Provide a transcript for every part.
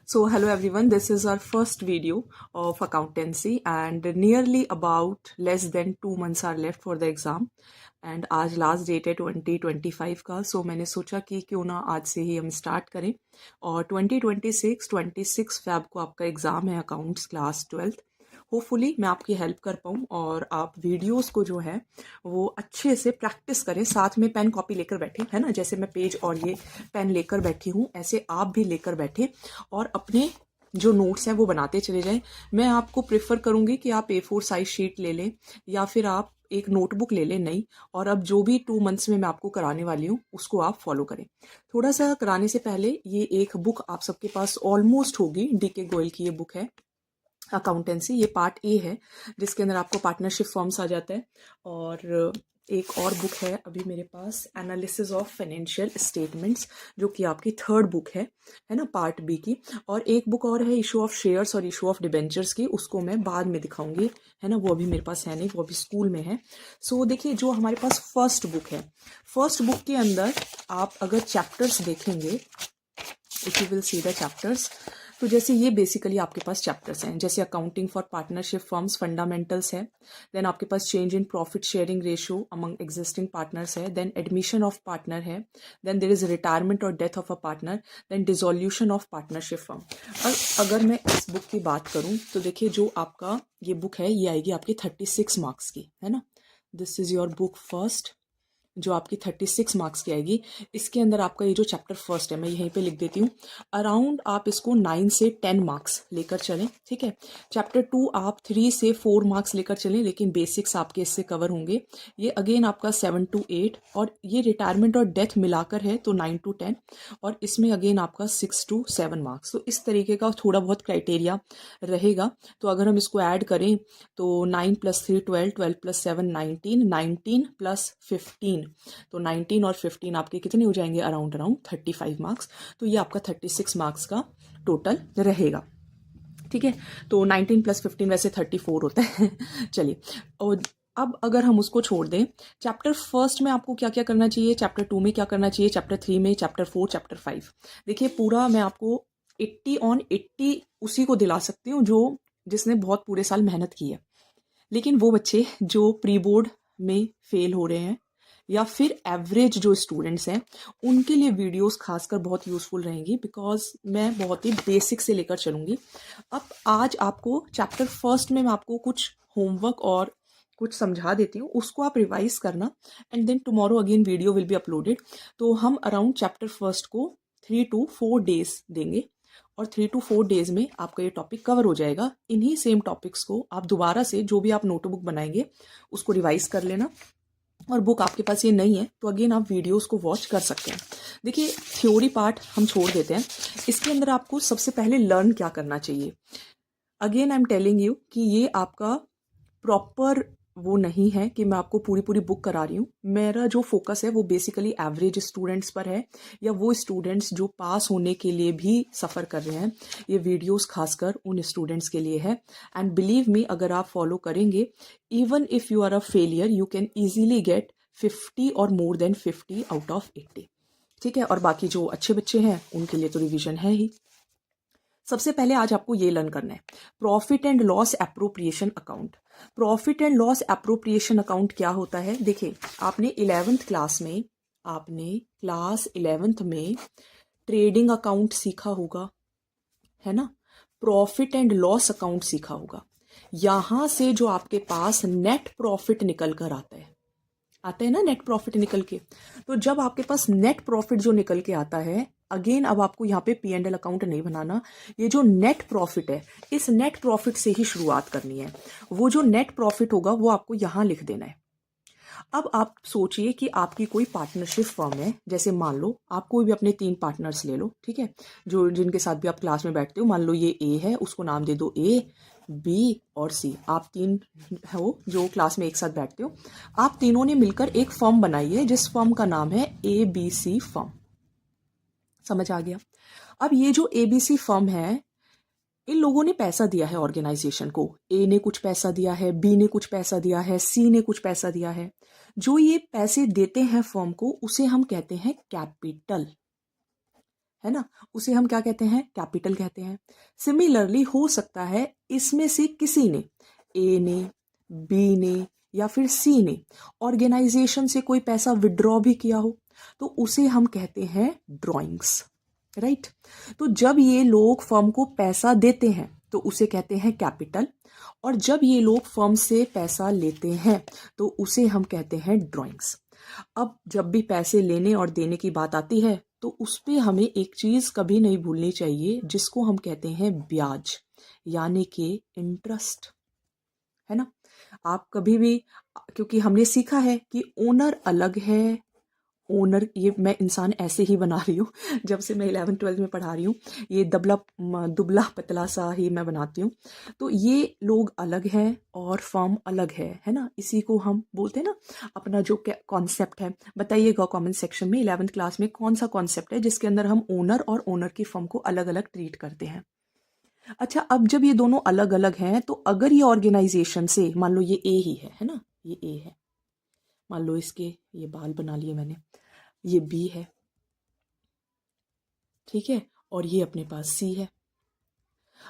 So hello everyone, this is our first video of accountancy and nearly about less than 2 months are left for the exam and आज last date है 2025 का। सो मैंने सोचा कि क्यों ना आज से ही हम स्टार्ट करें और 26 फेब को आपका एग्ज़ाम है अकाउंट्स क्लास 12th। होपफुली मैं आपकी हेल्प कर पाऊँ और आप वीडियोस को जो है वो अच्छे से प्रैक्टिस करें, साथ में पेन कॉपी लेकर बैठे, है ना। जैसे मैं पेज और ये पेन लेकर बैठी हूँ ऐसे आप भी लेकर बैठे और अपने जो नोट्स हैं वो बनाते चले जाएं। मैं आपको प्रेफर करूँगी कि आप A4 साइज शीट ले लें या फिर आप एक नोटबुक ले लें नई, और अब जो भी 2 मंथ्स में मैं आपको कराने वाली हूँ उसको आप फॉलो करें। थोड़ा सा कराने से पहले ये एक बुक आप सबके पास ऑलमोस्ट होगी, DK गोयल की ये बुक है अकाउंटेंसी। ये पार्ट ए है जिसके अंदर आपको पार्टनरशिप फॉर्म्स आ जाता है, और एक और बुक है अभी मेरे पास, एनालिसिस ऑफ फाइनेंशियल स्टेटमेंट्स, जो कि आपकी थर्ड बुक है ना, पार्ट बी की। और एक बुक और है इशू ऑफ शेयर्स और इशू ऑफ डिबेंचर्स की, उसको मैं बाद में दिखाऊंगी, है ना। वो अभी मेरे पास है नहीं, वो अभी स्कूल में है। सो देखिए, जो हमारे पास फर्स्ट बुक है, फर्स्ट बुक के अंदर आप अगर चैप्टर्स देखेंगे, if you will see the chapters, तो जैसे ये बेसिकली आपके पास चैप्टर्स हैं, जैसे accounting for partnership firms fundamentals है, देन आपके पास change in profit sharing ratio among existing partners है, देन एडमिशन ऑफ पार्टनर है, देन देयर इज रिटायरमेंट और death of a partner, then dissolution of partnership firm. और अगर मैं इस बुक की बात करूं तो देखिए, जो आपका ये बुक है ये आएगी आपकी 36 मार्क्स की, है ना। This is your book first, जो आपकी 36 मार्क्स की आएगी। इसके अंदर आपका ये जो चैप्टर फर्स्ट है, मैं यहीं पे लिख देती हूँ, अराउंड आप इसको 9 से 10 मार्क्स लेकर चलें, ठीक है। चैप्टर 2 आप 3 से 4 मार्क्स लेकर चलें, लेकिन बेसिक्स आपके इससे कवर होंगे। ये अगेन आपका 7 to 8, और ये रिटायरमेंट और डेथ मिलाकर है तो 9 to 10, और इसमें अगेन आपका 6 to 7 मार्क्स। तो इस तरीके का थोड़ा बहुत क्राइटेरिया रहेगा। तो अगर हम इसको ऐड करें तो 9 + 3 12, 12 + 7 19, 19 + 15, तो 19 और 15 आपके कितने हो जाएंगे, अराउंड 35 मार्क्स। तो ये आपका 36 मार्क्स का टोटल रहेगा, ठीक है। तो 19 + 15 वैसे 34 होता है चलिए, और अब अगर हम उसको छोड़ दें, चैप्टर फर्स्ट में आपको क्या क्या करना चाहिए, चैप्टर 2 में क्या करना चाहिए, चैप्टर 3 में, चैप्टर 4, चैप्टर 5, देखिए पूरा मैं आपको 80 on 80 उसी को दिला सकती हूँ जो जिसने बहुत पूरे साल मेहनत की है। लेकिन वो बच्चे जो प्री बोर्ड में फेल हो रहे हैं या फिर एवरेज जो स्टूडेंट्स हैं, उनके लिए वीडियोस खासकर बहुत यूज़फुल रहेंगी, बिकॉज मैं बहुत ही बेसिक से लेकर चलूँगी। अब आज आपको चैप्टर फर्स्ट में मैं आपको कुछ होमवर्क और कुछ समझा देती हूँ, उसको आप रिवाइज करना, and then tomorrow again video will be uploaded. तो हम अराउंड चैप्टर फर्स्ट को 3 to 4 डेज देंगे, और 3 to 4 डेज में आपका ये टॉपिक कवर हो जाएगा। इन्हीं सेम टॉपिक्स को आप दोबारा से, जो भी आप नोटबुक बनाएंगे उसको रिवाइज कर लेना, और बुक आपके पास ये नहीं है तो अगेन आप वीडियोस को वॉच कर सकते हैं। देखिए, थ्योरी पार्ट हम छोड़ देते हैं, इसके अंदर आपको सबसे पहले लर्न क्या करना चाहिए। Again I am telling you कि ये आपका प्रॉपर वो नहीं है कि मैं आपको पूरी पूरी बुक करा रही हूँ। मेरा जो फोकस है वो बेसिकली एवरेज स्टूडेंट्स पर है, या वो स्टूडेंट्स जो पास होने के लिए भी सफ़र कर रहे हैं। ये वीडियोस खासकर उन स्टूडेंट्स के लिए है, एंड बिलीव मी, अगर आप फॉलो करेंगे, even if you are a failure, you can easily get 50 और मोर देन 50 आउट ऑफ 80, ठीक है। और बाकी जो अच्छे बच्चे हैं उनके लिए तो रिविजन है ही। सबसे पहले आज आपको ये लर्न करना है, profit and loss appropriation account. Profit and loss appropriation account क्या होता है, देखिए आपने 11th क्लास में, आपने क्लास 11th में ट्रेडिंग अकाउंट सीखा होगा, है ना। प्रॉफिट एंड लॉस अकाउंट सीखा होगा। यहां से जो आपके पास नेट प्रॉफिट निकल कर आता है ना, नेट प्रॉफिट निकल के, तो जब आपके पास नेट प्रॉफिट जो निकल के आता है, अगेन अब आपको यहाँ पे P&L अकाउंट नहीं बनाना, ये जो नेट प्रॉफिट है, इस नेट प्रॉफिट से ही शुरुआत करनी है। वो जो नेट प्रॉफिट होगा वो आपको यहाँ लिख देना है। अब आप सोचिए कि आपकी कोई पार्टनरशिप फर्म है, जैसे मान लो आप कोई भी अपने 3 पार्टनर्स ले लो, ठीक है, जो जिनके साथ भी आप क्लास में बैठते हो। मान लो ये ए है, उसको नाम दे दो A, B और C। आप 3 हो जो क्लास में एक साथ बैठते हो। आप तीनों ने मिलकर एक फर्म बनाई है जिस फर्म का नाम है ABC फर्म। समझ आ गया। अब ये जो ABC फर्म है, इन लोगों ने पैसा दिया है ऑर्गेनाइजेशन को। ए ने कुछ पैसा दिया है, बी ने कुछ पैसा दिया है, सी ने कुछ पैसा दिया है। जो ये पैसे देते हैं फर्म को, उसे हम कहते हैं कैपिटल, है ना, उसे हम क्या कहते हैं, कैपिटल कहते हैं। सिमिलरली हो सकता है इसमें से किसी ने, ए ने, बी ने या फिर सी ने ऑर्गेनाइजेशन से कोई पैसा विड्रॉ भी किया हो, तो उसे हम कहते हैं ड्रॉइंग्स, राइट। तो जब ये लोग फर्म को पैसा देते हैं तो उसे कहते हैं कैपिटल, और जब ये लोग फर्म से पैसा लेते हैं तो उसे हम कहते हैं ड्रॉइंग्स। अब जब भी पैसे लेने और देने की बात आती है तो उस पे हमें एक चीज कभी नहीं भूलनी चाहिए, जिसको हम कहते हैं ब्याज, यानी कि इंटरेस्ट, है ना। आप कभी भी, क्योंकि हमने सीखा है कि ओनर अलग है, ओनर, ये मैं इंसान ऐसे ही बना रही हूँ जब से मैं 11th-12th में पढ़ा रही हूँ, ये दुबला पतला सा ही मैं बनाती हूँ। तो ये लोग अलग हैं और फर्म अलग है ना, इसी को हम बोलते हैं ना। अपना जो कॉन्सेप्ट है, बताइएगा कमेंट सेक्शन में 11th क्लास में कौन सा कॉन्सेप्ट है जिसके अंदर हम ओनर और ओनर की फर्म को अलग अलग ट्रीट करते हैं। अच्छा, अब जब ये दोनों अलग अलग हैं तो अगर ये ऑर्गेनाइजेशन से, मान लो ये ए ही है ना, ये ए है, मान लो इसके ये बाल बना लिए मैंने, ये बी है, ठीक है, और ये अपने पास सी है।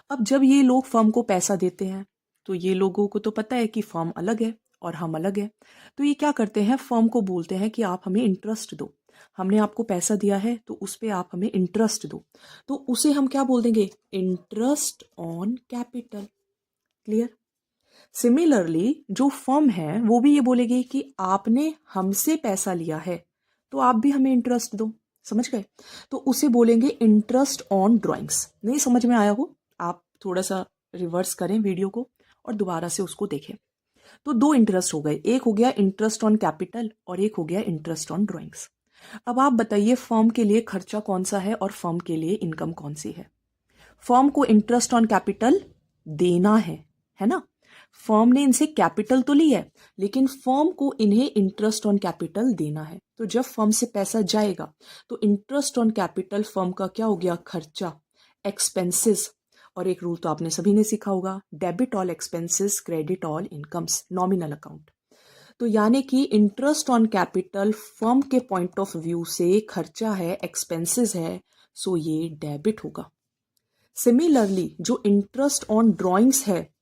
अब जब ये लोग फर्म को पैसा देते हैं तो ये लोगों को तो पता है कि फर्म अलग है और हम अलग है, तो ये क्या करते हैं, फर्म को बोलते हैं कि आप हमें इंटरेस्ट दो, हमने आपको पैसा दिया है तो उस पे आप हमें इंटरेस्ट दो, तो उसे हम क्या बोल देंगे, interest on capital. Clear. Similarly जो फर्म है वो भी ये बोलेगी कि आपने हमसे पैसा लिया है तो आप भी हमें इंटरेस्ट दो, समझ गए। तो उसे बोलेंगे इंटरेस्ट ऑन ड्राइंग्स। नहीं समझ में आया हो, आप थोड़ा सा रिवर्स करें वीडियो को और दोबारा से उसको देखें। तो दो इंटरेस्ट हो गए, एक हो गया इंटरेस्ट ऑन कैपिटल और एक हो गया इंटरेस्ट ऑन ड्राइंग्स। अब आप बताइए फर्म के लिए खर्चा कौन सा है और फर्म के लिए इनकम कौन सी है। फर्म को इंटरेस्ट ऑन कैपिटल देना है ना, फर्म ने इनसे कैपिटल तो ली है लेकिन फर्म को इन्हें इंटरेस्ट ऑन कैपिटल देना है। तो जब फर्म से पैसा जाएगा तो इंटरेस्ट ऑन कैपिटल फर्म का क्या हो गया, खर्चा, एक्सपेंसेस। और एक रूल तो आपने सभी ने सीखा होगा, debit all expenses credit all incomes, nominal account. तो यानी कि इंटरेस्ट ऑन कैपिटल फर्म के पॉइंट ऑफ व्यू से खर्चा है, एक्सपेंसेस है, सो ये डेबिट होगा। सिमिलरली जो इंटरेस्ट ऑन ड्रॉइंग्स है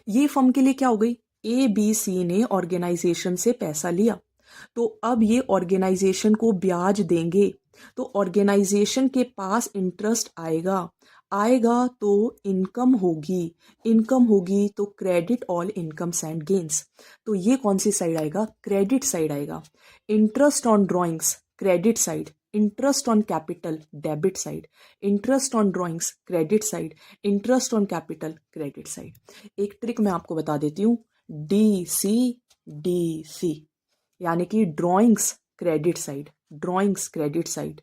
ये फर्म के लिए क्या हो गई, ए बी सी ने ऑर्गेनाइजेशन से पैसा लिया तो अब ये ऑर्गेनाइजेशन को ब्याज देंगे, तो ऑर्गेनाइजेशन के पास इंटरेस्ट आएगा तो इनकम होगी तो credit all incomes and gains. तो ये कौन सी साइड आएगा, क्रेडिट साइड आएगा। Interest on drawings credit side, interest on capital debit side, interest on drawings credit side, interest on capital credit side. एक ट्रिक मैं आपको बता देती हूँ, DC यानी कि drawings credit side, drawings credit side,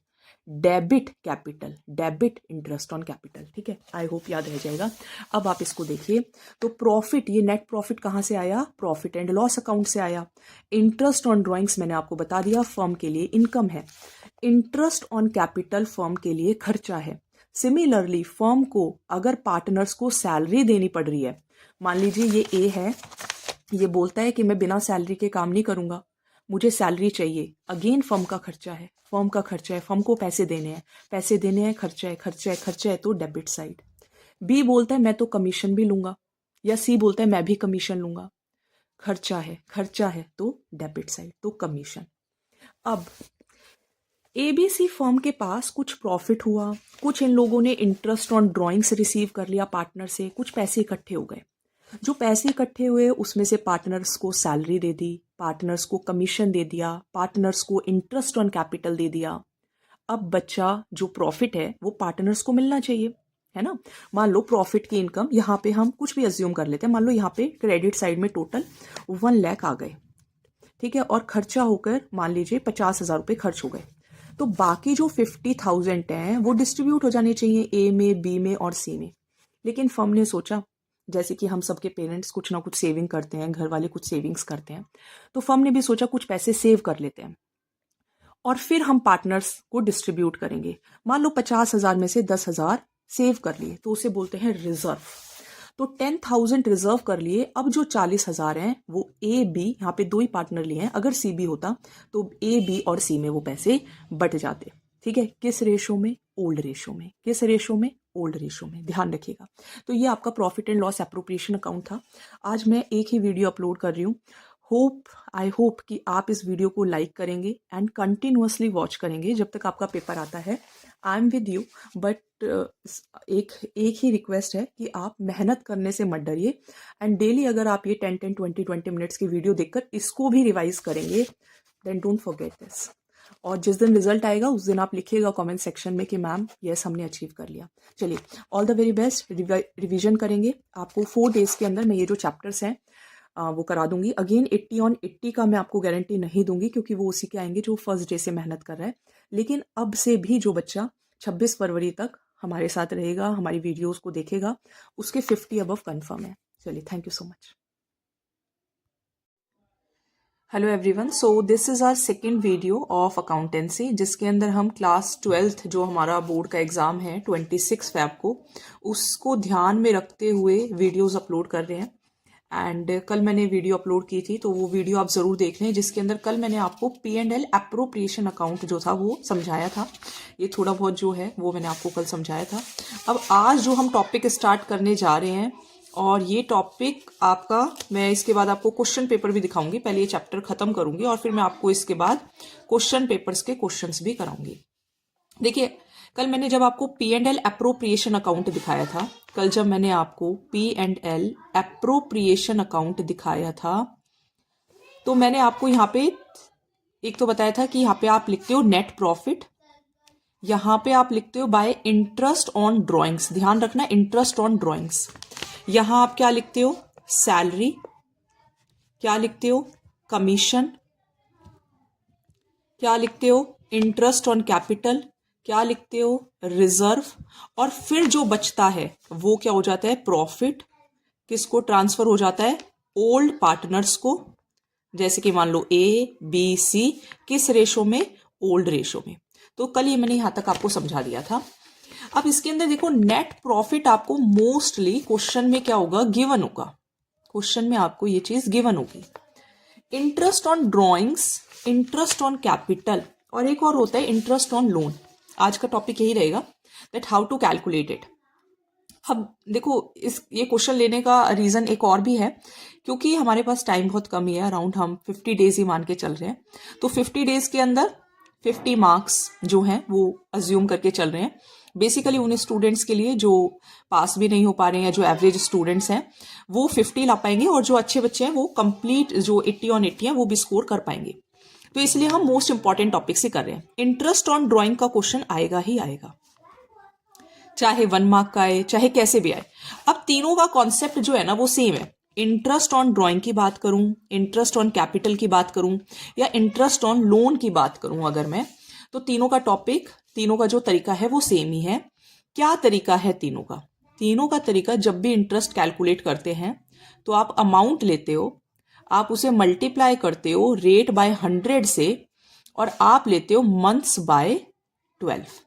debit capital, debit interest on capital. ठीक है, आई होप याद रह जाएगा। अब आप इसको देखिए, तो प्रॉफिट, ये नेट प्रॉफिट कहाँ से आया, प्रॉफिट एंड लॉस अकाउंट से आया। इंटरेस्ट ऑन ड्रॉइंग्स मैंने आपको बता दिया फर्म के लिए इनकम है, इंटरेस्ट ऑन कैपिटल फर्म के लिए खर्चा है। सिमिलरली फर्म को अगर पार्टनर्स को सैलरी देनी पड़ रही है, मान लीजिए ये ए है, ये बोलता है कि मैं बिना सैलरी के काम नहीं करूंगा, मुझे सैलरी चाहिए, अगेन फर्म का खर्चा है, फर्म का खर्चा है, फर्म को पैसे देने हैं, खर्चा है तो डेबिट साइड। बी बोलता है मैं तो कमीशन भी लूंगा, या सी बोलता है मैं भी कमीशन लूंगा, खर्चा है तो डेबिट साइड, तो कमीशन। अब एबीसी फर्म के पास कुछ प्रॉफिट हुआ, कुछ इन लोगों ने इंटरेस्ट ऑन ड्रॉइंग्स रिसीव कर लिया पार्टनर से, कुछ पैसे इकट्ठे हो गए। जो पैसे इकट्ठे हुए उसमें से पार्टनर्स को सैलरी दे दी, पार्टनर्स को कमीशन दे दिया, पार्टनर्स को इंटरेस्ट ऑन कैपिटल दे दिया। अब बच्चा जो प्रॉफिट है वो पार्टनर्स को मिलना चाहिए, है ना। मान लो प्रॉफिट की इनकम, यहाँ पे हम कुछ भी अज्यूम कर लेते हैं, मान लो यहाँ पे क्रेडिट साइड में टोटल 1 लाख आ गए, ठीक है, और खर्चा होकर मान लीजिए 50,000 रुपये खर्च हो गए, तो बाकी जो 50,000 हैं वो डिस्ट्रीब्यूट हो जाने चाहिए ए में, बी में और सी में। लेकिन फर्म ने सोचा, जैसे कि हम सबके पेरेंट्स कुछ ना कुछ सेविंग करते हैं, घर वाले कुछ सेविंग्स करते हैं, तो फर्म ने भी सोचा कुछ पैसे सेव कर लेते हैं और फिर हम पार्टनर्स को डिस्ट्रीब्यूट करेंगे। मान लो 50,000 में से 10,000 सेव कर लिए तो उसे बोलते हैं रिजर्व। तो 10,000 रिजर्व कर लिए, अब जो 40,000 हैं वो ए बी, यहाँ पे 2 ही पार्टनर लिए हैं, अगर सी बी होता तो ए बी और सी में वो पैसे बट जाते। ठीक है, किस रेशो में, ओल्ड रेशो में। किस रेशो में? ओल्ड रेशो में, ध्यान रखिएगा। तो ये आपका profit and loss appropriation account था। आज मैं एक ही वीडियो अपलोड कर रही हूँ। आई होप कि आप इस वीडियो को लाइक करेंगे एंड कंटिन्यूअसली वॉच करेंगे जब तक आपका पेपर आता है। I am with you, but एक ही रिक्वेस्ट है कि आप मेहनत करने से मत डरिए एंड डेली अगर आप ये 10-20 मिनट्स की वीडियो देखकर इसको भी रिवाइज करेंगे, देन डोंट फॉरगेट दिस। और जिस दिन रिजल्ट आएगा उस दिन आप लिखिएगा कमेंट सेक्शन में कि मैम यस हमने अचीव कर लिया। चलिए, all the very best. Revision करेंगे आपको 4 डेज के अंदर। मैं ये जो चैप्टर्स हैं वो करा दूंगी। अगेन 80 on 80 का मैं आपको गारंटी नहीं दूंगी क्योंकि वो उसी के आएंगे जो फर्स्ट डे से मेहनत कर रहा है। लेकिन अब से भी जो बच्चा 26 फरवरी तक हमारे साथ रहेगा, हमारी वीडियोस को देखेगा, उसके 50 अबव कंफर्म है। चलिए, thank you so much. Hello everyone, so this is our second video of accountancy, जिसके अंदर हम क्लास 12th जो हमारा बोर्ड का एग्ज़ाम है 26 फेब को, उसको ध्यान में रखते हुए वीडियोस अपलोड कर रहे हैं। एंड कल मैंने वीडियो अपलोड की थी तो वो वीडियो आप ज़रूर देख लें, जिसके अंदर कल मैंने आपको P&L एप्रोप्रिएशन अकाउंट जो था वो समझाया था। ये थोड़ा बहुत जो है वो मैंने आपको कल समझाया था। अब आज जो हम टॉपिक स्टार्ट करने जा रहे हैं, और ये टॉपिक आपका, मैं इसके बाद आपको क्वेश्चन पेपर भी दिखाऊंगी। पहले ये चैप्टर खत्म करूंगी और फिर मैं आपको इसके बाद क्वेश्चन पेपर्स के क्वेश्चंस भी कराऊंगी। देखिए, कल मैंने जब आपको P&L एप्रोप्रिएशन अकाउंट दिखाया था, कल जब मैंने आपको P&L एप्रोप्रिएशन अकाउंट दिखाया था, तो मैंने आपको यहाँ पे एक तो बताया था कि यहाँ पे आप लिखते हो नेट प्रॉफिट, यहाँ पे आप लिखते हो बाय इंटरेस्ट ऑन ड्रॉइंग्स। ध्यान रखना, इंटरेस्ट ऑन ड्रॉइंग्स। यहां आप क्या लिखते हो? सैलरी। क्या लिखते हो? कमीशन। क्या लिखते हो? Interest on capital. क्या लिखते हो? रिजर्व। और फिर जो बचता है वो क्या हो जाता है? प्रॉफिट। किसको ट्रांसफर हो जाता है? ओल्ड पार्टनर्स को। जैसे कि मान लो ABC, किस रेशो में? ओल्ड रेशो में। तो कल ये मैंने यहां तक आपको समझा दिया था। अब इसके अंदर देखो, नेट प्रॉफिट आपको मोस्टली क्वेश्चन में क्या होगा? गिवन होगा। क्वेश्चन में आपको ये चीज गिवन होगी। Interest on drawings, interest on capital, और एक और होता है इंटरेस्ट ऑन लोन। आज का टॉपिक यही रहेगा, that how to calculate it. अब देखो, ये क्वेश्चन लेने का रीजन एक और भी है, क्योंकि हमारे पास टाइम बहुत कम ही है। अराउंड हम 50 डेज ही मान के चल रहे हैं। तो 50 डेज के अंदर 50 मार्क्स जो हैं वो अज्यूम करके चल रहे हैं। बेसिकली उन स्टूडेंट्स के लिए जो पास भी नहीं हो पा रहे हैं या जो एवरेज स्टूडेंट्स हैं वो 50 ला पाएंगे, और जो अच्छे बच्चे हैं वो कंप्लीट जो 80 on 80 हैं वो भी स्कोर कर पाएंगे। तो इसलिए हम मोस्ट इंपॉर्टेंट टॉपिक से कर रहे हैं। इंटरेस्ट ऑन ड्राइंग का क्वेश्चन आएगा ही आएगा, चाहे 1 मार्क का आए चाहे कैसे भी आए। अब तीनों का कॉन्सेप्ट जो है ना वो सेम है। इंटरेस्ट ऑन ड्राइंग की बात करूं, इंटरेस्ट ऑन कैपिटल की बात करूं, या इंटरेस्ट ऑन लोन की बात करूं अगर मैं, तो तीनों का टॉपिक, तीनों का जो तरीका है वो सेम ही है। क्या तरीका है तीनों का? तीनों का तरीका, जब भी इंटरेस्ट कैलकुलेट करते हैं तो आप अमाउंट लेते हो, आप उसे मल्टीप्लाई करते हो रेट बाय 100 से, और आप लेते हो मंथ्स बाय 12।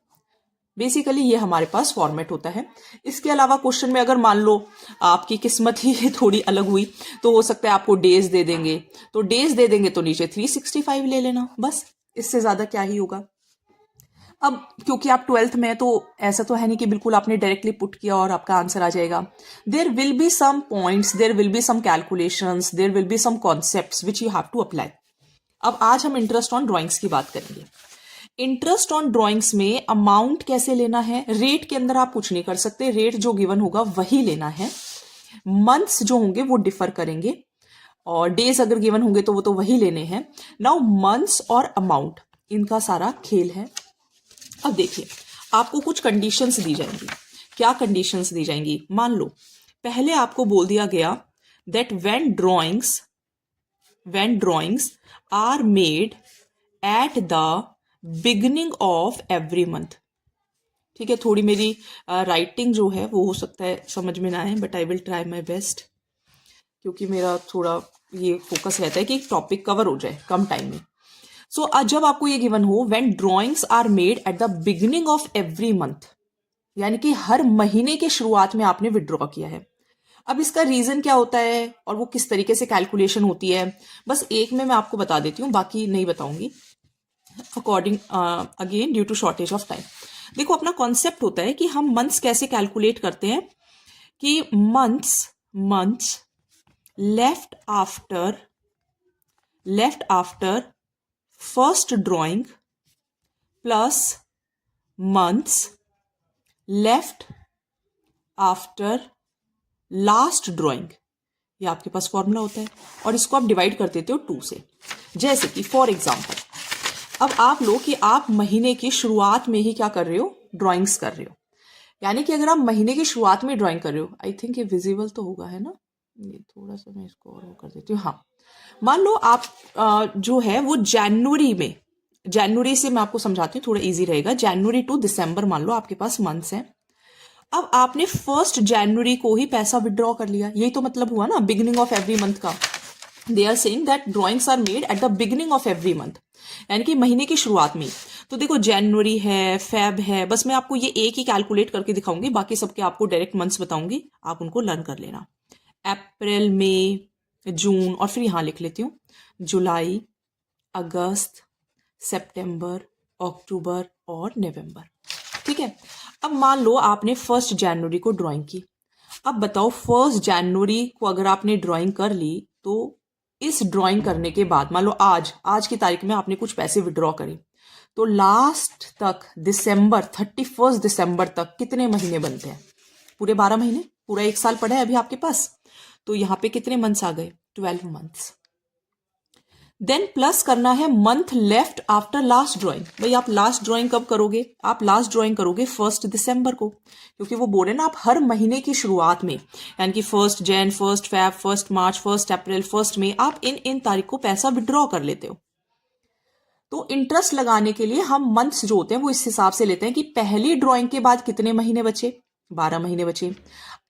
बेसिकली ये हमारे पास फॉर्मेट होता है। इसके अलावा क्वेश्चन में अगर मान लो आपकी किस्मत ही थोड़ी अलग हुई तो हो सकता है आपको डेज दे देंगे, तो डेज दे देंगे तो नीचे 365 ले लेना, बस। इससे ज्यादा क्या ही होगा। अब क्योंकि आप 12th में, तो ऐसा तो है नहीं कि बिल्कुल आपने डायरेक्टली पुट किया और आपका आंसर आ जाएगा। There will be some points, there will be some calculations, there will be some concepts which you have to apply. अब आज हम इंटरेस्ट ऑन ड्राइंग्स की बात करेंगे। इंटरेस्ट ऑन ड्राइंग्स में अमाउंट कैसे लेना है? रेट के अंदर आप कुछ नहीं कर सकते, रेट जो गिवन होगा वही लेना है। मंथ्स जो होंगे वो डिफर करेंगे, और डेज अगर गिवन होंगे तो वो तो वही लेने हैं। नाउ मंथ्स और अमाउंट, इनका सारा खेल है। अब देखिए, आपको कुछ कंडीशंस दी जाएंगी। क्या कंडीशंस दी जाएंगी? मान लो पहले आपको बोल दिया गया that when drawings are made at the beginning of every month. ठीक है, थोड़ी मेरी राइटिंग जो है वो हो सकता है समझ में ना आए, but I will try my best, क्योंकि मेरा थोड़ा ये फोकस रहता है कि एक टॉपिक कवर हो जाए कम टाइम में। सो जब आपको ये गिवन हो when drawings are made at the beginning of every month, यानी कि हर महीने के शुरुआत में आपने विड्रॉ किया है। अब इसका रीजन क्या होता है और वो किस तरीके से कैलकुलेशन होती है, बस एक में मैं आपको बता देती हूँ, बाकी नहीं बताऊंगी according again due to shortage of time. देखो अपना कॉन्सेप्ट होता है कि हम मंथ्स कैसे कैलकुलेट करते हैं कि months left after first drawing plus months left after last drawing, ये आपके पास फॉर्मूला होता है और इसको आप डिवाइड कर देते हो 2 से। जैसे कि फॉर एग्जांपल अब आप लो कि आप महीने की शुरुआत में ही क्या कर रहे हो, ड्राइंग्स कर रहे हो। यानी कि अगर आप महीने की शुरुआत में ड्राइंग कर रहे हो, आई थिंक ये विजिबल तो होगा, है ना, ये थोड़ा सा मैं इसको और कर देती हूँ। हाँ, मान लो आप जो है वो जनवरी से मैं आपको समझाती हूँ, थोड़ा इजी रहेगा। जनवरी टू दिसंबर मान लो आपके पास मंथ्स हैं। अब आपने 1 जनवरी को ही पैसा विड्रॉ कर लिया, यही तो मतलब हुआ ना बिगिनिंग ऑफ एवरी मंथ का। They are saying that drawings are made at the beginning of every month, यानी कि महीने की शुरुआत में। तो देखो जनवरी है, फेब है, बस मैं आपको ये एक ही कैलकुलेट करके दिखाऊंगी, बाकी सबके आपको डायरेक्ट मंथ्स बताऊंगी, आप उनको लर्न कर लेना। अप्रैल, मई, जून, और फिर यहां लिख लेती हूँ जुलाई, अगस्त, सितंबर, अक्टूबर और नवंबर। ठीक है, अब मान लो आपने 1 जनवरी को ड्राइंग की। अब बताओ 1 जनवरी को अगर आपने ड्राइंग कर ली तो इस ड्राइंग करने के बाद मान लो आज की तारीख में आपने कुछ पैसे विड्रॉ करे, तो लास्ट तक दिसंबर 31 दिसंबर तक कितने महीने बनते हैं? पूरे 12 महीने, पूरा 1 साल पड़ा है अभी आपके पास। तो यहां पे कितने मंथ्स आ गए? 12 मंथ्स। देन प्लस करना है month left after last drawing. भाई आप लास्ट ड्राइंग कब करोगे? आप लास्ट ड्राइंग करोगे 1 दिसंबर को, क्योंकि वो बोले ना आप हर महीने की शुरुआत में, यानी कि 1 जन, 1 फेब, 1 मार्च, 1 अप्रैल, 1 मई, आप इन तारीख को पैसा विड्रॉ कर लेते हो। तो इंटरेस्ट लगाने के लिए हम मंथ्स जो होते हैं वो इस हिसाब से लेते हैं कि पहली ड्राइंग के बाद कितने महीने बचे? 12 महीने बचे।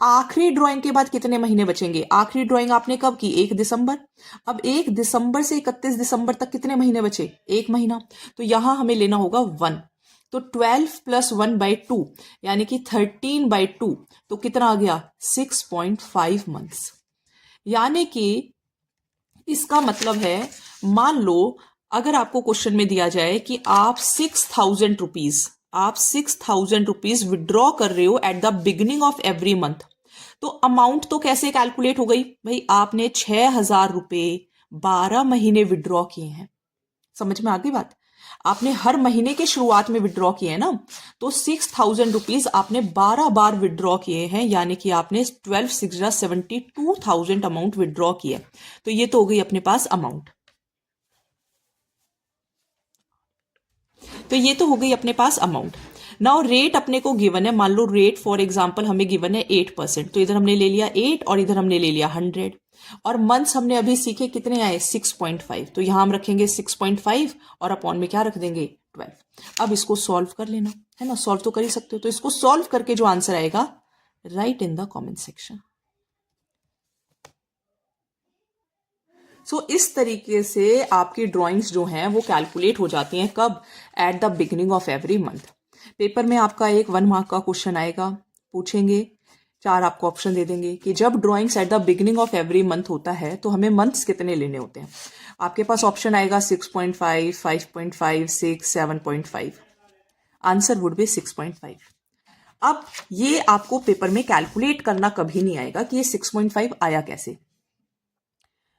आखिरी ड्राइंग के बाद कितने महीने बचेंगे? आखिरी ड्राइंग आपने कब की? 1 दिसंबर। अब 1 दिसंबर से 31 दिसंबर तक कितने महीने बचे? 1 महीना। तो यहां हमें लेना होगा 1। तो 12 + 1/2 यानी कि 13/2, तो कितना आ गया? 6.5 मंथ्स। यानी कि इसका मतलब है, मान लो अगर आपको क्वेश्चन में दिया जाए कि आप 6,000 रुपीज विड्रॉ कर रहे हो eight the beginning of every month, तो अमाउंट तो कैसे कैलकुलेट हो गई? भाई आपने 6,000 रुपए 12 महीने विड्रॉ किए हैं। समझ में आ गई बात? आपने हर महीने के शुरुआत में विड्रॉ किए हैं ना, तो 6,000 रुपीज आपने 12 बार विड्रॉ किए हैं, यानी कि आपने 12 6 72,000 अमाउंट विड्रॉ किया। तो ये तो हो गई अपने पास अमाउंट। तो ये तो हो गई अपने पास अमाउंट। नाउ रेट अपने को गिवन है, मान लो रेट फॉर एग्जांपल हमें गिवन है 8%, तो इधर हमने ले लिया 8 और इधर हमने ले लिया 100। और मंथ्स हमने अभी सीखे कितने आए? 6.5, तो यहां हम रखेंगे 6.5 और अपॉन में क्या रख देंगे? 12। अब इसको सॉल्व कर लेना है ना, सॉल्व तो कर ही सकते हो। तो इसको सॉल्व करके जो आंसर आएगा right in the comment section. So इस तरीके से आपकी ड्राइंग्स जो हैं वो कैलकुलेट हो जाती हैं। कब? Eight the beginning of every month. Paper में आपका एक 1 मार्क का क्वेश्चन आएगा, पूछेंगे 4 आपको ऑप्शन दे देंगे कि जब drawings eight the beginning of every month होता है तो हमें मंथ्स कितने लेने होते हैं। आपके पास ऑप्शन आएगा 6.5, 5.5, 6, 7.5। Answer would B 6.5। अब ये आपको पेपर में कैलकुलेट करना कभी नहीं आएगा कि ये 6.5 आया कैसे।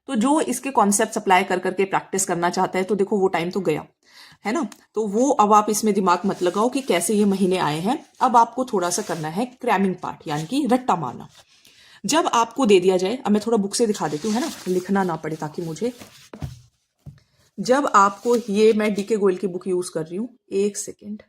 तो जो इसके कॉन्सेप्ट अप्लाई कर करके प्रैक्टिस करना चाहता है, तो देखो वो टाइम तो गया है ना, तो वो अब आप इसमें दिमाग मत लगाओ कि कैसे ये महीने आए हैं। अब आपको थोड़ा सा करना है क्रैमिंग पार्ट, यानी कि रट्टा मारना। जब आपको दे दिया जाए, अब मैं थोड़ा बुक से दिखा देती हूँ, है ना, लिखना ना पड़े ताकि मुझे। जब आपको, ये मैं डीके गोयल की बुक यूज कर रही हूँ, 1 सेकेंड।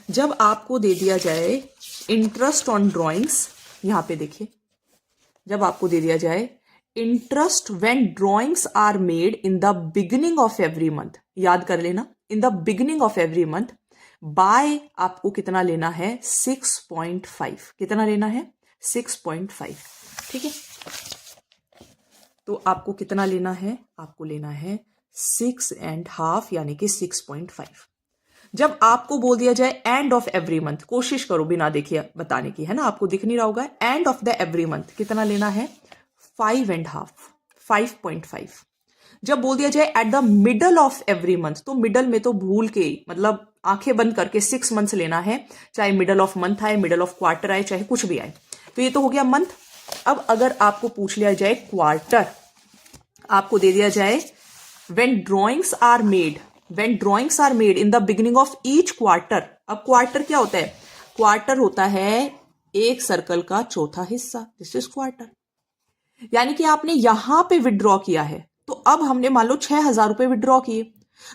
जब आपको दे दिया जाए इंटरेस्ट ऑन ड्रॉइंग्स, यहां पे देखिए, जब आपको दे दिया जाए interest when drawings are made in the beginning of every month, याद कर लेना, in the beginning of every month, by आपको कितना लेना है? 6.5। कितना लेना है? 6.5। ठीक है, तो आपको कितना लेना है? आपको लेना है 6.5 यानी कि 6.5। जब आपको बोल दिया जाए एंड ऑफ एवरी मंथ, कोशिश करो बिना देखिए बताने की, है ना, आपको दिख नहीं रहा होगा। End of the every month कितना लेना है? 5.5, 5.5। जब बोल दिया जाए at the middle of every month, तो मिडल में तो भूल के मतलब आंखें बंद करके 6 मंथ्स लेना है, चाहे मिडल ऑफ मंथ आए, मिडल ऑफ क्वार्टर आए, चाहे कुछ भी आए। तो ये तो हो गया मंथ। अब अगर आपको पूछ लिया जाए क्वार्टर, आपको दे दिया जाए when drawings are made in the beginning of each quarter. अब क्वार्टर क्या होता है? क्वार्टर होता है एक सर्कल का चौथा हिस्सा, दिस इज क्वार्टर। यानी कि आपने यहां पे विड्रॉ किया है, तो अब हमने मान लो 6,000 रुपए विड्रॉ किए,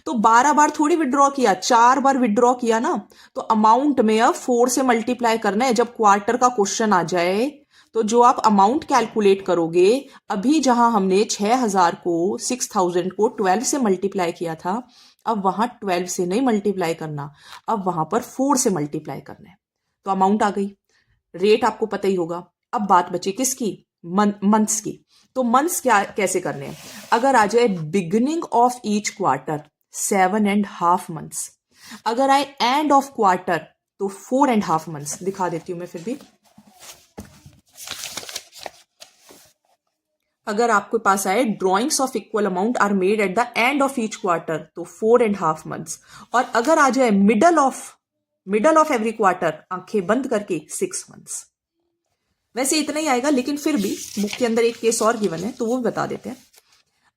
तो 12 बार थोड़ी विड्रॉ किया, 4 बार विड्रॉ किया ना, तो अमाउंट में अब 4 से मल्टीप्लाई करना है। जब क्वार्टर का क्वेश्चन आ जाए तो जो आप अमाउंट कैलकुलेट करोगे, अभी जहां हमने 6,000 को 6,000 को 12 से मल्टीप्लाई किया था, अब वहां 12 से नहीं मल्टीप्लाई करना, अब वहां पर 4 से मल्टीप्लाई करना है। तो अमाउंट आ गई, रेट आपको पता ही होगा। अब बात बची किसकी? मंथ्स की। तो मंथ्स क्या कैसे करने हैं? अगर आ जाए beginning of each quarter 7.5 months, अगर आए एंड ऑफ क्वार्टर तो 4.5 मंथ्स। दिखा देती हूं मैं फिर भी। अगर आपके पास आए drawings of equal amount are made at the end of each quarter तो 4.5 मंथ्स, और अगर आ जाए मिडल ऑफ एवरी क्वार्टर, आंखें बंद करके 6 मंथ्स। वैसे इतना ही आएगा, लेकिन फिर भी बुक के अंदर एक केस और गिवन है तो वो बता देते हैं।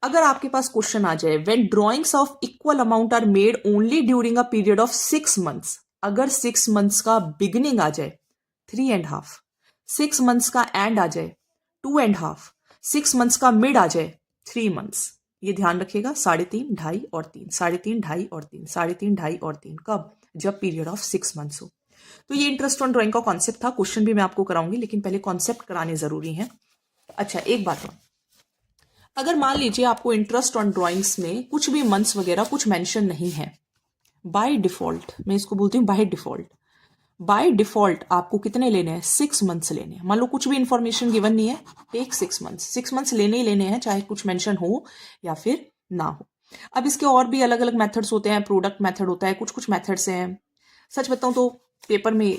अगर आपके पास क्वेश्चन आ जाए when drawings of equal amount are made only during a period of 6 months, अगर 6 मंथ्स का बिगिनिंग आ जाए 3.5, 6 मंथ्स का एंड आ जाए 2.5, 6 मंथ्स का मिड आ जाए 3 मंथ्स। ये ध्यान रखिएगा, 3.5, 2.5 और 3, 3.5, 2.5 और 3, 3.5, 2.5 और 3। कब? जब पीरियड ऑफ 6 मंथ्स हो। तो ये इंटरेस्ट ऑन ड्राइंग का कॉन्सेप्ट था। क्वेश्चन भी मैं आपको कराऊंगी, लेकिन पहले कॉन्सेप्ट कराने जरूरी है। अच्छा, एक बात है, अगर मान लीजिए आपको इंटरेस्ट ऑन ड्राइंग्स में कुछ भी मंथ्स वगैरह कुछ मेंशन नहीं है, बाय डिफॉल्ट, मैं इसको बोलती हूँ बाय डिफॉल्ट आपको कितने लेने हैं? 6 मंथ्स लेने हैं। मान लो कुछ भी इंफॉर्मेशन गिवन नहीं है, टेक 6 मंथ्स लेने ही लेने हैं, चाहे कुछ मेंशन हो या फिर ना हो। अब इसके और भी अलग अलग मेथड्स होते हैं, प्रोडक्ट मेथड होता है, कुछ कुछ मेथड्स हैं। सच बताऊं तो पेपर में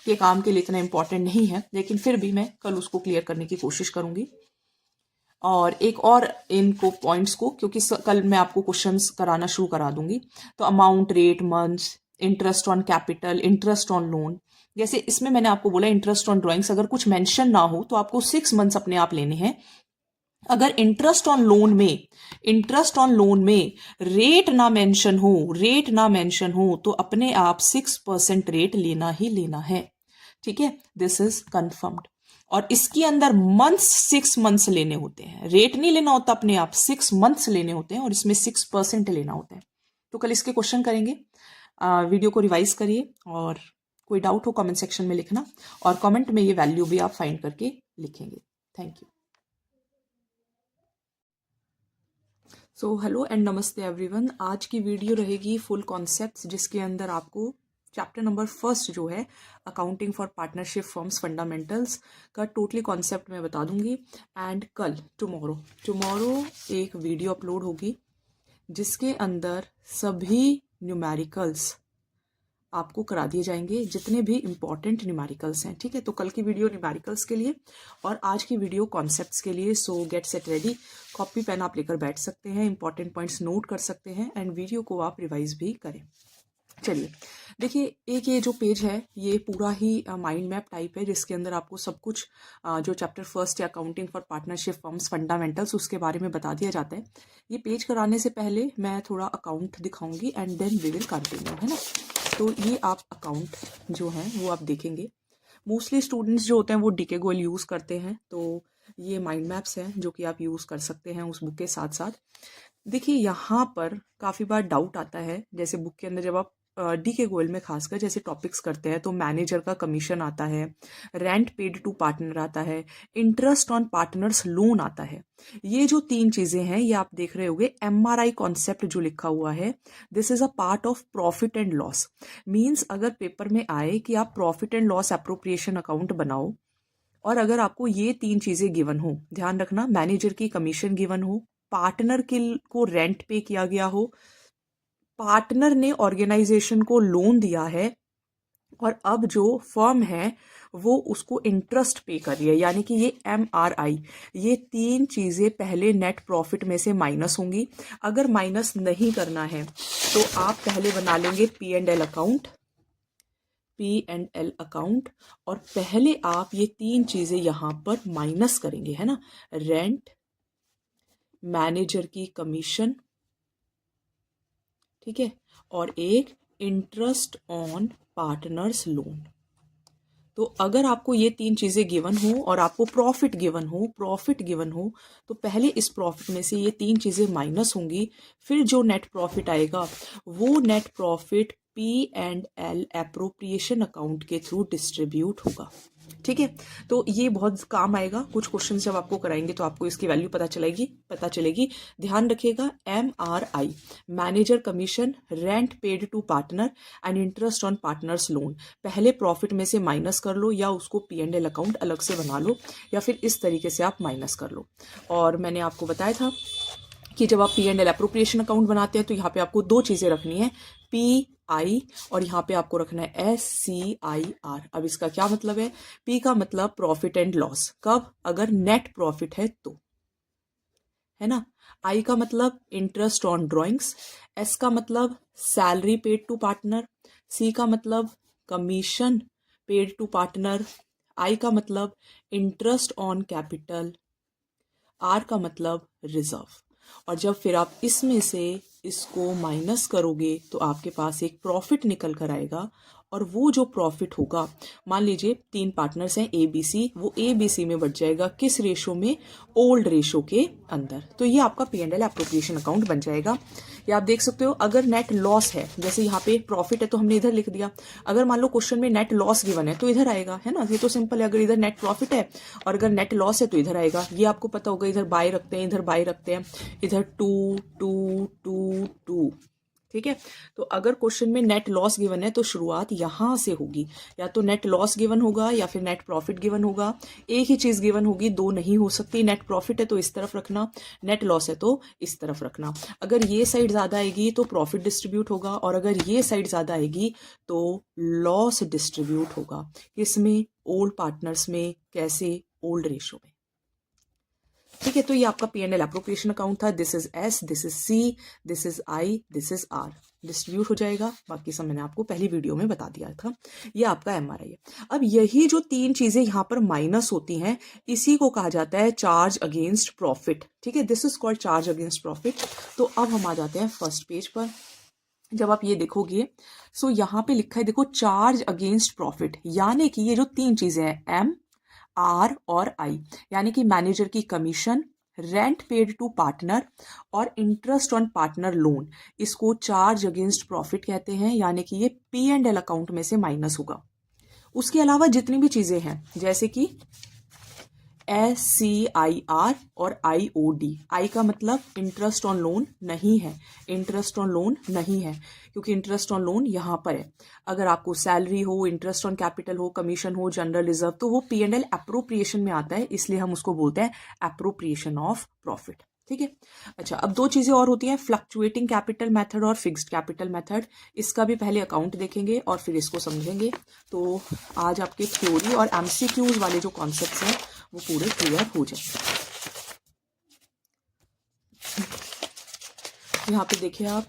के काम के लिए इतना इंपॉर्टेंट नहीं है, लेकिन फिर भी मैं कल उसको क्लियर करने की कोशिश करूंगी। और एक और इनको पॉइंट्स को, क्योंकि कल मैं आपको क्वेश्चंस कराना शुरू करा दूंगी, तो amount, rate, months, interest on capital, interest on loan, जैसे इसमें मैंने आपको बोला इंटरेस्ट ऑन ड्राइंग्स अगर कुछ मेंशन ना हो तो आपको 6 मंथ्स अपने आप लेने हैं। अगर इंटरेस्ट ऑन लोन में रेट ना मेंशन हो तो अपने आप 6% रेट लेना ही लेना है। ठीक है, दिस इज कंफर्म्ड। और इसके अंदर मंथ्स 6 मंथ्स लेने होते हैं, रेट नहीं लेना होता अपने आप, 6 मंथ्स लेने होते हैं और इसमें 6% लेना होता है। तो कल इसके क्वेश्चन करेंगे। वीडियो को रिवाइज करिए और कोई डाउट हो कमेंट सेक्शन में लिखना, और कमेंट में ये वैल्यू भी आप फाइंड करके लिखेंगे। Thank you. So hello and नमस्ते एवरीवन। आज की वीडियो रहेगी फुल कॉन्सेप्ट्स, जिसके अंदर आपको चैप्टर नंबर 1 जो है accounting for partnership firms fundamentals का टोटली कॉन्सेप्ट मैं बता दूंगी। एंड कल टुमारो एक वीडियो अपलोड होगी जिसके अंदर सभी न्यूमेरिकल्स आपको करा दिए जाएंगे, जितने भी इंपॉर्टेंट न्यूमेरिकल्स हैं। ठीक है, तो कल की वीडियो न्यूमेरिकल्स के लिए और आज की वीडियो कॉन्सेप्ट्स के लिए। So get set ready, copy pen आप लेकर बैठ सकते हैं, इंपॉर्टेंट पॉइंट्स नोट कर सकते हैं एंड वीडियो को आप रिवाइज भी करें। चलिए देखिए, एक ये जो पेज है ये पूरा ही माइंड मैप टाइप है, जिसके अंदर आपको सब कुछ जो चैप्टर 1 है accounting for partnership firms fundamentals, उसके बारे में बता दिया जाता है। ये पेज कराने से पहले मैं थोड़ा अकाउंट दिखाऊंगी and then we will continue, है ना। तो ये आप अकाउंट जो है वो आप देखेंगे। मोस्टली स्टूडेंट्स जो होते हैं वो डीके गोयल यूज़ करते हैं, तो ये माइंड मैप्स हैं जो कि आप यूज़ कर सकते हैं उस बुक के साथ साथ। देखिए यहाँ पर काफ़ी बार डाउट आता है, जैसे बुक के अंदर जब आप डीके गोयल में खासकर जैसे टॉपिक्स करते हैं तो मैनेजर का कमीशन आता है, रेंट पेड टू पार्टनर आता है, इंटरेस्ट ऑन पार्टनर्स लोन आता है। ये जो 3 चीज़ें हैं ये आप देख रहे होंगे। MRI कॉन्सेप्ट जो लिखा हुआ है, this is a part of profit and loss. Means अगर पेपर में आए कि आप profit and loss appropriation account बनाओ, और अगर आपको ये 3 चीज़ें गिवन हो, ध्यान रखना, मैनेजर की कमीशन गिवन हो, पार्टनर को रेंट पे किया गया हो, पार्टनर ने ऑर्गेनाइजेशन को लोन दिया है, और अब जो फर्म है वो उसको इंटरेस्ट पे कर रही है, यानी कि ये MRI, ये तीन चीज़ें पहले नेट प्रॉफिट में से माइनस होंगी। अगर माइनस नहीं करना है तो आप पहले बना लेंगे P&L अकाउंट, P&L अकाउंट, और पहले आप ये तीन चीज़ें यहाँ पर माइनस करेंगे, है ना। रेंट, मैनेजर की कमीशन, ठीक है, और एक इंटरेस्ट ऑन पार्टनर्स लोन। तो अगर आपको ये तीन चीज़ें गिवन हो और आपको प्रॉफिट गिवन हो तो पहले इस प्रॉफिट में से ये तीन चीज़ें माइनस होंगी, फिर जो नेट प्रॉफिट आएगा वो net profit P&L appropriation account के थ्रू डिस्ट्रीब्यूट होगा, ठीक है। तो ये बहुत काम आएगा, कुछ क्वेश्चन जब आपको कराएंगे तो आपको इसकी वैल्यू पता चलेगी। ध्यान रखिएगा, MRI, manager commission, rent paid to partner and interest on partners loan, पहले प्रॉफिट में से माइनस कर लो या उसको P&L अकाउंट अलग से बना लो, या फिर इस तरीके से आप माइनस कर लो। और मैंने आपको बताया था कि जब आप P&L एप्रोप्रिएशन अकाउंट बनाते हैं तो यहाँ पे आपको दो चीज़ें रखनी है, PI, और यहाँ पे आपको रखना है SCIR। अब इसका क्या मतलब है? P का मतलब प्रॉफिट एंड लॉस, कब? अगर नेट प्रॉफिट है तो, है ना। I का मतलब इंटरेस्ट ऑन ड्रॉइंग्स, S का मतलब salary paid to partner, C का मतलब commission paid to partner, I का मतलब इंटरेस्ट ऑन कैपिटल, R का मतलब रिजर्व। और जब फिर आप इसमें से इसको माइनस करोगे तो आपके पास एक प्रॉफिट निकल कर आएगा, और वो जो प्रॉफिट होगा, मान लीजिए तीन पार्टनर्स हैं ABC, वो ABC में बढ़ जाएगा, किस रेशो में? ओल्ड रेशो के अंदर। तो ये आपका P&L एप्रोप्रिएशन अकाउंट बन जाएगा। या आप देख सकते हो, अगर नेट लॉस है, जैसे यहाँ पे प्रॉफिट है तो हमने इधर लिख दिया, अगर मान लो क्वेश्चन में नेट लॉस गिवन है तो इधर आएगा, है ना। ये तो सिंपल है, अगर इधर नेट प्रॉफिट है और अगर नेट लॉस है तो इधर आएगा। ये आपको पता होगा, इधर बाय रखते हैं, इधर बाय रखते हैं, इधर 2 2 2 2, ठीक है। तो अगर क्वेश्चन में नेट लॉस गिवन है तो शुरुआत यहां से होगी, या तो नेट लॉस गिवन होगा या फिर नेट प्रॉफिट गिवन होगा, एक ही चीज गिवन होगी, दो नहीं हो सकती। नेट प्रॉफिट है तो इस तरफ रखना, नेट लॉस है तो इस तरफ रखना। अगर ये साइड ज्यादा आएगी तो प्रॉफिट डिस्ट्रीब्यूट होगा, और अगर ये साइड ज्यादा आएगी तो लॉस डिस्ट्रीब्यूट होगा। किसमें? ओल्ड पार्टनर्स में। कैसे? ओल्ड रेशो में, ठीक है। तो ये आपका P&L एप्रोप्रिएशन अकाउंट था। This is S, this is C, this is I, this is R। Distribute हो जाएगा, बाकी सब मैंने आपको पहली वीडियो में बता दिया था। ये आपका MRI है। अब यही जो तीन चीजें यहाँ पर माइनस होती हैं, इसी को कहा जाता है चार्ज अगेंस्ट प्रॉफिट, ठीक है। This is called charge against profit. तो अब हम आ जाते हैं फर्स्ट पेज पर। जब आप ये देखोगे, सो यहाँ पे लिखा है, देखो, चार्ज अगेंस्ट प्रॉफिट, यानी कि ये जो तीन चीजें हैं, M, R और I, यानी कि मैनेजर की commission, rent paid to partner और इंटरेस्ट ऑन पार्टनर लोन, इसको चार्ज अगेंस्ट प्रॉफिट कहते हैं, यानी कि ये P&L अकाउंट में से माइनस होगा। उसके अलावा जितनी भी चीजें हैं, जैसे कि SCIR और IOD, I का मतलब इंटरेस्ट ऑन लोन नहीं है, इंटरेस्ट ऑन लोन नहीं है, क्योंकि इंटरेस्ट ऑन लोन यहाँ पर है। अगर आपको सैलरी हो, इंटरेस्ट ऑन कैपिटल हो, कमीशन हो, जनरल रिजर्व, तो वो P&L एप्रोप्रिएशन में आता है, इसलिए हम उसको बोलते हैं एप्रोप्रिएशन ऑफ प्रॉफिट, ठीक है। अच्छा, अब दो चीजें और होती हैं, फ्लक्चुएटिंग कैपिटल मेथड और फिक्स्ड कैपिटल मेथड। इसका भी पहले अकाउंट देखेंगे और फिर इसको समझेंगे। तो आज आपके थ्योरी और MCQs वाले जो कॉन्सेप्ट्स हैं वो पूरे क्लियर हो जाए। यहाँ पे देखिए आप,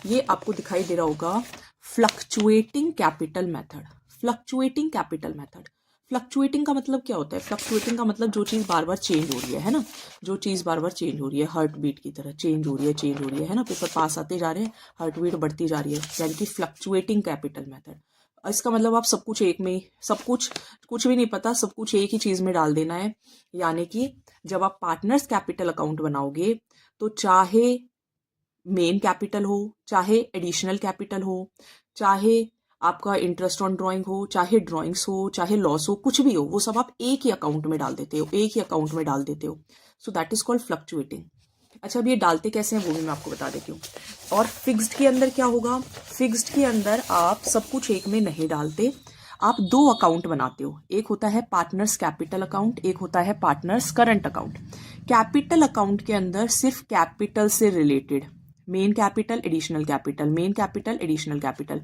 ये आपको दिखाई दे रहा होगा fluctuating capital method. Fluctuating capital method, fluctuating का मतलब क्या होता है? फ्लक्चुएटिंग का मतलब जो चीज़ बार बार चेंज हो रही है ना, जो चीज़ बार बार चेंज हो रही है, हार्ट बीट की तरह चेंज हो रही है ना, पेपर पास आते जा रहे हैं, हार्ट बीट बढ़ती जा रही है, यानी कि फ्लक्चुएटिंग कैपिटल मेथड। इसका मतलब आप सब कुछ एक में, सब कुछ भी नहीं पता, सब कुछ एक ही चीज़ में डाल देना है। यानी कि जब आप पार्टनर्स कैपिटल अकाउंट बनाओगे तो चाहे मेन कैपिटल हो, चाहे एडिशनल कैपिटल हो, चाहे आपका इंटरेस्ट ऑन ड्राइंग हो, चाहे ड्राइंग्स हो, चाहे लॉस हो, कुछ भी हो, वो सब आप एक ही अकाउंट में डाल देते हो, so that is called fluctuating. अच्छा, अब ये डालते कैसे हैं वो भी मैं आपको बता देती हूँ। और फिक्स्ड के अंदर क्या होगा? फिक्स्ड के अंदर आप सब कुछ एक में नहीं डालते, आप दो अकाउंट बनाते हो। एक होता है पार्टनर्स कैपिटल अकाउंट, एक होता है partners current account. Capital account के अंदर सिर्फ कैपिटल से related, main capital, additional capital, main capital, additional capital.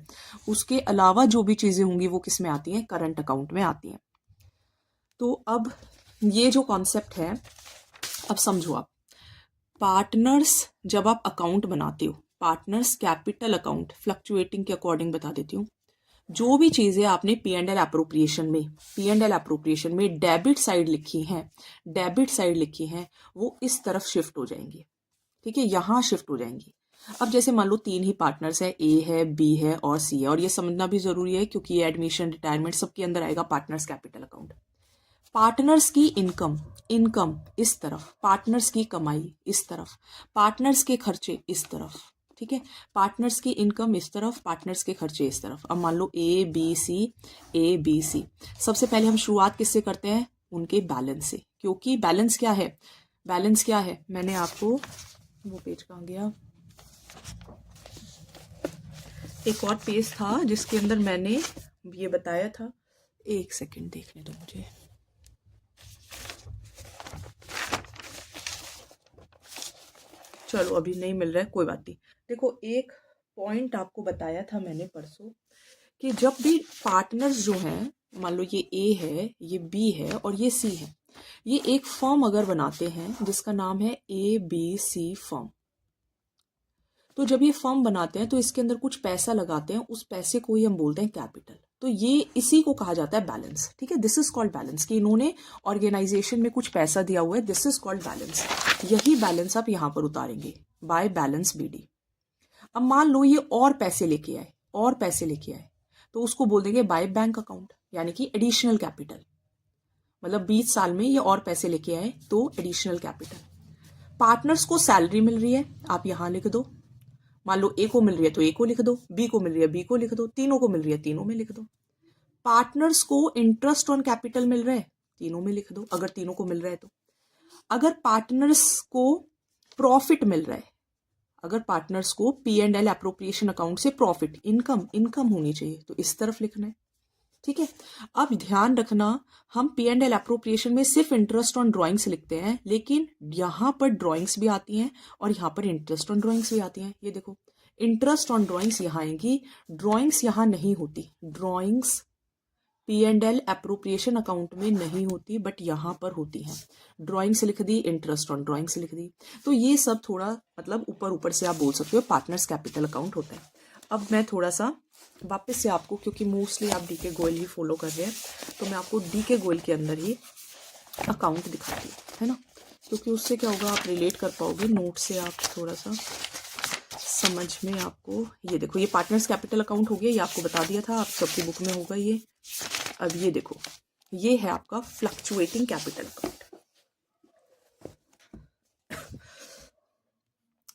उसके अलावा जो भी चीज़ें होंगी वो किस में आती हैं, करंट अकाउंट में आती हैं। तो अब ये जो कॉन्सेप्ट है, अब समझो आप, पार्टनर्स जब आप अकाउंट बनाते हो, पार्टनर्स कैपिटल अकाउंट फ्लक्चुएटिंग के अकॉर्डिंग बता देती हूँ। जो भी चीज़ें आपने पी एंड एल एप्रोप्रिएशन में डेबिट साइड लिखी हैं, डेबिट साइड लिखी हैं, वो इस तरफ शिफ्ट हो जाएंगी। ठीक है, यहाँ शिफ्ट हो जाएंगी। अब जैसे मान लो 3 ही पार्टनर्स है, ए है, बी है और सी है, और ये समझना भी जरूरी है क्योंकि ये एडमिशन, रिटायरमेंट सबके अंदर आएगा पार्टनर्स कैपिटल अकाउंट। पार्टनर्स की इनकम इस तरफ, पार्टनर्स की कमाई इस तरफ, पार्टनर्स के खर्चे इस तरफ। ठीक है, पार्टनर्स की इनकम इस तरफ, पार्टनर्स के खर्चे इस तरफ। अब मान लो ए बी सी। सबसे पहले हम शुरुआत किससे करते हैं, उनके बैलेंस से, क्योंकि बैलेंस क्या है, मैंने आपको, वो पेज कहाँ गया, एक और पेज था जिसके अंदर मैंने ये बताया था, एक सेकंड देखने दो मुझे। चलो अभी नहीं मिल रहा है, कोई बात नहीं। देखो, एक पॉइंट आपको बताया था मैंने परसों कि जब भी पार्टनर्स जो हैं, मान लो ये ए है, ये बी है और ये सी है, ये एक फर्म अगर बनाते हैं जिसका नाम है ए बी सी फर्म, तो जब ये फर्म बनाते हैं तो इसके अंदर कुछ पैसा लगाते हैं, उस पैसे को ही हम बोलते हैं कैपिटल। तो ये इसी को कहा जाता है बैलेंस। ठीक है, दिस इज कॉल्ड बैलेंस, कि इन्होंने ऑर्गेनाइजेशन में कुछ पैसा दिया हुआ है, दिस इज कॉल्ड बैलेंस। यही बैलेंस आप यहां पर उतारेंगे, बाय बैलेंस बीडी। अब मान लो ये और पैसे लेके आए, तो उसको बोल देंगे बाय बैंक अकाउंट, यानी कि एडिशनल कैपिटल। मतलब 20 साल में ये और पैसे लेके आए तो एडिशनल कैपिटल। पार्टनर्स को सैलरी मिल रही है, आप यहां लिख दो। मान लो ए को मिल रही है तो ए को लिख दो, बी को मिल रही है बी को लिख दो, तीनों को मिल रही है तीनों में लिख दो। पार्टनर्स को इंटरेस्ट ऑन कैपिटल मिल रहा है, तीनों में लिख दो, अगर तीनों को मिल रहा है तो। अगर पार्टनर्स को प्रॉफिट मिल रहा है, अगर पार्टनर्स को P and L appropriation account से प्रॉफिट, इनकम होनी चाहिए, तो इस तरफ लिखना है। ठीक है, अब ध्यान रखना, हम पी एंड एल एप्रोप्रिएशन में सिर्फ इंटरेस्ट ऑन ड्रॉइंग्स लिखते हैं, लेकिन यहां पर ड्रॉइंग्स भी आती हैं और यहां पर इंटरेस्ट ऑन ड्रॉइंग्स भी आती हैं। ये देखो, इंटरेस्ट ऑन ड्रॉइंग्स यहां आएंगी, ड्रॉइंग्स यहां नहीं होती, drawings P and L appropriation account में नहीं होती, बट यहां पर होती हैं। ड्रॉइंग्स लिख दी, इंटरेस्ट ऑन ड्रॉइंग्स लिख दी, तो ये सब थोड़ा मतलब ऊपर से आप बोल सकते हो पार्टनर्स कैपिटल अकाउंट होता है। अब मैं थोड़ा सा वापस से आपको, क्योंकि मोस्टली आप डी के गोयल ही फॉलो कर रहे हैं, तो मैं आपको डी के गोयल के अंदर ही अकाउंट दिखाती हूँ, है ना, क्योंकि उससे क्या होगा, आप रिलेट कर पाओगे, नोट से आप थोड़ा सा समझ में आपको। ये देखो, ये पार्टनर्स कैपिटल अकाउंट हो गया, ये आपको बता दिया था, आप सबकी बुक में होगा ये। अब ये देखो, ये है आपका fluctuating capital account.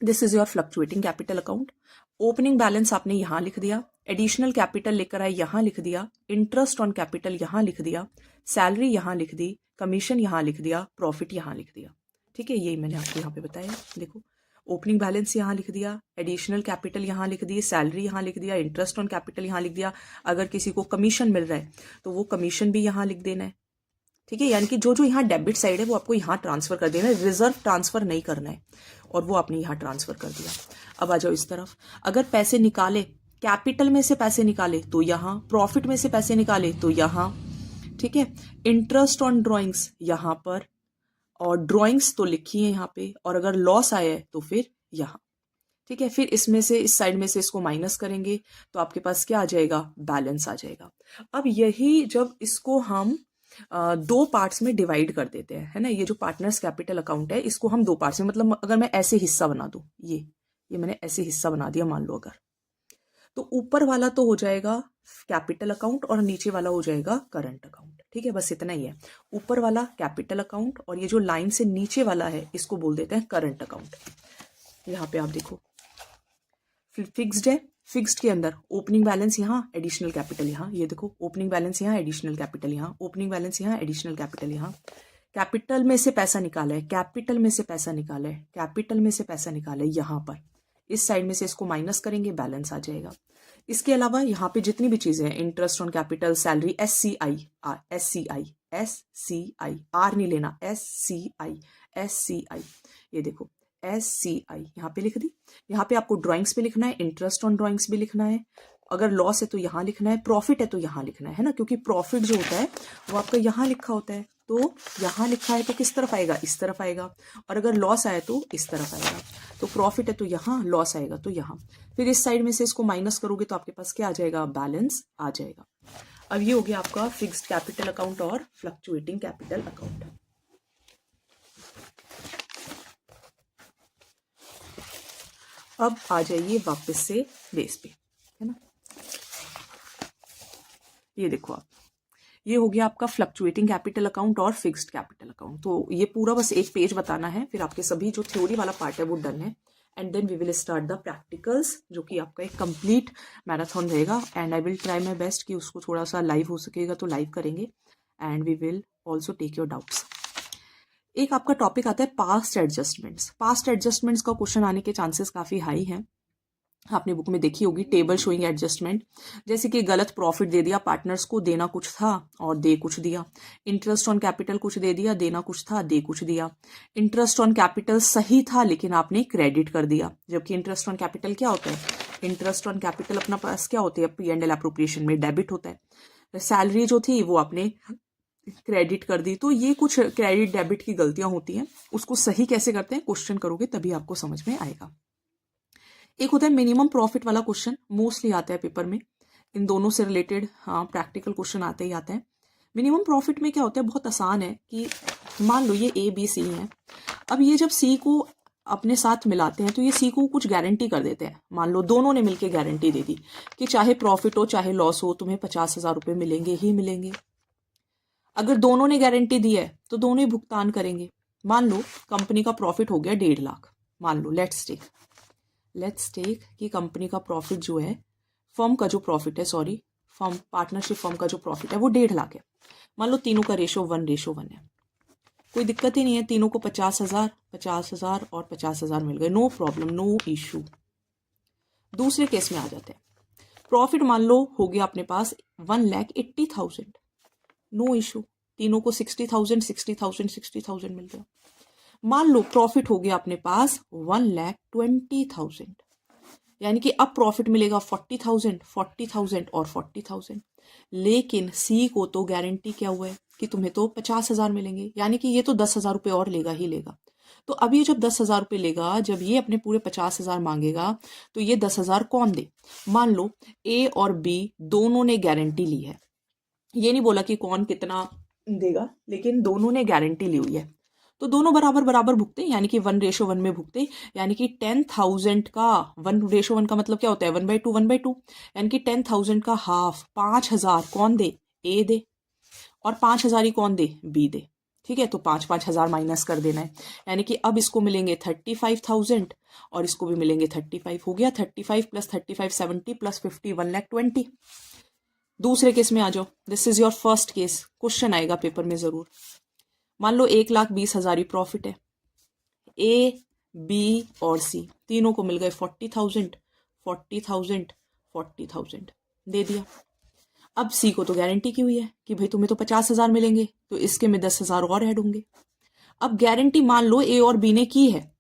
This is your fluctuating capital account. Opening balance आपने यहां लिख दिया, एडिशनल कैपिटल लेकर आए यहां लिख दिया, इंटरेस्ट ऑन कैपिटल यहां लिख दिया, सैलरी यहां लिख दी, कमीशन यहां लिख दिया, प्रॉफिट यहां लिख दिया। ठीक है, यही मैंने आपको यहाँ पे बताया। देखो, ओपनिंग बैलेंस यहाँ लिख दिया, एडिशनल कैपिटल यहाँ लिख दी, सैलरी यहाँ लिख दिया, इंटरेस्ट ऑन कैपिटल यहाँ लिख दिया। अगर किसी को कमीशन मिल रहा है तो वो कमीशन भी यहाँ लिख देना है। ठीक है, यानी कि जो यहाँ डेबिट साइड है वो आपको यहाँ ट्रांसफर कर देना है, रिजर्व ट्रांसफर नहीं करना है, और वो आपने यहाँ ट्रांसफर कर दिया। अब आ जाओ इस तरफ, अगर पैसे निकाले, कैपिटल में से पैसे निकाले तो यहाँ, प्रॉफिट में से पैसे निकाले तो यहाँ। ठीक है, इंटरेस्ट ऑन ड्रॉइंग्स यहाँ पर, और ड्रॉइंग्स तो लिखी है यहाँ पे, और अगर लॉस आया है तो फिर यहाँ। ठीक है, फिर इसमें से, इस साइड में से इसको माइनस करेंगे तो आपके पास क्या आ जाएगा, बैलेंस आ जाएगा। अब यही जब इसको हम दो पार्ट्स में डिवाइड कर देते हैं, है ना, ये जो पार्टनर्स कैपिटल अकाउंट है इसको हम दो पार्ट्स में, मतलब अगर मैं ऐसे हिस्सा बना दूं, ये मैंने ऐसे हिस्सा बना दिया मान लो, अगर तो ऊपर वाला तो हो जाएगा कैपिटल अकाउंट और नीचे वाला हो जाएगा करंट अकाउंट। ठीक है, बस इतना ही है, ऊपर वाला कैपिटल अकाउंट और ये जो लाइन से नीचे वाला है इसको बोल देते हैं करंट अकाउंट। यहाँ पे आप देखो, फिक्स्ड है, फिक्स्ड के अंदर ओपनिंग बैलेंस यहाँ, एडिशनल कैपिटल यहाँ। ये देखो, ओपनिंग बैलेंस यहाँ, एडिशनल कैपिटल यहाँ, ओपनिंग बैलेंस यहाँ, एडिशनल कैपिटल यहाँ। कैपिटल में से पैसा निकाला है, कैपिटल में से पैसा निकाला है, कैपिटल में से पैसा निकाला है, यहाँ पर इस साइड में से इसको माइनस करेंगे, बैलेंस आ जाएगा। इसके अलावा यहाँ पे जितनी भी चीजें हैं, interest on capital, salary, SCI, आर नहीं लेना, SCI, ये देखो SCI यहाँ पे लिख दी। यहाँ पे आपको ड्राइंग्स पे लिखना है, इंटरेस्ट ऑन ड्राइंग्स भी लिखना है, अगर लॉस है तो यहाँ लिखना है, प्रॉफिट है तो यहाँ लिखना है ना, क्योंकि प्रॉफिट जो होता है वो आपका यहाँ लिखा होता है। तो यहाँ लिखा है तो किस तरफ आएगा, इस तरफ आएगा, और अगर लॉस आया तो इस तरफ आएगा। तो प्रॉफिट है तो यहाँ, लॉस आएगा तो यहाँ। फिर इस साइड में से इसको माइनस करोगे तो आपके पास क्या आ जाएगा, बैलेंस आ जाएगा। अब ये हो गया आपका फिक्स्ड कैपिटल अकाउंट और फ्लक्चुएटिंग कैपिटल अकाउंट। अब आ जाइए वापस से बेस पे, है ना। ये देखो आप, ये हो गया आपका फ्लक्चुएटिंग कैपिटल अकाउंट और फिक्स्ड कैपिटल अकाउंट। तो ये पूरा बस एक पेज बताना है, फिर आपके सभी जो थ्योरी वाला पार्ट है वो डन है, and then we will start the practicals, जो कि आपका एक कंप्लीट मैराथन रहेगा। And I will try my best कि उसको थोड़ा सा लाइव हो सकेगा तो लाइव करेंगे, and we will also take your doubts. एक आपका टॉपिक आता है पास्ट एडजस्टमेंट्स। पास्ट एडजस्टमेंट्स का क्वेश्चन आने के चांसेस काफ़ी हाई हैं। आपने बुक में देखी होगी टेबल शोइंग एडजस्टमेंट, जैसे कि गलत प्रॉफिट दे दिया पार्टनर्स को, देना कुछ था और दे कुछ दिया। इंटरेस्ट ऑन कैपिटल कुछ दे दिया, देना कुछ था, दे कुछ दिया। इंटरेस्ट ऑन कैपिटल सही था लेकिन आपने क्रेडिट कर दिया, जबकि इंटरेस्ट ऑन कैपिटल क्या होता है, इंटरेस्ट ऑन कैपिटल अपना पास क्या होती है, P&L एप्रोप्रिएशन में डेबिट होता है। सैलरी जो थी वो आपने क्रेडिट कर दी। तो ये कुछ क्रेडिट डेबिट की गलतियां होती हैं, उसको सही कैसे करते हैं क्वेश्चन करोगे तभी आपको समझ में आएगा। एक होता है मिनिमम प्रॉफिट वाला क्वेश्चन, मोस्टली आता है पेपर में, इन दोनों से रिलेटेड हाँ प्रैक्टिकल क्वेश्चन आते ही आते हैं। मिनिमम प्रॉफिट में क्या होता है, बहुत आसान है कि मान लो ये ABC है, अब ये जब C को अपने साथ मिलाते हैं तो ये C को कुछ गारंटी कर देते हैं। मान लो दोनों ने मिलकर गारंटी दे दी कि चाहे प्रॉफिट हो चाहे लॉस हो तुम्हें 50,000 रुपये मिलेंगे ही मिलेंगे। अगर दोनों ने गारंटी दी है तो दोनों ही भुगतान करेंगे। मान लो कंपनी का प्रॉफिट हो गया 1.5 लाख, मान लो लेट्स टेक कि कंपनी का प्रॉफिट जो है, फर्म का जो प्रॉफिट है, सॉरी फर्म पार्टनरशिप फर्म का जो प्रॉफिट है वो 1.5 लाख है। मान लो तीनों का रेशो 1:1 है, कोई दिक्कत ही नहीं है, तीनों को 50,000 और 50,000 मिल गए, नो प्रॉब्लम, नो इशू। दूसरे केस में आ जाते हैं, प्रॉफिट मान लो हो गया अपने पास 1,80,000, नो इशू, तीनों को 60,000 मिल गया। मान लो प्रॉफिट हो गया अपने पास 1,20,000, यानी कि अब प्रॉफिट मिलेगा 40,000 और 40,000। लेकिन C को तो गारंटी क्या हुआ है कि तुम्हें तो 50,000 मिलेंगे, यानी कि ये तो 10,000 रुपये और लेगा ही लेगा। तो अब ये जब 10,000 रुपये लेगा, जब ये अपने पूरे 50,000 मांगेगा तो ये 10,000 कौन दे। मान लो A और B दोनों ने गारंटी ली है, ये नहीं बोला कि कौन कितना देगा, लेकिन दोनों ने गारंटी ली हुई है, तो दोनों बराबर बराबर भुगते, यानी कि 1:1 में भुगते। यानी कि 10,000 का 1:1 का मतलब क्या होता है, 1/2, यानी कि 10,000 का हाफ 5,000 कौन दे, A दे, और 5,000 ही कौन दे, B दे। ठीक है, तो 5,000 माइनस कर देना है, यानी कि अब इसको मिलेंगे 35,000 और इसको भी मिलेंगे 35। हो गया 35 + 35 70 + 50 1,20,000। दूसरे केस में आ जाओ, this is your first case, question आएगा पेपर में जरूर। मान लो 1,20,000 ही प्रॉफिट है, A, B और C तीनों को मिल गए 40,000 दे दिया। अब C को तो गारंटी की हुई है कि भाई तुम्हें तो 50,000 मिलेंगे, तो इसके में 10,000 और ऐड होंगे। अब गारंटी मान लो A और B ने की है,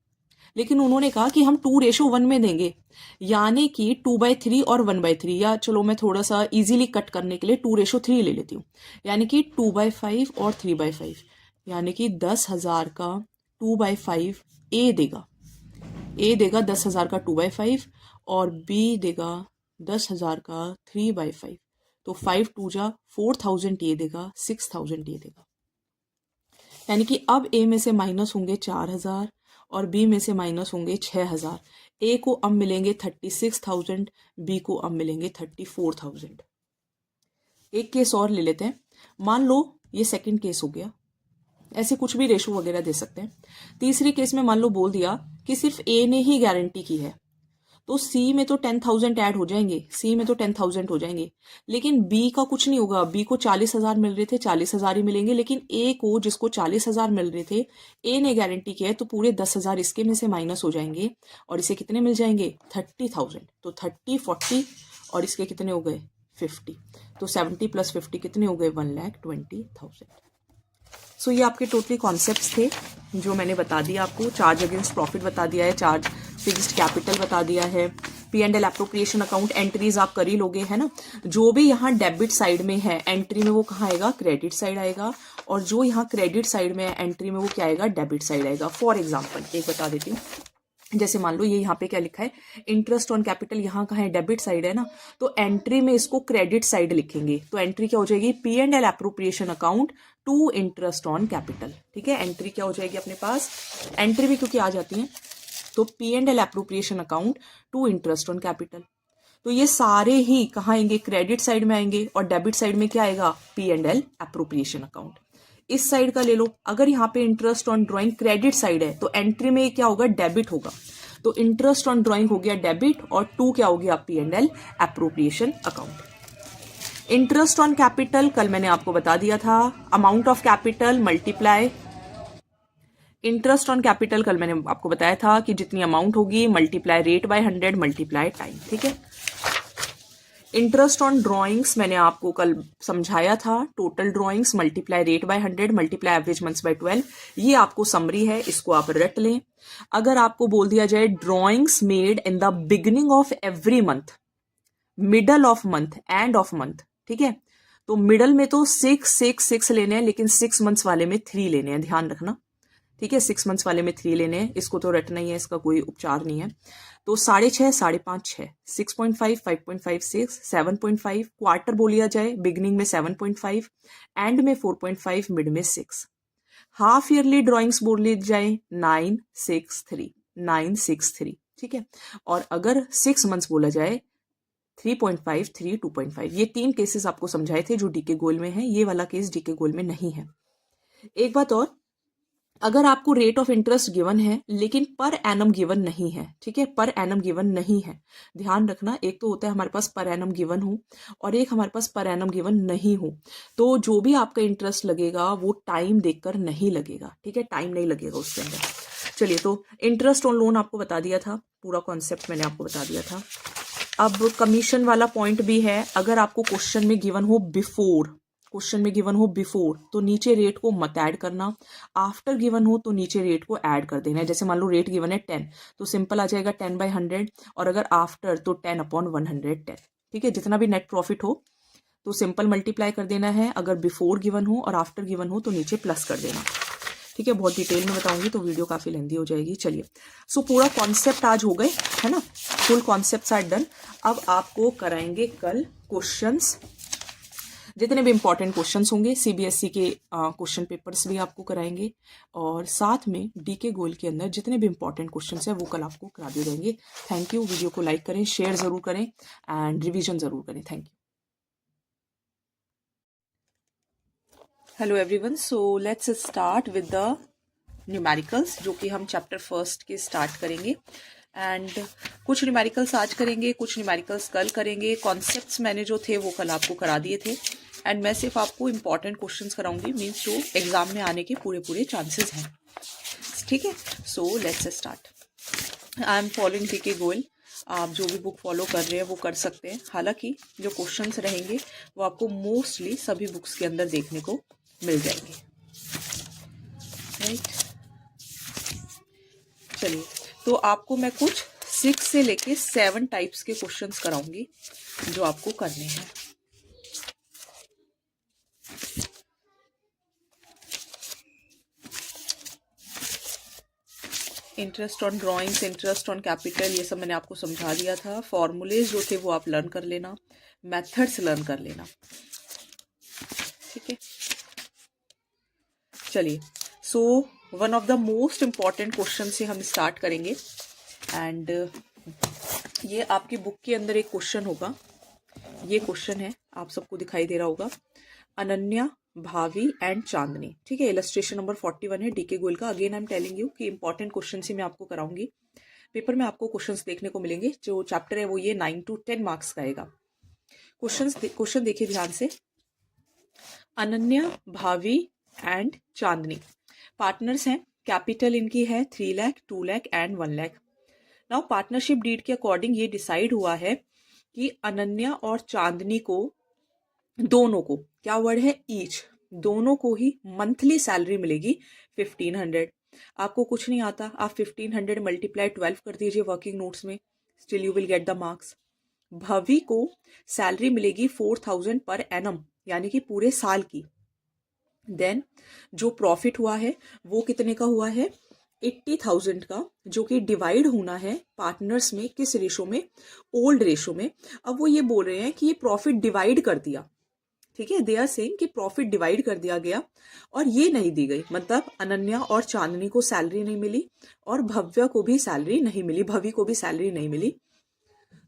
लेकिन उन्होंने कहा कि हम 2:1 में देंगे, यानी कि 2/3 और 1/3, या चलो मैं थोड़ा सा इजीली कट करने के लिए 2:3 ले लेती हूँ, यानी कि 2/5 और 3/5, यानी कि 10,000 का 2/5 A देगा 10,000 का 2/5 और B देगा 10,000 का 3/5। तो 5 2 जा 4,000 ये देगा, 6,000 ये देगा। यानी कि अब A में से माइनस होंगे 4,000 और B में से माइनस होंगे 6,000। A को अब मिलेंगे 36,000, B को अब मिलेंगे 34,000। एक केस और ले लेते हैं, मान लो ये सेकंड केस हो गया, ऐसे कुछ भी रेशो वगैरह दे सकते हैं। तीसरी केस में मान लो बोल दिया कि सिर्फ A ने ही गारंटी की है, तो C में तो 10,000 ऐड हो जाएंगे, C में तो 10,000 हो जाएंगे, लेकिन B का कुछ नहीं होगा। B को 40,000 मिल रहे थे, 40,000 ही मिलेंगे, लेकिन A को जिसको 40,000 मिल रहे थे, A ने गारंटी किया है, तो पूरे 10,000 इसके में से माइनस हो जाएंगे और इसे कितने मिल जाएंगे, 30,000। तो 30 40 और इसके कितने हो गए, 50, तो 70 + 50 कितने हो गए, 1,20,000। सो ये आपके टोटली कॉन्सेप्ट्स थे जो मैंने बता दिया आपको, चार्ज अगेंस्ट प्रॉफिट बता दिया है, चार्ज फिक्स्ड कैपिटल बता दिया है, P&L एप्रोप्रिएशन अकाउंट एंट्रीज आप कर ही लोगे, है ना। जो भी यहाँ डेबिट साइड में है एंट्री में वो कहाँ आएगा, क्रेडिट साइड आएगा, और जो यहाँ क्रेडिट साइड में है एंट्री में वो क्या आएगा, डेबिट साइड आएगा। फॉर एग्जाम्पल एक बता देती हूँ, जैसे मान लो ये यहाँ पे क्या लिखा है, इंटरेस्ट ऑन कैपिटल, यहाँ कहाँ है, डेबिट साइड है ना, तो एंट्री में इसको क्रेडिट साइड लिखेंगे, तो एंट्री क्या हो जाएगी, P&L appropriation account to interest on capital. ठीक है, एंट्री क्या हो जाएगी अपने पास, एंट्री भी क्योंकि आ जाती है, तो P&L appropriation account to interest on capital. तो ये सारे ही कहाँ आएंगे, क्रेडिट साइड में आएंगे, और डेबिट साइड में क्या आएगा, P&L एप्रोप्रिएशन अकाउंट। इस साइड का ले लो, अगर यहाँ पे interest on drawing credit side है तो एंट्री में क्या होगा, डेबिट होगा, तो इंटरेस्ट ऑन ड्राइंग हो गया डेबिट, और टू क्या हो गया, P&L appropriation account. Interest on capital कल मैंने आपको बता दिया था, amount of capital multiply interest on capital, कल मैंने आपको बताया था कि जितनी अमाउंट होगी multiply rate by 100 multiply time. ठीक है, इंटरेस्ट ऑन ड्राइंग्स मैंने आपको कल समझाया था, total drawings multiply rate by 100 multiply average months by 12। ये आपको समरी है, इसको आप रट लें। अगर आपको बोल दिया जाए drawings made in the beginning of every month, middle of month, end of month, ठीक है, तो मिडल में तो 6 लेने हैं, लेकिन 6 मंथ्स वाले में 3 लेने हैं, ध्यान रखना। ठीक है, 6 मंथ्स वाले में 3 लेने हैं, इसको तो रटना ही है, इसका कोई उपचार नहीं है। तो 6.5, 5.5, 6, 6.5, 5.5, 6, 7.5, क्वार्टर बोलिया जाए, बिगिनिंग में 7.5, एंड में 4.5, मिड में 6। हाफ ईयरली ड्राइंग्स बोल ली जाए 9, 6, 3, 9, 6, 3। ठीक है, और अगर 6 मंथ्स बोला जाए 3.5, 3, 2.5। ये 3 केसेस आपको समझाए थे जो डीके गोल में है, ये वाला केस डीके गोल में नहीं है। एक बात और, अगर आपको रेट ऑफ इंटरेस्ट गिवन है लेकिन पर एनम गिवन नहीं है, ठीक है, पर एनम गिवन नहीं है, ध्यान रखना, एक तो होता है हमारे पास पर एनम गिवन हो और एक हमारे पास पर एनम गिवन नहीं हो, तो जो भी आपका इंटरेस्ट लगेगा वो टाइम देखकर नहीं लगेगा। ठीक है, टाइम नहीं लगेगा उसके अंदर। चलिए, तो इंटरेस्ट ऑन लोन आपको बता दिया था, पूरा कॉन्सेप्ट मैंने आपको बता दिया था। अब कमीशन वाला पॉइंट भी है, अगर आपको क्वेश्चन में गिवन हो बिफोर, क्वेश्चन में गिवन हो बिफोर तो नीचे रेट को मत ऐड करना, आफ्टर गिवन हो तो नीचे रेट को ऐड कर देना है। जैसे मान लो रेट गिवन है 10, तो सिंपल आ जाएगा 10/100, और अगर आफ्टर तो 10/110। ठीक है, जितना भी नेट प्रॉफिट हो तो सिंपल मल्टीप्लाई कर देना है, अगर बिफोर गिवन हो और आफ्टर गिवन हो तो नीचे प्लस कर देना। ठीक है, बहुत डिटेल में बताऊंगी तो वीडियो काफ़ी लेंदी हो जाएगी। चलिए, सो पूरा कॉन्सेप्ट आज हो गए, है ना, फुल कॉन्सेप्ट आर डन। अब आपको कराएंगे कल क्वेश्चंस, जितने भी इंपॉर्टेंट क्वेश्चंस होंगे, सीबीएसई के क्वेश्चन पेपर्स भी आपको कराएंगे, और साथ में डीके गोल के अंदर जितने भी इंपॉर्टेंट क्वेश्चंस हैं वो कल आपको करा दिए जाएंगे। थैंक यू, वीडियो को लाइक करें, शेयर जरूर करें एंड रिवीजन जरूर करें। Thank you. Hello everyone, so let's start with the numericals, जो कि हम चैप्टर फर्स्ट के स्टार्ट करेंगे। एंड कुछ न्यूमेरिकल्स आज करेंगे, कुछ न्यूमेरिकल्स कल करेंगे। कॉन्सेप्ट्स मैंने जो थे वो कल आपको करा दिए थे, एंड मैं सिर्फ आपको इंपॉर्टेंट क्वेश्चंस कराऊंगी, मीन्स जो एग्जाम में आने के पूरे चांसेस हैं। ठीक है, so let's start. I am following D K Goyal. आप जो भी बुक फॉलो कर रहे हैं वो कर सकते हैं, हालांकि जो क्वेश्चंस रहेंगे वो आपको मोस्टली सभी बुक्स के अंदर देखने को मिल जाएंगे। राइट, चलिए, तो आपको मैं कुछ 6 से लेके 7 टाइप्स के क्वेश्चंस कराऊंगी जो आपको करने हैं। Interest on drawings, interest on capital, ये सब मैंने आपको समझा दिया था। फॉर्मूलेज जो थे वो आप लर्न कर लेना, मेथड्स लर्न कर लेना। ठीक है, चलिए, so one of the most important question से हम स्टार्ट करेंगे, एंड ये आपकी बुक के अंदर एक क्वेश्चन होगा। ये क्वेश्चन है, आप सबको दिखाई दे रहा होगा, अनन्या, भावी एंड चांदनी। ठीक है, इलस्ट्रेशन नंबर 41 है डीके गोयल का। Again I am telling you कि इंपॉर्टेंट क्वेश्चन ही मैं आपको कराऊंगी। पेपर में आपको क्वेश्चंस देखने को मिलेंगे, जो चैप्टर है वो ये 9 to 10 मार्क्स का आएगा। क्वेश्चन देखिए ध्यान से। अनन्या, भावी एंड चांदनी पार्टनर्स हैं, कैपिटल इनकी है 3 lakh, 2 lakh and 1 lakh. Now partnership deed के अकॉर्डिंग ये डिसाइड हुआ है कि अनन्या और चांदनी को, दोनों को, क्या वर्ड है, ईच, दोनों को ही मंथली सैलरी मिलेगी 1500। आपको कुछ नहीं आता, आप 1500 मल्टीप्लाई 12 कर दीजिए वर्किंग नोट्स में, still you will get the marks. Bhavi को सैलरी मिलेगी 4000 पर एनम, यानी कि पूरे साल की। देन जो प्रॉफिट हुआ है वो कितने का हुआ है, 80,000 का, जो कि डिवाइड होना है पार्टनर्स में, किस रेशो में, ओल्ड रेशो में। अब वो ये बोल रहे हैं कि ये प्रॉफिट डिवाइड कर दिया, ठीक है, दे आर सेइंग कि प्रॉफिट डिवाइड कर दिया गया और ये नहीं दी गई, मतलब अनन्या और चांदनी को सैलरी नहीं मिली और भव्य को भी सैलरी नहीं मिली, भवि को भी सैलरी नहीं मिली।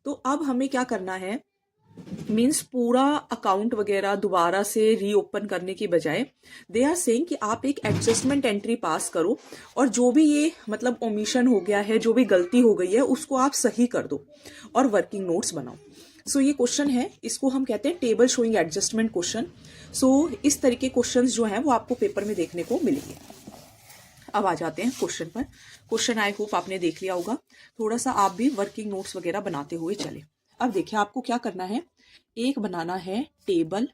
तो अब हमें क्या करना है, मीन्स पूरा अकाउंट वगैरह दोबारा से रीओपन करने की बजाय दे आर सेइंग कि आप एक एडजस्टमेंट एंट्री पास करो और जो भी ये मतलब ओमिशन हो गया है, जो भी गलती हो गई है, उसको आप सही कर दो और वर्किंग नोट्स बनाओ। सो ये क्वेश्चन है, इसको हम कहते हैं टेबल शोइंग एडजस्टमेंट क्वेश्चन। सो इस तरीके क्वेश्चंस जो हैं वो आपको पेपर में देखने को मिलेंगे। अब आ जाते हैं क्वेश्चन पर। क्वेश्चन आई होप आपने देख लिया होगा, थोड़ा सा आप भी वर्किंग नोट्स वगैरह बनाते हुए चले। अब देखिए आपको क्या करना है, एक बनाना है टेबल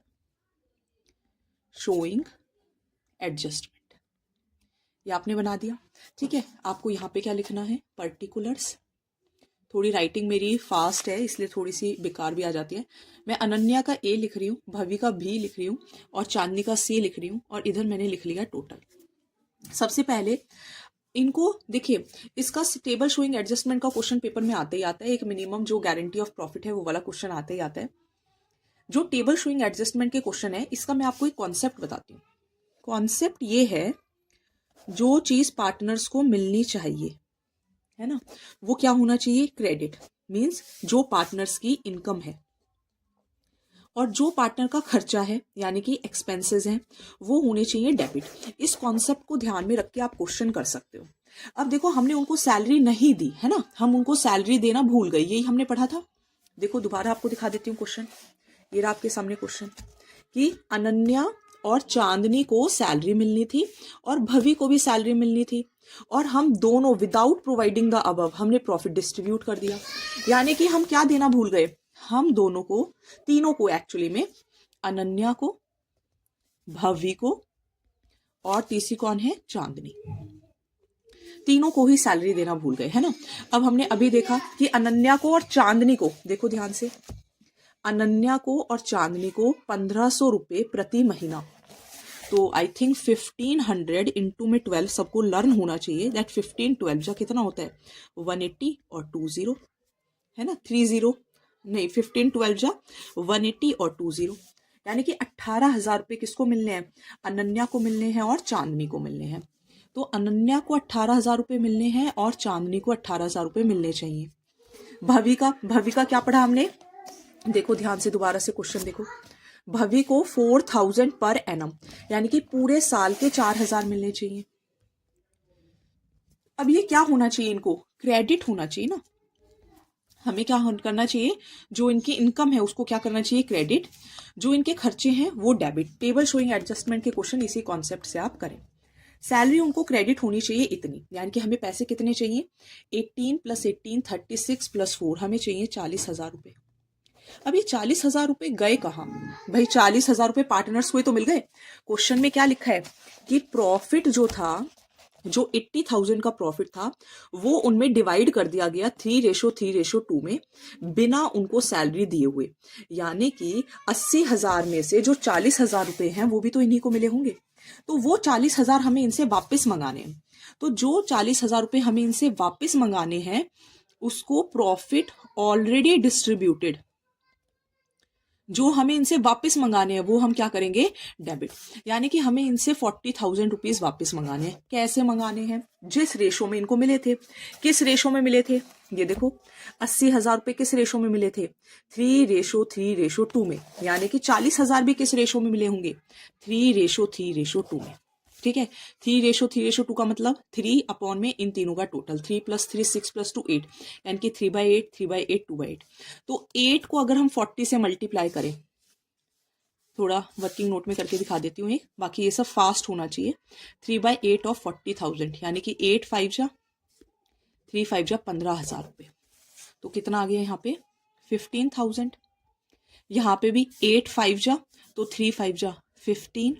शोइंग एडजस्टमेंट, ये आपने बना दिया, ठीक है। आपको यहाँ पे क्या लिखना है, पर्टिकुलर्स। थोड़ी राइटिंग मेरी फास्ट है इसलिए थोड़ी सी बेकार भी आ जाती है। मैं अनन्या का ए लिख रही हूँ, भवि का बी लिख रही हूँ और चांदनी का सी लिख रही हूँ और इधर मैंने लिख लिया टोटल। सबसे पहले इनको देखिए, इसका टेबल शोइंग एडजस्टमेंट का क्वेश्चन पेपर में आता ही आता है, एक मिनिमम जो गारंटी ऑफ प्रॉफिट है वो वाला क्वेश्चन आता ही आता है। जो टेबल शोइंग एडजस्टमेंट के क्वेश्चन है, इसका मैं आपको एक कॉन्सेप्ट बताती हूँ। कॉन्सेप्ट ये है, जो चीज पार्टनर्स को मिलनी चाहिए, है ना, वो क्या होना चाहिए, क्रेडिट। मींस जो पार्टनर्स की इनकम है और जो पार्टनर का खर्चा है यानी कि एक्सपेंसेस हैं वो होने चाहिए डेबिट। इस कॉन्सेप्ट को ध्यान में रख के आप क्वेश्चन कर सकते हो। अब देखो हमने उनको सैलरी नहीं दी है ना, हम उनको सैलरी देना भूल गए, यही हमने पढ़ा था। देखो दोबारा आपको दिखा देती हूँ क्वेश्चन, ये रहा आपके सामने क्वेश्चन कि अनन्या और चांदनी को सैलरी मिलनी थी और भवि को भी सैलरी मिलनी थी और हम दोनों विदाउट प्रोवाइडिंग द अबव हमने प्रॉफिट डिस्ट्रीब्यूट कर दिया। यानी कि हम क्या देना भूल गए, हम दोनों को, तीनों को एक्चुअली में, अनन्या को, भवि को और तीसरी कौन है, चांदनी, तीनों को ही सैलरी देना भूल गए, है ना। अब हमने अभी देखा कि अनन्या को और चांदनी को, देखो ध्यान से, अनन्या को और चांदनी को 1500 रुपए प्रति महीना। तो आई थिंक 1500 इंटू में 12 सबको लर्न होना चाहिए, दैट 15 12 जा कितना होता है, 180 और 20 है ना, 30 नहीं, 15 12 जा 180 और 20, यानी कि 18,000 रुपये किसको मिलने हैं, अनन्या को मिलने हैं और चांदनी को मिलने हैं। तो अनन्या को 18,000 रुपये मिलने हैं और चांदनी को 18,000 रुपये मिलने चाहिए। भवि का क्या पढ़ा हमने, देखो ध्यान से दोबारा से क्वेश्चन देखो, भवि को 4000 पर एनम, यानी कि पूरे साल के 4000 मिलने चाहिए। अब ये क्या होना चाहिए, इनको क्रेडिट होना चाहिए ना, हमें क्या करना चाहिए, जो इनकी इनकम है उसको क्या करना चाहिए, क्रेडिट, जो इनके खर्चे हैं वो डेबिट। टेबल शोइंग एडजस्टमेंट के क्वेश्चन इसी कॉन्सेप्ट से आप करें। सैलरी उनको क्रेडिट होनी चाहिए इतनी, यानी कि हमें पैसे कितने चाहिए, 18 + 18 36 + 4, हमें चाहिए 40,000 रुपए। अब ये 40,000 रुपए गए कहाँ, भाई 40,000 रुपए पार्टनर्स को ही तो मिल गए। क्वेश्चन में क्या लिखा है कि प्रॉफिट जो था, जो 80,000 का प्रॉफिट था, वो उनमें डिवाइड कर दिया गया 3:3:2 में, बिना उनको सैलरी दिए हुए। यानी कि 80,000 में से जो 40,000 रुपए हैं वो भी तो इन्हीं को मिले होंगे, तो वो 40,000 हमें इनसे वापस मंगाने हैं। तो जो 40,000 रुपए हमें इनसे वापस मंगाने हैं उसको प्रॉफिट ऑलरेडी डिस्ट्रीब्यूटेड, जो हमें इनसे वापस मंगाने हैं वो हम क्या करेंगे, डेबिट। यानी कि हमें इनसे 40,000 रुपीज वापस मंगाने हैं। कैसे मंगाने हैं, जिस रेशो में इनको मिले थे। किस रेशो में मिले थे, ये देखो 80,000 रुपए किस रेशो में मिले थे, 3:3:2 में। यानी कि 40,000 भी किस रेशो में मिले होंगे, 3:3:2 में। ठीक है, 3:3:2 का मतलब 3 में इन तीनों का टोटल, 3 + 3 6 + 2 8, यानी कि 3/8 3/8 2/8। तो 8 को अगर हम 40 से मल्टीप्लाई करें, थोड़ा वर्किंग नोट में करके दिखा देती हूँ एक, बाकी ये सब फास्ट होना चाहिए। 3/8 ऑफ 40,000, यानी कि 8 5 जा 3 5 जा 15,000 रुपये। तो कितना आ गया यहाँ पे, 15,000। यहाँ पे भी 8 5 जा तो 3 5 जा 15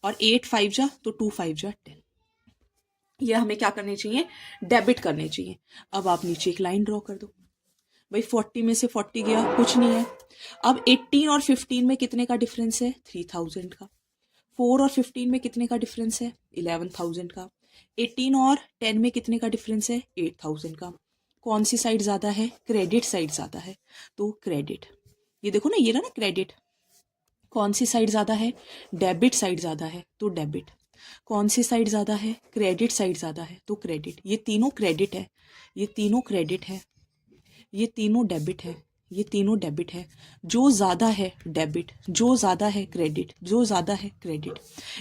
और 8 5 जा तो 2 5 जा 10। ये हमें क्या करने चाहिए, डेबिट करने चाहिए। अब आप नीचे एक लाइन ड्रॉ कर दो। भाई 40 में से 40 गया, कुछ नहीं है। अब 18 और 15 में कितने का डिफरेंस है, 3000 का। 4 और 15 में कितने का डिफरेंस है, 11,000 का। 18 और 10 में कितने का डिफरेंस है, 8,000 का। कौन सी साइड ज़्यादा है, क्रेडिट साइड ज़्यादा है, तो क्रेडिट। ये देखो ना, ये रहा ना क्रेडिट। कौन सी साइड ज़्यादा है, डेबिट साइड ज़्यादा है, तो डेबिट। कौन सी साइड ज़्यादा है, क्रेडिट साइड ज़्यादा है, तो क्रेडिट। ये तीनों क्रेडिट है, ये तीनों क्रेडिट है, ये तीनों डेबिट है, ये तीनों डेबिट है। जो ज़्यादा है डेबिट, जो ज़्यादा है क्रेडिट, जो ज़्यादा है क्रेडिट।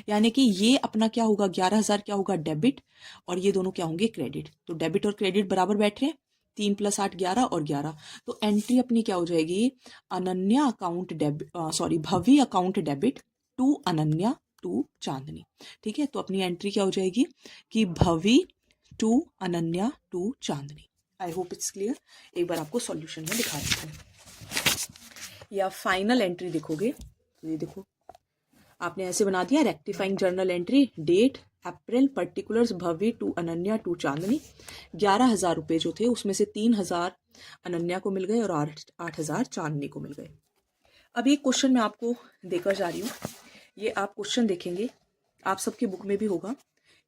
यानी कि ये अपना क्या होगा, 11,000 क्या होगा, डेबिट, और ये दोनों क्या होंगे, क्रेडिट। तो डेबिट और क्रेडिट बराबर बैठ रहे हैं, 3 + 8 11 और 11। तो एंट्री अपनी क्या हो जाएगी, Ananya account debit, sorry Bhavi account debit to Ananya to Chandni. ठीक है, तो अपनी एंट्री क्या हो जाएगी कि Bhavi to Ananya to Chandni. I hope it's clear. एक बार आपको सॉल्यूशन में दिखा देते हैं। या फाइनल एंट्री देखोगे तो ये देखो, आपने ऐसे बना दिया, rectifying journal entry, date April, particulars Bhavi to Ananya to Chandni. 11,000 रुपये जो थे उसमें से 3,000 अनन्या को मिल गए और 8,000 चांदनी को मिल गए। अब ये क्वेश्चन मैं आपको देकर जा रही हूँ। ये आप क्वेश्चन देखेंगे, आप सबकी बुक में भी होगा।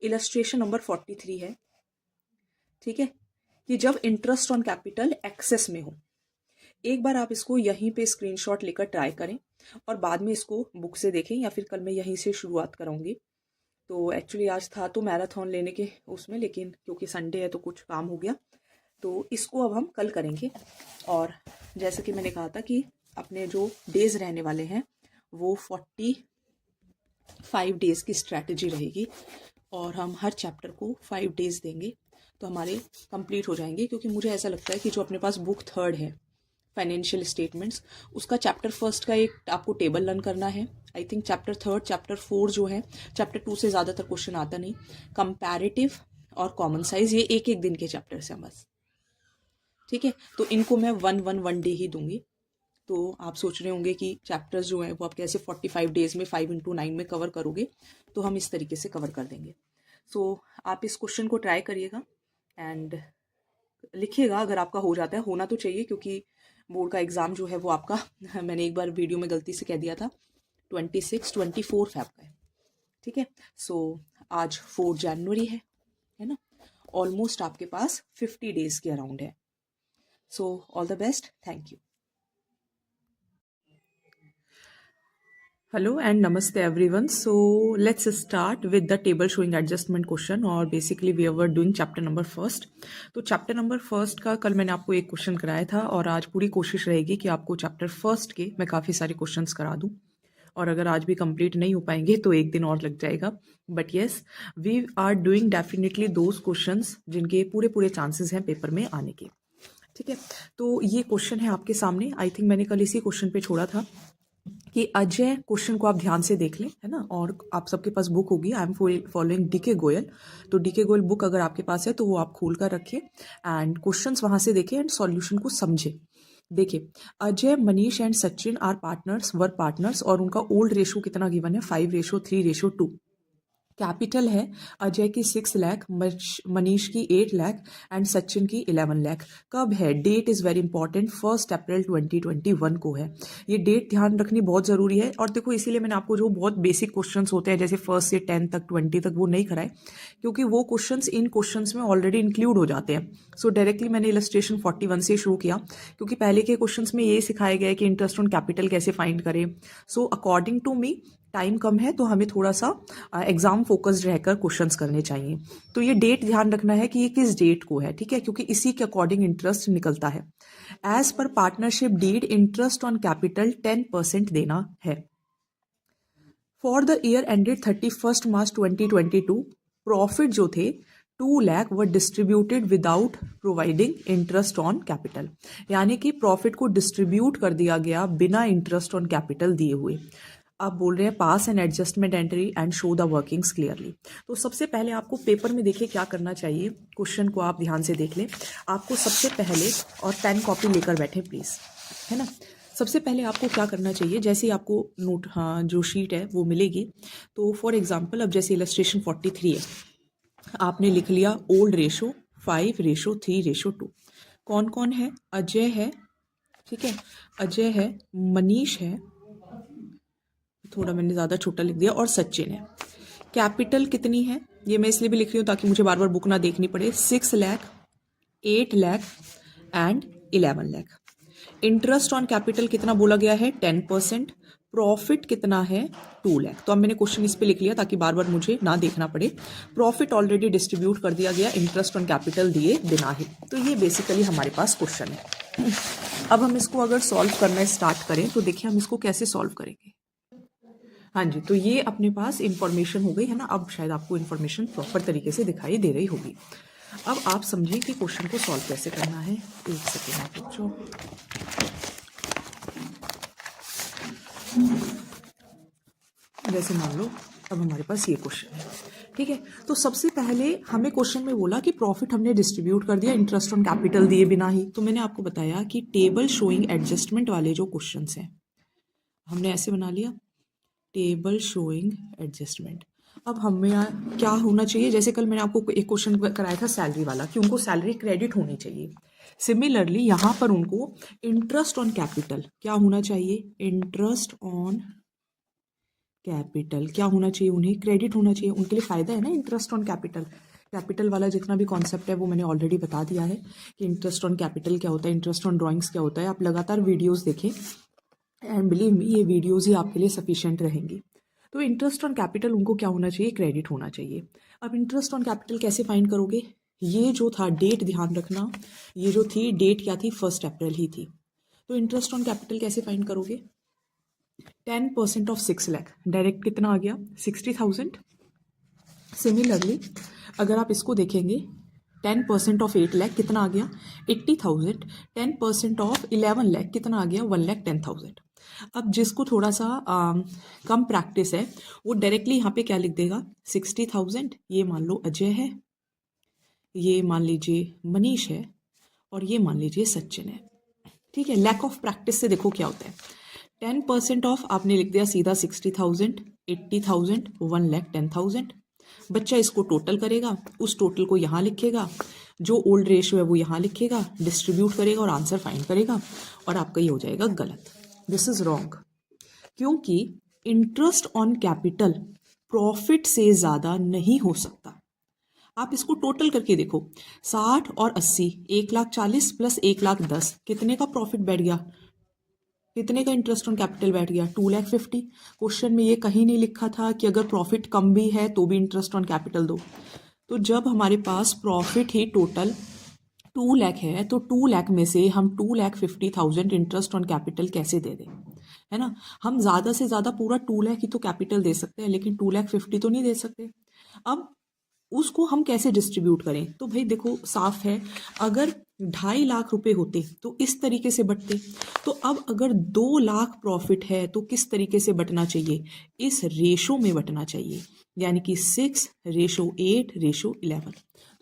इलस्ट्रेशन नंबर 43 है। ठीक है, कि जब इंटरेस्ट ऑन कैपिटल एक्सेस में हो। एक बार आप इसको यहीं पे स्क्रीनशॉट लेकर ट्राई करें और बाद में इसको बुक से देखें, या फिर कल मैं यहीं से शुरुआत कराऊंगी। तो एक्चुअली आज था तो मैराथन लेने के उसमें, लेकिन क्योंकि संडे है तो कुछ काम हो गया, तो इसको अब हम कल करेंगे। और जैसे कि मैंने कहा था कि अपने जो डेज रहने वाले हैं वो 45 डेज की स्ट्रैटेजी रहेगी, और हम हर चैप्टर को 5 डेज देंगे तो हमारे कंप्लीट हो जाएंगे। क्योंकि मुझे ऐसा लगता है कि जो अपने पास बुक 3 है, फाइनेंशियल स्टेटमेंट्स, उसका चैप्टर 1 का एक आपको टेबल लर्न करना है। आई थिंक चैप्टर 3, चैप्टर 4 जो है, चैप्टर 2 से ज़्यादातर क्वेश्चन आता नहीं। कंपैरेटिव और कॉमन साइज, ये एक एक दिन के चैप्टर्स हैं बस। ठीक है, तो इनको मैं वन डे ही दूंगी। तो आप सोच रहे होंगे कि चैप्टर्स जो हैं वो आप कैसे 45 डेज में 5 × 9 में कवर करोगे, तो हम इस तरीके से कवर कर देंगे। सो आप इस क्वेश्चन को ट्राई करिएगा एंड लिखिएगा अगर आपका हो जाता है। होना तो चाहिए, क्योंकि बोर्ड का एग्ज़ाम जो है वो आपका मैंने एक बार वीडियो में गलती से कह दिया था 24 फ़ैब का है। ठीक है, सो आज 4 जनवरी है ना। ऑलमोस्ट आपके पास 50 डेज के अराउंड है। So all the best, thank you. Hello and namaste everyone. So let's start with the table showing adjustment question, और basically we were doing chapter number 1. तो chapter number 1 का कल मैंने आपको एक क्वेश्चन कराया था, और आज पूरी कोशिश रहेगी कि आपको chapter 1 के मैं काफ़ी सारे क्वेश्चंस करा दूं। और अगर आज भी कंप्लीट नहीं हो पाएंगे तो एक दिन और लग जाएगा, but yes we are doing definitely those questions जिनके पूरे पूरे चांसेस हैं पेपर में आने के। ठीक है, तो ये क्वेश्चन है आपके सामने। आई थिंक मैंने कल इसी क्वेश्चन पे छोड़ा था कि अजय क्वेश्चन को आप ध्यान से देख लें, है ना। और आप सबके पास बुक होगी, I am following D K Goyal. तो डीके गोयल बुक अगर आपके पास है तो वो आप खोल कर रखिए एंड क्वेश्चंस वहां से देखें एंड सॉल्यूशन को समझे। देखिए, Ajay, Manish and Sachin are partners, were partners, और उनका ओल्ड रेशो कितना गिवन है, 5:3:2। कैपिटल है अजय की 6 लाख, मनीष की 8 लाख एंड सचिन की 11 लाख। कब है, डेट इज़ वेरी इंपॉर्टेंट, 1 अप्रैल 2021 को है। ये डेट ध्यान रखनी बहुत ज़रूरी है। और देखो, इसीलिए मैंने आपको जो बहुत बेसिक क्वेश्चंस होते हैं जैसे 1 से 10 तक, 20 तक, वो नहीं कराए, क्योंकि वो क्वेश्चंस इन क्वेश्चंस में ऑलरेडी इंक्लूड हो जाते हैं। सो डायरेक्टली मैंने इलस्ट्रेशन 41 से शुरू किया, क्योंकि पहले के क्वेश्चंस में ये सिखाया गया है कि इंटरेस्ट ऑन कैपिटल कैसे फाइंड करें। So according to me time कम है तो हमें थोड़ा सा एग्जाम फोकस्ड रहकर क्वेश्चंस करने चाहिए। तो ये डेट ध्यान रखना है कि ये किस डेट को है, ठीक है, क्योंकि इसी के अकॉर्डिंग इंटरेस्ट निकलता है। As per partnership deed interest on capital 10% देना है। For the year ended 31 March 2022 profit जो थे 2 lakh were distributed without providing interest on capital. यानी कि प्रॉफिट को डिस्ट्रीब्यूट कर दिया गया बिना इंटरेस्ट ऑन कैपिटल दिए हुए। आप बोल रहे हैं pass an adjustment entry and show the workings clearly. तो सबसे पहले आपको पेपर में देखिए क्या करना चाहिए, क्वेश्चन को आप ध्यान से देख लें। आपको सबसे पहले, और पेन कॉपी लेकर बैठे प्लीज़, है ना। सबसे पहले आपको क्या करना चाहिए, जैसे ही आपको नोट, हाँ, जो शीट है वो मिलेगी, तो फॉर एग्जांपल अब जैसे इलस्ट्रेशन 43 है, आपने लिख लिया ओल्ड रेशो 5:3:2। कौन कौन है? अजय है, ठीक है, अजय है, मनीष है, थोड़ा मैंने ज़्यादा छोटा लिख दिया, और सचिन है। कैपिटल कितनी है? ये मैं इसलिए भी लिख रही हूँ ताकि मुझे बार बार बुक ना देखनी पड़े। 6 lakh, 8 lakh and 11 lakh. Interest on capital कितना बोला गया है? 10%। प्रॉफिट कितना है? 2 लाख। तो अब मैंने क्वेश्चन इस पे लिख लिया ताकि बार बार मुझे ना देखना पड़े। प्रॉफिट ऑलरेडी डिस्ट्रीब्यूट कर दिया गया इंटरेस्ट ऑन कैपिटल दिए बिना ही। तो ये बेसिकली हमारे पास क्वेश्चन है। अब हम इसको अगर सॉल्व करना स्टार्ट करें तो देखिए हम इसको कैसे सॉल्व करेंगे। हाँ जी, तो ये अपने पास इंफॉर्मेशन हो गई है ना। अब शायद आपको इंफॉर्मेशन प्रॉपर तरीके से दिखाई दे रही होगी। अब आप समझिए कि क्वेश्चन को सॉल्व कैसे करना है। एक सेकेंड आप रुक जाओ। जैसे मान लो अब हमारे पास ये क्वेश्चन है, ठीक है। तो सबसे पहले हमें क्वेश्चन में बोला कि प्रॉफिट हमने डिस्ट्रीब्यूट कर दिया इंटरेस्ट ऑन कैपिटल दिए बिना ही। तो मैंने आपको बताया कि टेबल शोइंग एडजस्टमेंट वाले जो क्वेश्चंस हैं हमने ऐसे बना लिया, टेबल शोइंग एडजस्टमेंट। अब हमें क्या होना चाहिए? जैसे कल मैंने आपको एक क्वेश्चन कराया था सैलरी वाला कि उनको सैलरी क्रेडिट होनी चाहिए। सिमिलरली यहाँ पर उनको इंटरेस्ट ऑन कैपिटल क्या होना चाहिए? इंटरेस्ट ऑन कैपिटल क्या होना चाहिए? उन्हें क्रेडिट होना चाहिए। उनके लिए फ़ायदा है ना इंटरेस्ट ऑन कैपिटल। कैपिटल वाला जितना भी कॉन्सेप्ट है वो मैंने ऑलरेडी बता दिया है कि इंटरेस्ट ऑन कैपिटल क्या होता है, इंटरेस्ट ऑन ड्राइंग्स क्या होता है। आप लगातार वीडियोज़ देखें एंड बिलीव मी ये वीडियोज़ ही आपके लिए सफिशिएंट रहेंगी। तो इंटरेस्ट ऑन कैपिटल उनको क्या होना चाहिए? क्रेडिट होना चाहिए। अब इंटरेस्ट ऑन कैपिटल कैसे फाइंड करोगे? ये जो था डेट ध्यान रखना, ये जो थी डेट क्या थी? 1 अप्रैल ही थी। तो इंटरेस्ट ऑन कैपिटल कैसे फाइंड करोगे? 10% ऑफ 6 लाख डायरेक्ट कितना आ गया? 60,000। सिमिलरली अगर आप इसको देखेंगे 10% ऑफ 8 लाख कितना आ गया? 80,000। 10% ऑफ 11 लाख कितना आ गया? 1,10,000। अब जिसको थोड़ा सा कम प्रैक्टिस है वो डायरेक्टली यहाँ पे क्या लिख देगा? 60,000। ये मान लो अजय है, ये मान लीजिए मनीष है, और ये मान लीजिए सचिन है, ठीक है। लैक ऑफ प्रैक्टिस से देखो क्या होता है। 10% ऑफ आपने लिख दिया सीधा 60,000, 80,000, 1,10,000। बच्चा इसको टोटल करेगा, उस टोटल को यहाँ लिखेगा, जो ओल्ड रेशियो है वो यहाँ लिखेगा, डिस्ट्रीब्यूट करेगा और आंसर फाइंड करेगा, और आपका ये हो जाएगा गलत। दिस इज रॉन्ग, क्योंकि इंटरेस्ट ऑन कैपिटल प्रॉफिट से ज़्यादा नहीं हो सकता। आप इसको टोटल करके देखो, 60 और 80, 1,40,000 प्लस 1,10,000 कितने का प्रॉफिट बैठ गया? कितने का इंटरेस्ट ऑन कैपिटल बैठ गया? 2,50,000। क्वेश्चन में ये कहीं नहीं लिखा था कि अगर प्रॉफिट कम भी है तो भी इंटरेस्ट ऑन कैपिटल दो। तो जब हमारे पास प्रॉफिट ही टोटल 2 लाख है तो 2 लाख में से हम 2,50,000 इंटरेस्ट ऑन कैपिटल कैसे दे दें? है ना, हम ज़्यादा से ज़्यादा पूरा 2 लाख ही तो कैपिटल दे सकते हैं, लेकिन 2,50,000 तो नहीं दे सकते। अब उसको हम कैसे डिस्ट्रीब्यूट करें? तो भाई देखो साफ है, अगर 2.5 लाख रुपए होते तो इस तरीके से बंटते। तो अब अगर 2 लाख प्रॉफिट है तो किस तरीके से बंटना चाहिए? इस रेशो में बंटना चाहिए, यानी कि 6:8:11।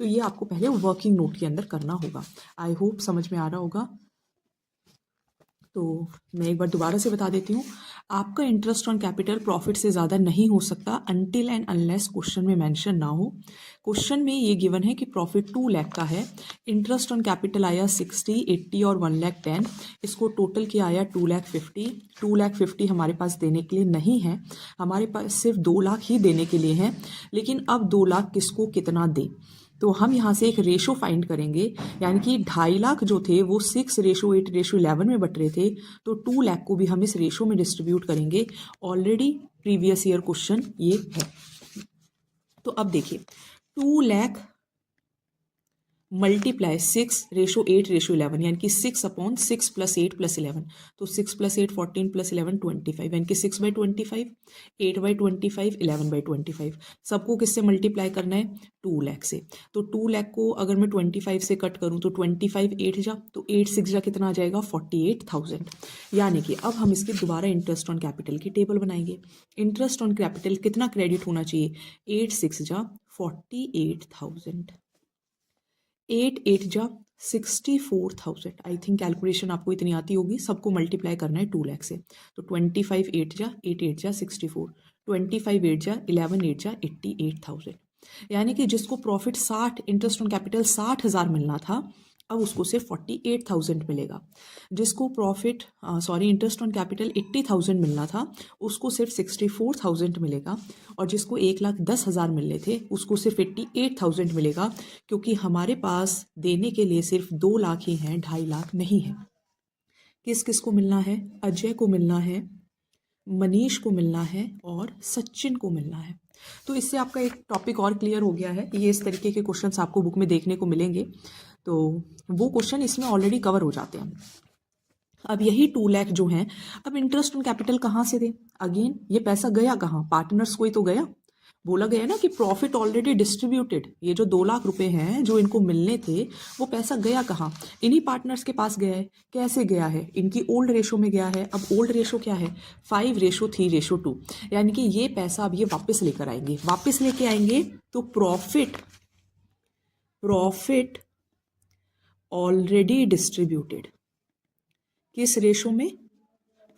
तो ये आपको पहले वर्किंग नोट के अंदर करना होगा। आई होप समझ में आ रहा होगा। तो मैं एक बार दोबारा से बता देती हूँ, आपका इंटरेस्ट ऑन कैपिटल प्रॉफिट से ज़्यादा नहीं हो सकता अनटिल एंड अनलेस क्वेश्चन में मेंशन ना हो। क्वेश्चन में ये गिवन है कि प्रॉफिट 2 लाख का है, इंटरेस्ट ऑन कैपिटल आया 60, 80 और 1,10,000। इसको टोटल किया आया 2,50,000। 2,50,000 हमारे पास देने के लिए नहीं है, हमारे पास सिर्फ 2 लाख ही देने के लिए हैं। लेकिन अब 2 लाख किसको कितना दे? तो हम यहाँ से एक रेशो फाइंड करेंगे, यानी कि 2.5 लाख जो थे वो 6:8:11 में बट रहे थे, तो 2 लाख को भी हम इस रेशो में डिस्ट्रीब्यूट करेंगे। ऑलरेडी प्रीवियस ईयर क्वेश्चन ये है। तो अब देखिए 2 लाख मल्टीप्लाई 6:8:11, यानी कि 6/6 + 8 + 11। तो 6 + 8 14 + 11 25, यानी कि 6/25, 8/25, 11/25। सबको किससे मल्टीप्लाई करना है? 2 लाख से। तो 2 लाख को अगर मैं 25 से कट करूं तो 25 8 जा, तो 8 6 जा कितना आ जाएगा? 48,000। यानी कि अब हम इसके दोबारा इंटरेस्ट ऑन कैपिटल की टेबल बनाएंगे। इंटरेस्ट ऑन कैपिटल कितना क्रेडिट होना चाहिए? 8 6 जा 48,000, 8 8 जा 64,000। आई थिंक कैलकुलेशन आपको इतनी आती होगी। सबको मल्टीप्लाई करना है 2 लाख से। तो 25 8 जा 8 8 जा 64, 25 8 जा 11 8 जा 88,000। यानी कि जिसको प्रॉफिट 60 इंटरेस्ट ऑन कैपिटल 60,000 मिलना था, अब उसको सिर्फ 48,000 मिलेगा। जिसको प्रॉफिट इंटरेस्ट ऑन कैपिटल 80,000 मिलना था, उसको सिर्फ 64,000 मिलेगा। और जिसको 1,10,000 मिलने थे, उसको सिर्फ 88,000 मिलेगा, क्योंकि हमारे पास देने के लिए सिर्फ 2 लाख ही हैं, 2.5 लाख नहीं है। किस किस को मिलना है? अजय को मिलना है, मनीष को मिलना है और सचिन को मिलना है। तो इससे आपका एक टॉपिक और क्लियर हो गया है। ये इस तरीके के क्वेश्चंस आपको बुक में देखने को मिलेंगे, तो वो क्वेश्चन इसमें ऑलरेडी कवर हो जाते हैं। अब यही 2 लाख जो हैं, अब इंटरेस्ट ऑन कैपिटल कहाँ से दें? अगेन ये पैसा गया कहाँ? पार्टनर्स को ही तो गया। बोला गया ना कि प्रॉफिट ऑलरेडी डिस्ट्रीब्यूटेड। ये जो 2 लाख रुपए हैं जो इनको मिलने थे, वो पैसा गया कहाँ? इन्हीं पार्टनर्स के पास गया है। कैसे गया है? इनकी ओल्ड रेशो में गया है। अब ओल्ड रेशो क्या है? 5:3:2। यानी कि ये पैसा अब ये वापस लेकर आएंगे। वापस लेके आएंगे तो प्रॉफिट ऑलरेडी डिस्ट्रीब्यूटेड किस रेशो में?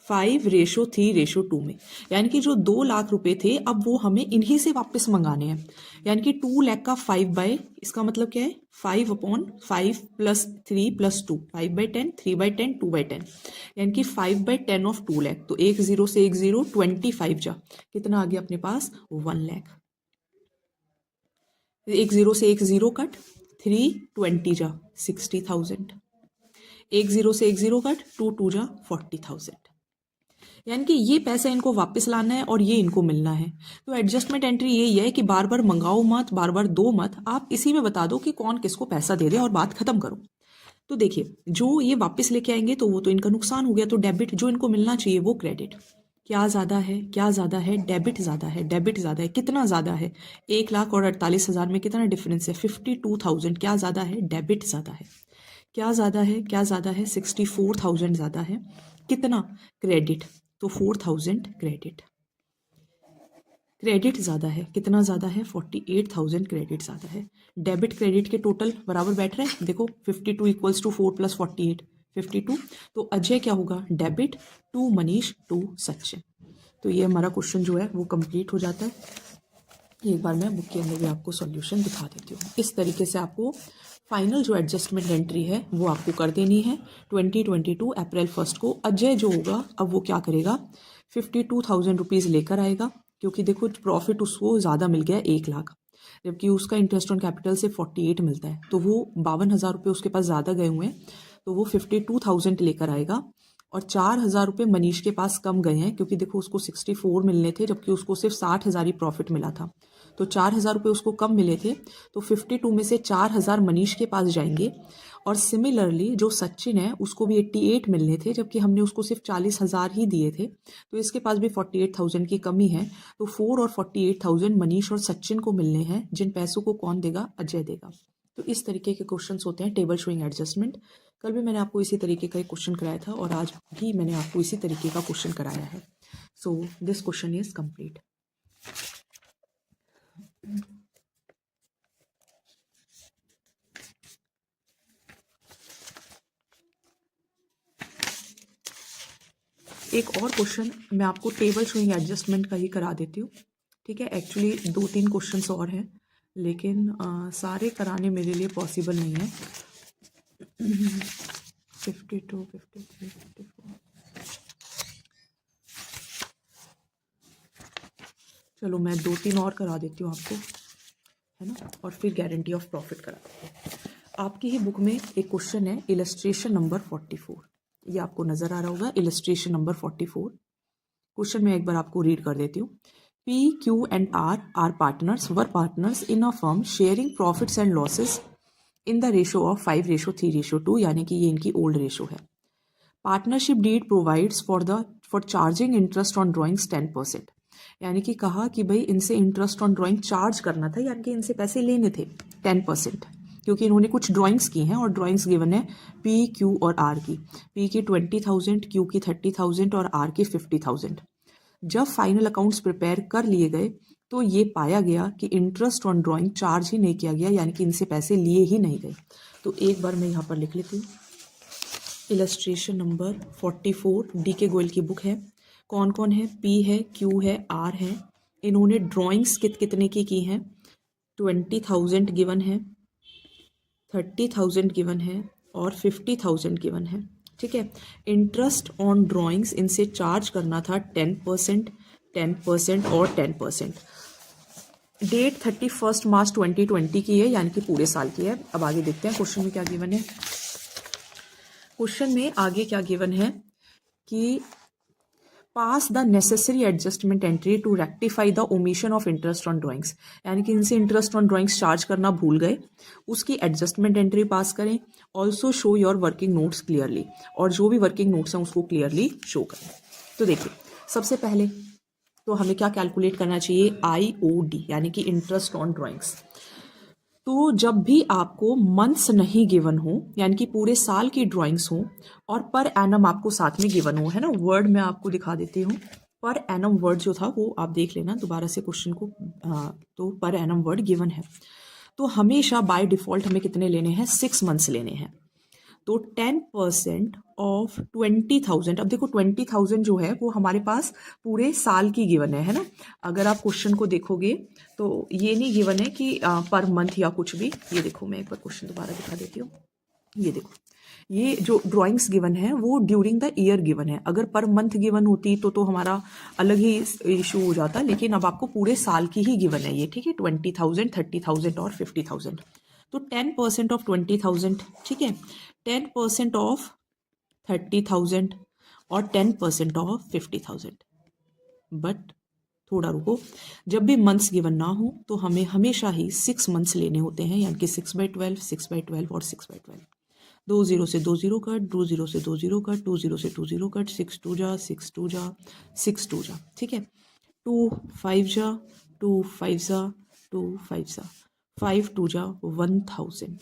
5:3:2 में। यानी कि जो 2 लाख रुपए थे, अब वो हमें इन्हीं से वापस मंगाने हैं। यानी कि 2 लाख का 5 इसका मतलब क्या है? 5/5 + 3 + 2, 5/10, 3/10, 2/10, यानी कि 5/10 ऑफ 2 लाख। तो 1 0 से 1 0, 25 जा, कितना आ गया अपने पास? 1 लाख। 1 0 से 1 0 कट, 3 20 जा, 60,000। 1 0 से 1 0 कट, 2 2 जा, 40,000। यानी कि ये पैसा इनको वापस लाना है और ये इनको मिलना है। तो एडजस्टमेंट एंट्री यही है कि बार बार मंगाओ मत, बार बार दो मत, आप इसी में बता दो कि कौन किसको पैसा दे दे और बात खत्म करो। तो देखिए, जो ये वापस लेके आएंगे तो वो तो इनका नुकसान हो गया, तो डेबिट। जो इनको मिलना चाहिए वो क्रेडिट। क्या ज़्यादा है? क्या ज़्यादा है? डेबिट ज़्यादा है। डेबिट ज़्यादा है। कितना ज़्यादा है? 1,48,000 में कितना डिफरेंस है? 52,000। क्या ज़्यादा है? डेबिट ज़्यादा है। क्या ज़्यादा है? क्या ज़्यादा है? 64,000 ज़्यादा है। कितना? क्रेडिट। तो 4,000 क्रेडिट। क्रेडिट ज़्यादा है। कितना ज़्यादा है? 48,000 क्रेडिट ज़्यादा है। डेबिट क्रेडिट के टोटल बराबर बैठ रहे हैं। देखो 52 = 4 + 48, 52। तो अजय क्या होगा? Debit, to Manish, to Sachin. तो ये हमारा क्वेश्चन जो है वो कंप्लीट हो जाता है। एक बार मैं बुक के अंदर भी आपको सॉल्यूशन दिखा देती हूँ। इस तरीके से आपको फाइनल जो एडजस्टमेंट एंट्री है वो आपको कर देनी है। 2022 अप्रैल 1 को अजय जो होगा, अब वो क्या करेगा? 52,000 रुपीज़ लेकर आएगा, क्योंकि देखो प्रॉफिट उसको ज़्यादा मिल गया 1 लाख, जबकि उसका इंटरेस्ट ऑन कैपिटल से 48 मिलता है, तो वो 52,000 रुपये उसके पास ज़्यादा गए हुए हैं, तो वो 52,000 लेकर आएगा। और 4,000 रुपये मनीष के पास कम गए हैं, क्योंकि देखो उसको 64 मिलने थे, जबकि उसको सिर्फ 60,000 ही प्रॉफिट मिला था, तो 4,000 रुपये उसको कम मिले थे। तो 52 में से 4,000 मनीष के पास जाएंगे। और सिमिलरली जो सचिन है उसको भी 88 मिलने थे, जबकि हमने उसको सिर्फ 40,000 ही दिए थे, तो इसके पास भी 48,000 की कमी है। तो 4 और 48,000 मनीष और सचिन को मिलने हैं, जिन पैसों को कौन देगा? अजय देगा। तो इस तरीके के क्वेश्चंस होते हैं टेबल शोइंग एडजस्टमेंट। कल भी मैंने आपको इसी तरीके का एक क्वेश्चन कराया था और आज भी मैंने आपको इसी तरीके का क्वेश्चन कराया है। So this question is complete. एक और क्वेश्चन मैं आपको टेबल शोइंग एडजस्टमेंट का ही करा देती हूँ, ठीक है। एक्चुअली 2-3 क्वेश्चंस और हैं, लेकिन सारे कराने मेरे लिए पॉसिबल नहीं है। 52, 53, 54। चलो मैं 2-3 और करा देती हूँ आपको, है ना, और फिर गारंटी ऑफ प्रॉफिट करा देती हूँ। आपकी ही बुक में एक क्वेश्चन है, इलस्ट्रेशन नंबर 44। ये आपको नजर आ रहा होगा, इलस्ट्रेशन नंबर 44। क्वेश्चन मैं एक बार आपको रीड कर देती हूँ। P, Q and R are partners, were partners in a firm sharing profits and losses in the ratio of 5:3:2, यानी कि ये इनकी ओल्ड रेशो है। Partnership deed provides for charging interest on drawings 10%, यानी कि कहा कि भाई इनसे इंटरेस्ट ऑन ड्राइंग चार्ज करना था, यानी कि इनसे पैसे लेने थे 10%, क्योंकि इन्होंने कुछ ड्राइंग्स की हैं और ड्राइंग्स गिवन है P, Q और R की। P की 20,000, Q की 30,000 और R की 50,000। जब फाइनल अकाउंट्स प्रिपेयर कर लिए गए तो ये पाया गया कि इंटरेस्ट ऑन ड्राइंग चार्ज ही नहीं किया गया, यानी कि इनसे पैसे लिए ही नहीं गए। तो एक बार मैं यहाँ पर लिख लेती हूँ, इलस्ट्रेशन नंबर 44 डी के गोयल की बुक है। कौन कौन है? P है, Q है, R है। इन्होंने ड्राइंग्स कितने की हैं? 20,000 गिवन है, 30,000 गिवन है और 50,000 गिवन है। ठीक है, इंटरेस्ट ऑन ड्राइंग्स इनसे चार्ज करना था 10%, 10% और 10%। डेट 31 मार्च 2020 की है, यानी कि पूरे साल की है। अब आगे देखते हैं क्वेश्चन में क्या गिवन है। क्वेश्चन में आगे क्या गिवन है कि pass the necessary adjustment entry to rectify the omission of interest on drawings, यानी कि इनसे इंटरेस्ट ऑन ड्राइंग्स चार्ज करना भूल गए, उसकी एडजस्टमेंट एंट्री पास करें। Also show your working notes clearly, और जो भी वर्किंग नोट्स हैं उसको क्लियरली शो करें। तो देखिए, सबसे पहले तो हमें क्या कैलकुलेट करना चाहिए, IOD यानी कि इंटरेस्ट ऑन ड्राइंग्स। तो जब भी आपको मंथ्स नहीं गिवन हो, यानी कि पूरे साल की ड्राइंग्स हो और पर एनम आपको साथ में गिवन हो, है ना, वर्ड मैं आपको दिखा देती हूँ। पर एनम वर्ड जो था वो आप देख लेना दोबारा से क्वेश्चन को। तो पर एनम वर्ड गिवन है, तो हमेशा बाय डिफॉल्ट हमें कितने लेने हैं, 6 मंथ्स लेने हैं। तो 10% ऑफ 20,000, अब देखो 20,000 जो है वो हमारे पास पूरे साल की गिवन है ना। अगर आप क्वेश्चन को देखोगे तो ये नहीं गिवन है कि पर मंथ या कुछ भी। ये देखो, मैं एक बार क्वेश्चन दोबारा दिखा देती हूँ। ये देखो, ये जो ड्राइंग्स गिवन है वो ड्यूरिंग द ईयर गिवन है। अगर पर मंथ गिवन होती तो हमारा अलग ही इशू हो जाता, लेकिन अब आपको पूरे साल की ही गिवन है ये। ठीक है, 20,000, 30,000 और 50,000। तो 10% ऑफ 20,000, ठीक है, 10% ऑफ 30,000 और 10% ऑफ 50,000। बट थोड़ा रुको, जब भी मंथ्स गिवन ना हो तो हमें हमेशा ही 6 मंथ्स लेने होते हैं, यानी कि 6/12, 6/12 और 6/12। 2 0 से 2 0 कट, 2 0 से 2 0 कट, 2 0 से 2 0 कट, 6 2 जा, 6 2 जा, 6 2 जा। ठीक है, 2 5 जा, 2 5 जा, 2 5 जा, 5 2 जा 1,000,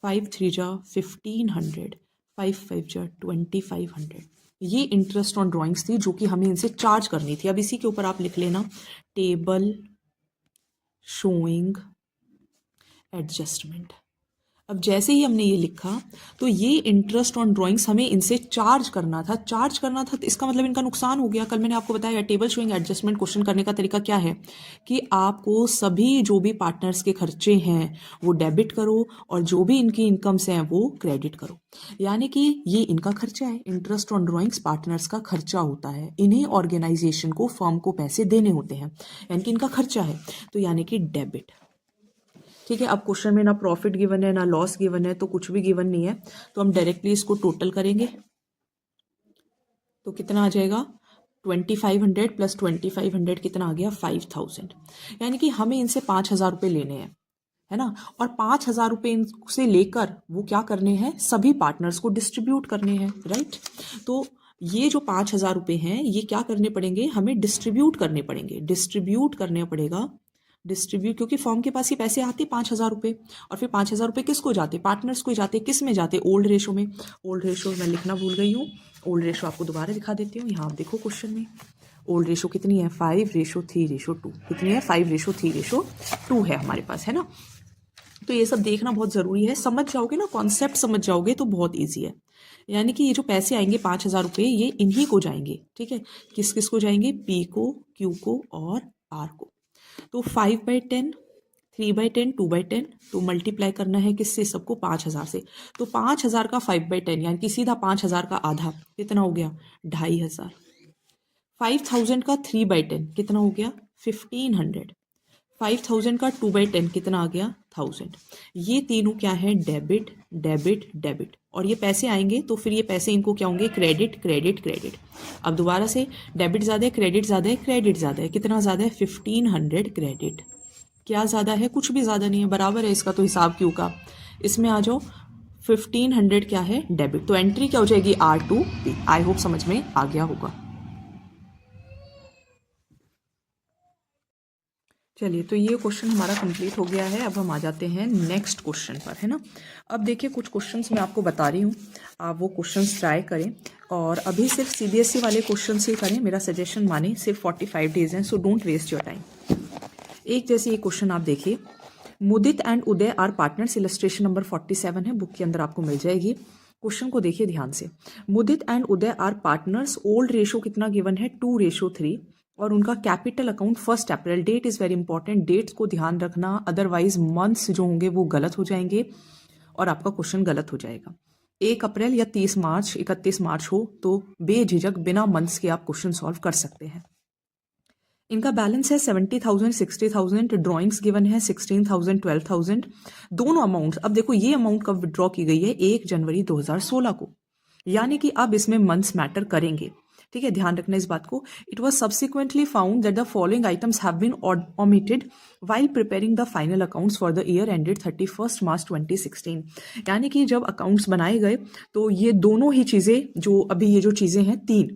5 3 जा 1,500, 5 5 जा 2,500। ये इंटरेस्ट ऑन ड्राइंग्स थी जो कि हमें इनसे चार्ज करनी थी। अब इसी के ऊपर आप लिख लेना, टेबल शोइंग एडजस्टमेंट। अब जैसे ही हमने ये लिखा तो ये इंटरेस्ट ऑन ड्राइंग्स हमें इनसे चार्ज करना था, तो इसका मतलब इनका नुकसान हो गया। कल मैंने आपको बताया टेबल शोइंग एडजस्टमेंट क्वेश्चन करने का तरीका क्या है कि आपको सभी जो भी पार्टनर्स के खर्चे हैं वो डेबिट करो और जो भी इनकी इनकम्स हैं वो क्रेडिट करो। यानी कि ये इनका खर्चा है, इंटरेस्ट ऑन ड्राइंग्स पार्टनर्स का खर्चा होता है, इन्हें ऑर्गेनाइजेशन को, फर्म को पैसे देने होते हैं, यानी कि इनका खर्चा है, तो यानी कि डेबिट। ठीक है, अब क्वेश्चन में ना प्रॉफिट गिवन है ना लॉस गिवन है, तो कुछ भी गिवन नहीं है, तो हम डायरेक्टली इसको टोटल करेंगे। तो कितना आ जाएगा, 2,500 प्लस 2,500 कितना आ गया, 5,000। यानी कि हमें इनसे 5,000 रुपये लेने हैं, है ना, और 5,000 रुपये इनसे लेकर वो क्या करने हैं, सभी पार्टनर्स को डिस्ट्रीब्यूट करने हैं, राइट। तो ये जो 5,000 रुपये हैं ये क्या करने पड़ेंगे, हमें डिस्ट्रीब्यूट करने पड़ेंगे, डिस्ट्रीब्यूट, क्योंकि फर्म के पास ये पैसे आते 5,000 रुपये, और फिर 5,000 रुपये किसको जाते, पार्टनर्स को जाते। किस में जाते, ओल्ड रेशो में। ओल्ड रेशो मैं लिखना भूल गई हूँ, ओल्ड रेशो आपको दोबारा दिखा देती हूँ। यहाँ आप देखो क्वेश्चन में ओल्ड रेशो कितनी है, 5:3:2। कितनी है, 5:3:2 है हमारे पास, है ना। तो ये सब देखना बहुत ज़रूरी है, समझ जाओगे ना, कॉन्सेप्ट समझ जाओगे तो बहुत ईजी है। यानी कि ये जो पैसे आएंगे 5,000 रुपये ये इन्हीं को जाएंगे। ठीक है, किस किस को जाएंगे, P को, Q को और R को। तो 5/10, 3/10, 2/10, तो मल्टीप्लाई करना है किससे, सबको 5,000 से। तो 5,000 का 5/10 यानी कि सीधा 5,000 का आधा कितना हो गया, 2,500। 5,000 का 3/10 कितना हो गया, 1,500। 5,000 का 2/10 कितना आ गया, 1,000। ये तीनों क्या है, डेबिट डेबिट डेबिट, और ये पैसे आएंगे तो फिर ये पैसे इनको क्या होंगे, क्रेडिट क्रेडिट क्रेडिट। अब दोबारा से, डेबिट ज़्यादा है, क्रेडिट ज़्यादा है, क्रेडिट ज़्यादा है, कितना ज़्यादा है, 1,500 क्रेडिट। क्या ज़्यादा है, कुछ भी ज़्यादा नहीं है, बराबर है इसका तो हिसाब क्यों का। इसमें आ जाओ, 1,500 क्या है, डेबिट। तो एंट्री क्या हो जाएगी, R2P। आई होप समझ में आ गया होगा। चलिए, तो ये क्वेश्चन हमारा कंप्लीट हो गया है। अब हम आ जाते हैं नेक्स्ट क्वेश्चन पर, है ना। अब देखिए, कुछ क्वेश्चंस मैं आपको बता रही हूँ, आप वो क्वेश्चंस ट्राई करें, और अभी सिर्फ CBSE वाले क्वेश्चंस ही करें, मेरा सजेशन माने। सिर्फ 45 डेज हैं, so don't waste your time. एक जैसे ये क्वेश्चन आप देखिए, Mudit and Uday are partners, illustration number 47 है, बुक के अंदर आपको मिल जाएगी। क्वेश्चन को देखिए ध्यान से, Mudit and Uday are partners, old ratio कितना गिवन है, 2:3, और उनका capital account 1 April. Date is very important, dates को ध्यान रखना, अदरवाइज मंथ्स जो होंगे वो गलत हो जाएंगे और आपका क्वेश्चन गलत हो जाएगा। 1 अप्रैल या 30 मार्च 31 मार्च हो तो बेझिझक बिना मंथ्स के आप क्वेश्चन सॉल्व कर सकते हैं। इनका बैलेंस है 70,000 60,000, ड्राइंग्स गिवन है 16,000 12,000। दोनों अमाउंट, अब देखो ये अमाउंट कब विड्रॉ की गई है, 1 जनवरी 2016 को, यानी कि अब इसमें मंथ्स मैटर करेंगे। ठीक है, ध्यान रखना इस बात को। It was subsequently found that the following items have been omitted while preparing the final accounts for the year ended 31 March 2016। यानी कि जब अकाउंट्स बनाए गए तो ये दोनों ही चीज़ें, जो अभी ये जो चीज़ें हैं 3,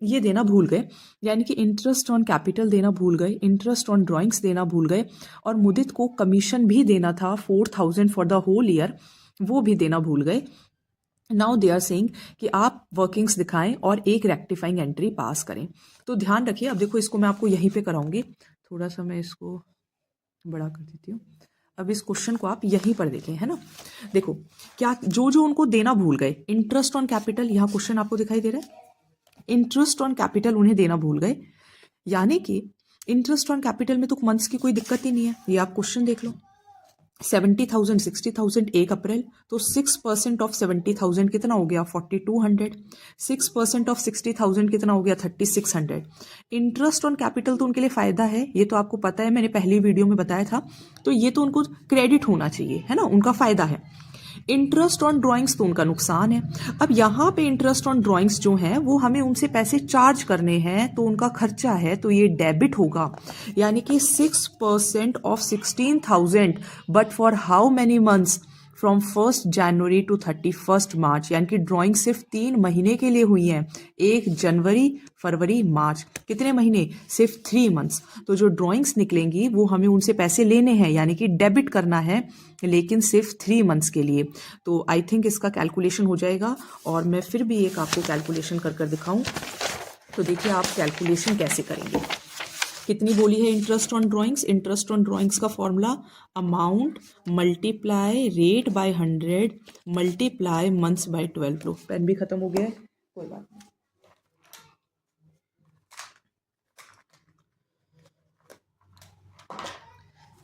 ये देना भूल गए, यानी कि इंटरेस्ट ऑन कैपिटल देना भूल गए, इंटरेस्ट ऑन ड्राइंग्स देना भूल गए, और मुदित को कमीशन भी देना था 4,000 फॉर द होल ईयर, वो भी देना भूल गए। नाउ दे आर सेइंग कि आप वर्किंग्स दिखाएं और एक रेक्टिफाइंग एंट्री पास करें। तो ध्यान रखिए, अब देखो इसको मैं आपको यहीं पे कराऊंगी, थोड़ा सा मैं इसको बड़ा कर देती हूँ। अब इस क्वेश्चन को आप यहीं पर देखें, है ना। देखो क्या जो जो उनको देना भूल गए, इंटरेस्ट ऑन कैपिटल, यहाँ क्वेश्चन आपको दिखाई दे रहा है, इंटरेस्ट ऑन कैपिटल उन्हें देना भूल गए, यानी कि इंटरेस्ट ऑन कैपिटल में तो मंथ्स की कोई दिक्कत ही नहीं है। ये आप क्वेश्चन देख लो, 70,000 60,000 1 अप्रैल, तो 6% ऑफ 70,000 कितना हो गया 4,200, 6% ऑफ 60,000 कितना हो गया 3,600। इंटरेस्ट ऑन कैपिटल तो उनके लिए फायदा है, ये तो आपको पता है, मैंने पहली वीडियो में बताया था, तो ये तो उनको क्रेडिट होना चाहिए, है ना, उनका फायदा है। इंटरेस्ट ऑन ड्राइंग्स तो उनका नुकसान है। अब यहाँ पे इंटरेस्ट ऑन ड्राइंग्स जो है वो हमें उनसे पैसे चार्ज करने हैं, तो उनका खर्चा है, तो ये डेबिट होगा, यानी कि 6% of 16,000, but for how many months, from 1 January to 31 March, यानी कि ड्राइंग सिर्फ 3 महीने के लिए हुई है, 1 जनवरी फरवरी मार्च, कितने महीने, सिर्फ 3 मंथ्स। तो जो ड्राइंग्स निकलेंगी वो हमें उनसे पैसे लेने हैं, यानी कि डेबिट करना है, लेकिन सिर्फ 3 मंथ्स के लिए। तो आई थिंक इसका कैलकुलेशन हो जाएगा, और मैं फिर भी एक आपको कैलकुलेशन कर कर दिखाऊं, तो देखिए आप कैलकुलेशन कैसे करेंगे। कितनी बोली है interest on drawings, interest on drawings का formula amount multiply rate by 100 multiply months by 12। लो पेन भी खत्म हो गया है, कोई बात नहीं।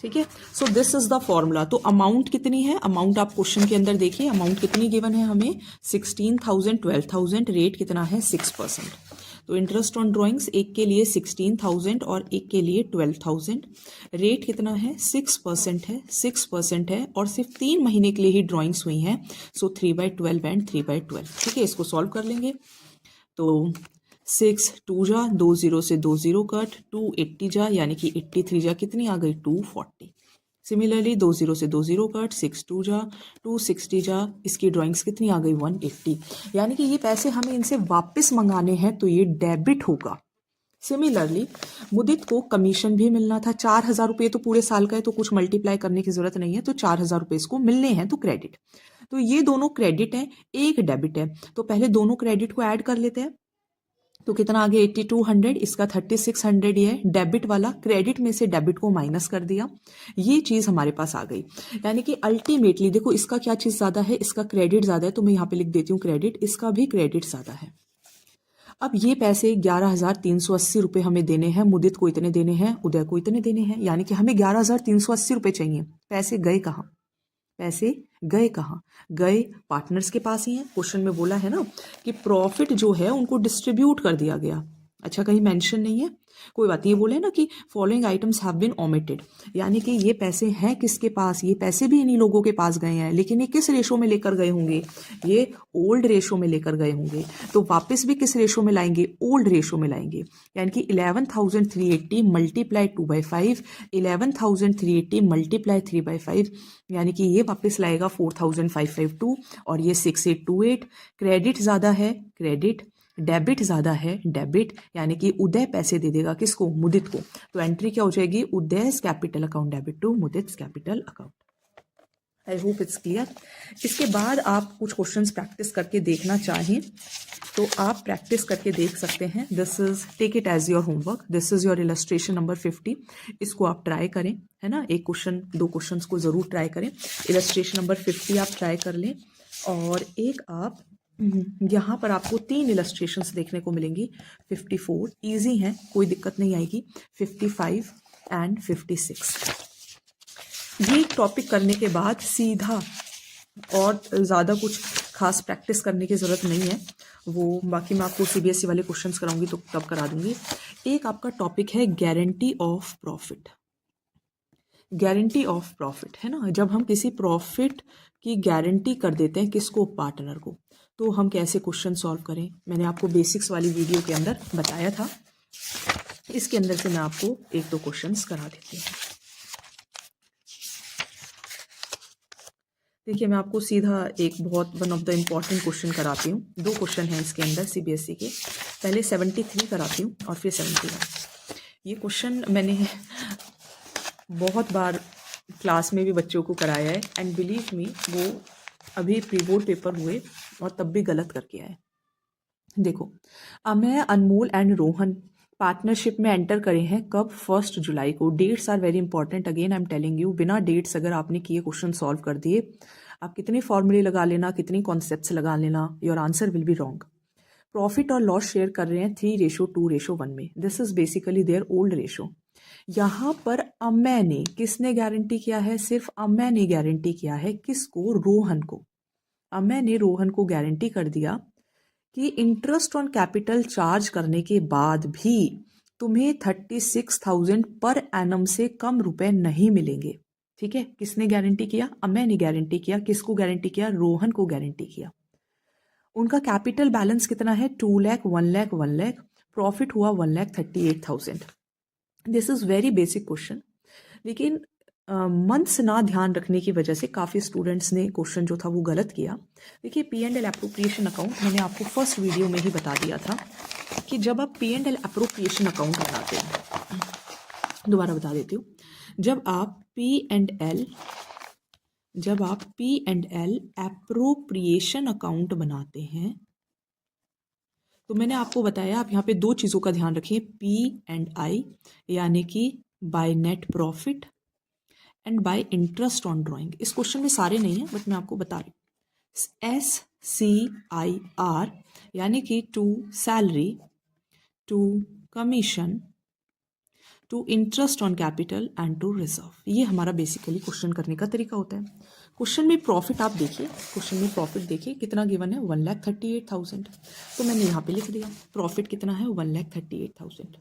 ठीक है, so this is the formula. तो अमाउंट कितनी है, अमाउंट आप क्वेश्चन के अंदर देखिए, अमाउंट कितनी गिवन है हमें 16,000 12,000, रेट कितना है 6%। तो इंटरेस्ट ऑन ड्राइंग्स एक के लिए 16,000 और एक के लिए 12,000, रेट कितना है 6% है, 6% है, और सिर्फ 3 महीने के लिए ही ड्राइंग्स हुई हैं, सो 3/12 एंड 3/12। ठीक है, इसको सॉल्व कर लेंगे। तो 6 2 जा, 2 0 से 2 0 कट, 2 80 जा, यानी कि 83 जा, कितनी आ गई 240। सिमिलरली 2 0 से 2 0 कट, 6 2 जा, 260 जा, इसकी ड्राइंग्स कितनी आ गई 180, यानी कि ये पैसे हमें इनसे वापस मंगाने हैं, तो ये डेबिट होगा। सिमिलरली मुदित को कमीशन भी मिलना था, 4,000 रुपये तो पूरे साल का है, तो कुछ मल्टीप्लाई करने की जरूरत नहीं है, तो 4,000 रुपये इसको मिलने हैं, तो क्रेडिट। तो ये दोनों क्रेडिट है, एक डेबिट है, तो पहले दोनों क्रेडिट को ऐड कर लेते हैं। तो कितना आ गया 8200, इसका 3600 ये है, डेबिट वाला क्रेडिट में से डेबिट को माइनस कर दिया, ये चीज हमारे पास आ गई। यानी कि अल्टीमेटली देखो इसका क्या चीज ज्यादा है, इसका क्रेडिट ज्यादा है, तो मैं यहाँ पे लिख देती हूँ क्रेडिट, इसका भी क्रेडिट ज्यादा है। अब ये पैसे 11,380 रुपये हमें देने हैं, मुदित को इतने देने हैं, उदय को इतने देने हैं, यानी कि हमें 11,380 रुपये चाहिए। पैसे गए कहाँ, पैसे गए कहाँ, गए पार्टनर्स के पास ही हैं। क्वेश्चन में बोला है ना कि प्रॉफिट जो है उनको डिस्ट्रीब्यूट कर दिया गया, अच्छा कहीं मेंशन नहीं है, कोई बात नहीं। ये बोले ना कि following items have been omitted, यानी कि ये पैसे हैं किसके पास, ये पैसे भी इन्हीं लोगों के पास गए हैं, लेकिन ये किस रेशो में लेकर गए होंगे, ये ओल्ड रेशो में लेकर गए होंगे, तो वापस भी किस रेशो में लाएंगे, ओल्ड रेशो में लाएंगे। यानी कि 11,380 मल्टीप्लाई 2/5, 11,380 मल्टीप्लाई 3/5, यानी कि ये वापस लाएगा 4,552, और ये 6,828। क्रेडिट ज्यादा है, क्रेडिट, डेबिट ज्यादा है, डेबिट, यानी कि उदय पैसे दे देगा किसको, मुदित को। तो एंट्री क्या हो जाएगी, उदय's कैपिटल अकाउंट डेबिट टू मुदित's capital account. I hope it's clear. इसके बाद आप कुछ क्वेश्चंस प्रैक्टिस करके देखना चाहें तो आप प्रैक्टिस करके देख सकते हैं। This is, take it as your homework, this is your illustration number 50, इसको आप ट्राई करें, है ना, एक क्वेश्चन 2 क्वेश्चंस को जरूर ट्राई करें। इलस्ट्रेशन नंबर 50 आप ट्राई कर लें, और एक आप यहाँ पर आपको 3 इलस्ट्रेशंस देखने को मिलेंगी। 54 इजी हैं, कोई दिक्कत नहीं आएगी। 55 एंड 56। ये टॉपिक करने के बाद सीधा और ज़्यादा कुछ खास प्रैक्टिस करने की ज़रूरत नहीं है, वो बाकी मैं आपको सीबीएसई वाले क्वेश्चंस कराऊंगी तो तब करा दूंगी। एक आपका टॉपिक है guarantee of profit. Guarantee of profit है ना, जब हम किसी प्रॉफिट की गारंटी कर देते हैं किसको, पार्टनर को, तो हम कैसे क्वेश्चन सॉल्व करें। मैंने आपको बेसिक्स वाली वीडियो के अंदर बताया था, इसके अंदर से मैं आपको 1-2 क्वेश्चंस करा देती हूँ। देखिए मैं आपको सीधा एक बहुत one of the important question कराती हूँ। 2 क्वेश्चन हैं इसके अंदर सीबीएसई के। पहले 73 कराती हूँ और फिर 71। ये क्वेश्चन मैंने बहुत बार क्लास में भी बच्चों को कराया है एंड बिलीव मी वो अभी प्री बोर्ड पेपर हुए और तब भी गलत करके आए। देखो अमेय, अनमोल एंड रोहन पार्टनरशिप में एंटर करे हैं कब, 1 जुलाई को। Dates are very important, again I am telling you, बिना डेट्स अगर आपने किए क्वेश्चन सॉल्व कर दिए, आप कितने फॉर्मूले लगा लेना, कितनी कॉन्सेप्ट्स लगा लेना, your answer will be wrong. Profit और लॉस शेयर कर रहे हैं 3:2:1 में। This is basically their old ratio. यहाँ पर अमेय ने, किसने गारंटी किया है, सिर्फ अमेय ने गारंटी किया है किसको, रोहन को। अमेय ने रोहन को गारंटी कर दिया कि इंटरेस्ट ऑन कैपिटल चार्ज करने के बाद भी तुम्हें 36,000 पर एनम से कम रुपए नहीं मिलेंगे। ठीक है, किसने गारंटी किया, अमेय ने गारंटी किया। किसको गारंटी किया, रोहन को गारंटी किया। उनका कैपिटल बैलेंस कितना है, 2 लाख, 1 लाख, 1 लाख। प्रॉफिट हुआ 1,38,000। This is very basic question, लेकिन मंथ्स ना ध्यान रखने की वजह से काफ़ी स्टूडेंट्स ने क्वेश्चन जो था वो गलत किया। देखिए P&L एप्रोप्रिएशन अकाउंट मैंने आपको फर्स्ट वीडियो में ही बता दिया था कि जब आप P&L एप्रोप्रिएशन अकाउंट बनाते हैं, दोबारा बता देती हूँ, जब आप P&L एप्रोप्रिएशन अकाउंट बनाते हैं तो मैंने आपको बताया आप यहाँ पे 2 चीज़ों का ध्यान रखिए, P&I यानी कि by net profit and bye interest on drawing. इस क्वेश्चन में सारे नहीं है बट मैं आपको बता रही हूँ। SCIR यानी कि to salary, to commission, to interest on capital and to reserve. ये हमारा बेसिकली क्वेश्चन करने का तरीका होता है। क्वेश्चन में प्रॉफिट आप देखिए, क्वेश्चन में प्रॉफिट देखिए कितना गिवन है, 1,38,000। तो मैंने यहाँ पे लिख दिया प्रॉफिट कितना है, 1,38,000।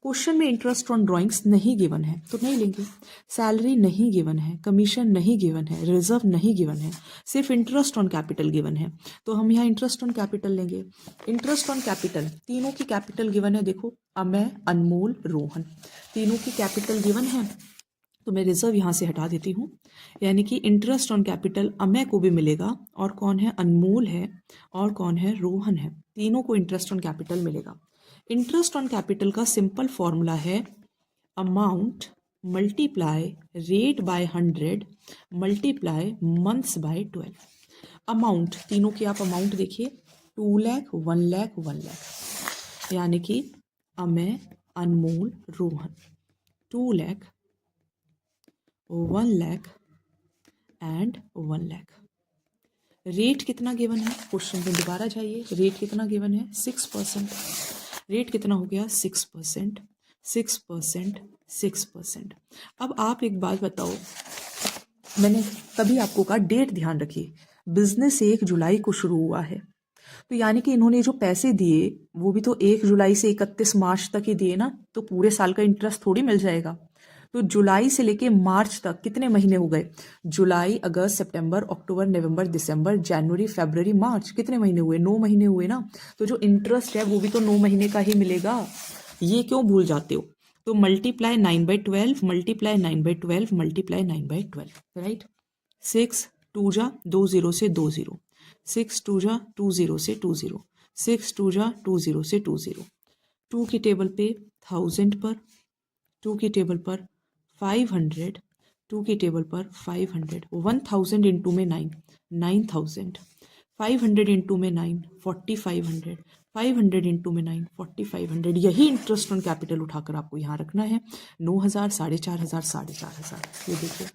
क्वेश्चन में इंटरेस्ट ऑन ड्राइंग्स नहीं गिवन है तो नहीं लेंगे, सैलरी नहीं गिवन है, कमीशन नहीं गिवन है, रिजर्व नहीं गिवन है, सिर्फ इंटरेस्ट ऑन कैपिटल गिवन है तो हम यहाँ इंटरेस्ट ऑन कैपिटल लेंगे। इंटरेस्ट ऑन कैपिटल, तीनों की कैपिटल गिवन है, देखो अमेय, अनमोल, रोहन, तीनों की कैपिटल गिवन है तो मैं रिजर्व यहाँ से हटा देती हूँ। यानी कि इंटरेस्ट ऑन कैपिटल अमेय को भी मिलेगा और कौन है, अनमोल है और कौन है, रोहन है, तीनों को इंटरेस्ट ऑन कैपिटल मिलेगा। इंटरेस्ट ऑन कैपिटल का सिंपल फॉर्मूला है amount multiply rate by 100 multiply months by 12। Amount, तीनों की आप अमाउंट देखिए, 2 लाख, 1 लाख, 1 लाख, यानी कि अमेय, अनमोल, रोहन, 2 लाख, 1 लाख एंड 1 लाख। रेट कितना गिवन है, क्वेश्चन में दोबारा जाइए, रेट कितना गिवन है, 6%। रेट कितना हो गया, 6%, 6%, 6%। अब आप एक बात बताओ, मैंने तभी आपको कहा डेट ध्यान रखिए, बिजनेस 1 जुलाई को शुरू हुआ है तो यानी कि इन्होंने जो पैसे दिए वो भी तो 1 जुलाई से 31 मार्च तक ही दिए ना, तो पूरे साल का इंटरेस्ट थोड़ी मिल जाएगा। तो जुलाई से लेके मार्च तक कितने महीने हो गए, जुलाई, अगस्त, सितंबर, अक्टूबर, नवंबर, दिसंबर, जनवरी, फरवरी, मार्च, कितने महीने हुए, 9 महीने हुए ना। तो जो इंटरेस्ट है वो भी तो 9 महीने का ही मिलेगा, ये क्यों भूल जाते हो। तो मल्टीप्लाई 9/12, मल्टीप्लाई 9/12, मल्टीप्लाई 9/12, राइट। 6 2 जा 2 0 से 2 0, 6 2 जा 2 0 से 2 0, 6 2 जा 2 0 से 2 0। 2 की टेबल पे 1000 पर, 2 की टेबल पर 500, 2 की टेबल पर 500, 1000 इंटू में 9, 9000, 500 इंटू में 9, 4500, 500 इंटू में 9, 4500। यही इंटरेस्ट ऑन कैपिटल उठाकर आपको यहाँ रखना है, 9000, 4500, 4500। ये देखिए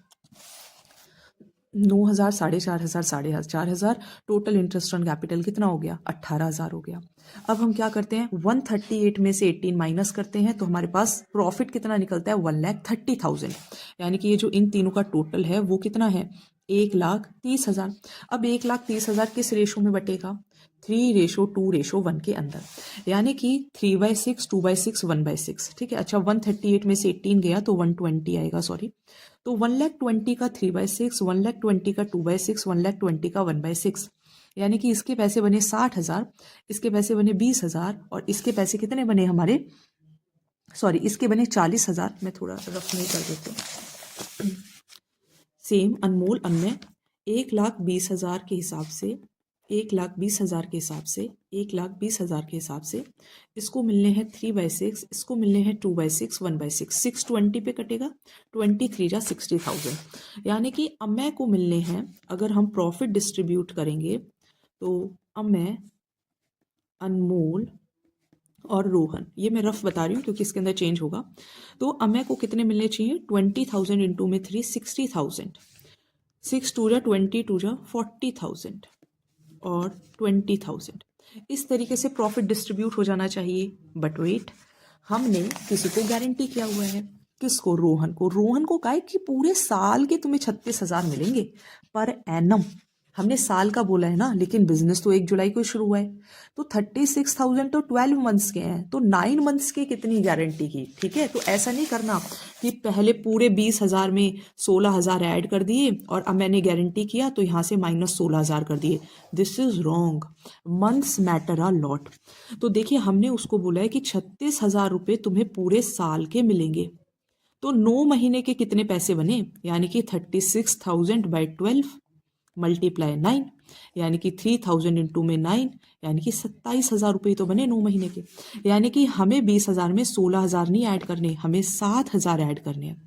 9,000, 4,500, 4,500, टोटल इंटरेस्ट ऑन कैपिटल कितना हो गया? 18,000 हो गया। अब हम क्या करते हैं, 138 में से 18 माइनस करते हैं तो हमारे पास प्रॉफिट कितना निकलता है? 1,30,000। यानी कि ये जो इन तीनों का टोटल है वो कितना है? 1,30,000। अब 1,30,000 किस रेशो में बटेगा? 3:2:1 के अंदर, यानी कि 3/6, 2/6, 1/6। ठीक है। अच्छा, 138 में से 18 गया तो 120 आएगा, सॉरी। तो 1,20,000 का 3/6, 1,20,000 का 2/6, 1,20,000 का 1/6, यानी कि इसके पैसे बने 60,000, इसके पैसे बने 20,000 और इसके पैसे कितने बने हमारे? सॉरी, इसके बने 40,000। मैं थोड़ा रफ नहीं कर देती हूँ। सेम अनमोल अन्य 1,20,000 के हिसाब से, 1,20,000 के हिसाब से, 1,20,000 के हिसाब से इसको मिलने हैं 3/6, इसको मिलने हैं 2/6, 1/6। 620 पे कटेगा, 23 जा 60,000। यानी कि अमय को मिलने हैं, अगर हम प्रॉफिट डिस्ट्रीब्यूट करेंगे तो अमय, अनमोल और रोहन, ये मैं रफ बता रही हूँ क्योंकि इसके अंदर चेंज होगा। तो अमय को कितने मिलने चाहिए? 20,000 इंटू में 3, 60,000। 6 2 जा 20, 2 जा 40,000 और 20,000। इस तरीके से प्रॉफिट डिस्ट्रीब्यूट हो जाना चाहिए। बट वेट, हमने किसी को गारंटी किया हुआ है। किसको? रोहन को। रोहन को कहा है कि पूरे साल के तुम्हें 36,000 मिलेंगे पर एनम। हमने साल का बोला है ना, लेकिन बिजनेस तो 1 जुलाई को शुरू हुआ है। तो 36,000 तो 12 मंथ्स के हैं, तो 9 मंथ्स की कितनी गारंटी की? ठीक है। तो ऐसा नहीं करना कि पहले पूरे 20,000 में 16,000 ऐड कर दिए और अब मैंने गारंटी किया तो यहाँ से माइनस 16,000 कर दिए। This is wrong. Months matter a lot. तो देखिए, हमने उसको बोला है कि 36,000 रुपये तुम्हें पूरे साल के मिलेंगे। तो 9 महीने के कितने पैसे बने? यानी कि 36,000/12 मल्टीप्लाई 9, यानी कि 3,000 इंटू में 9, यानी कि 27,000 रुपये तो बने 9 महीने के। यानी कि हमें 20,000 में 16,000 नहीं ऐड करने, हमें 7,000 ऐड करने हैं।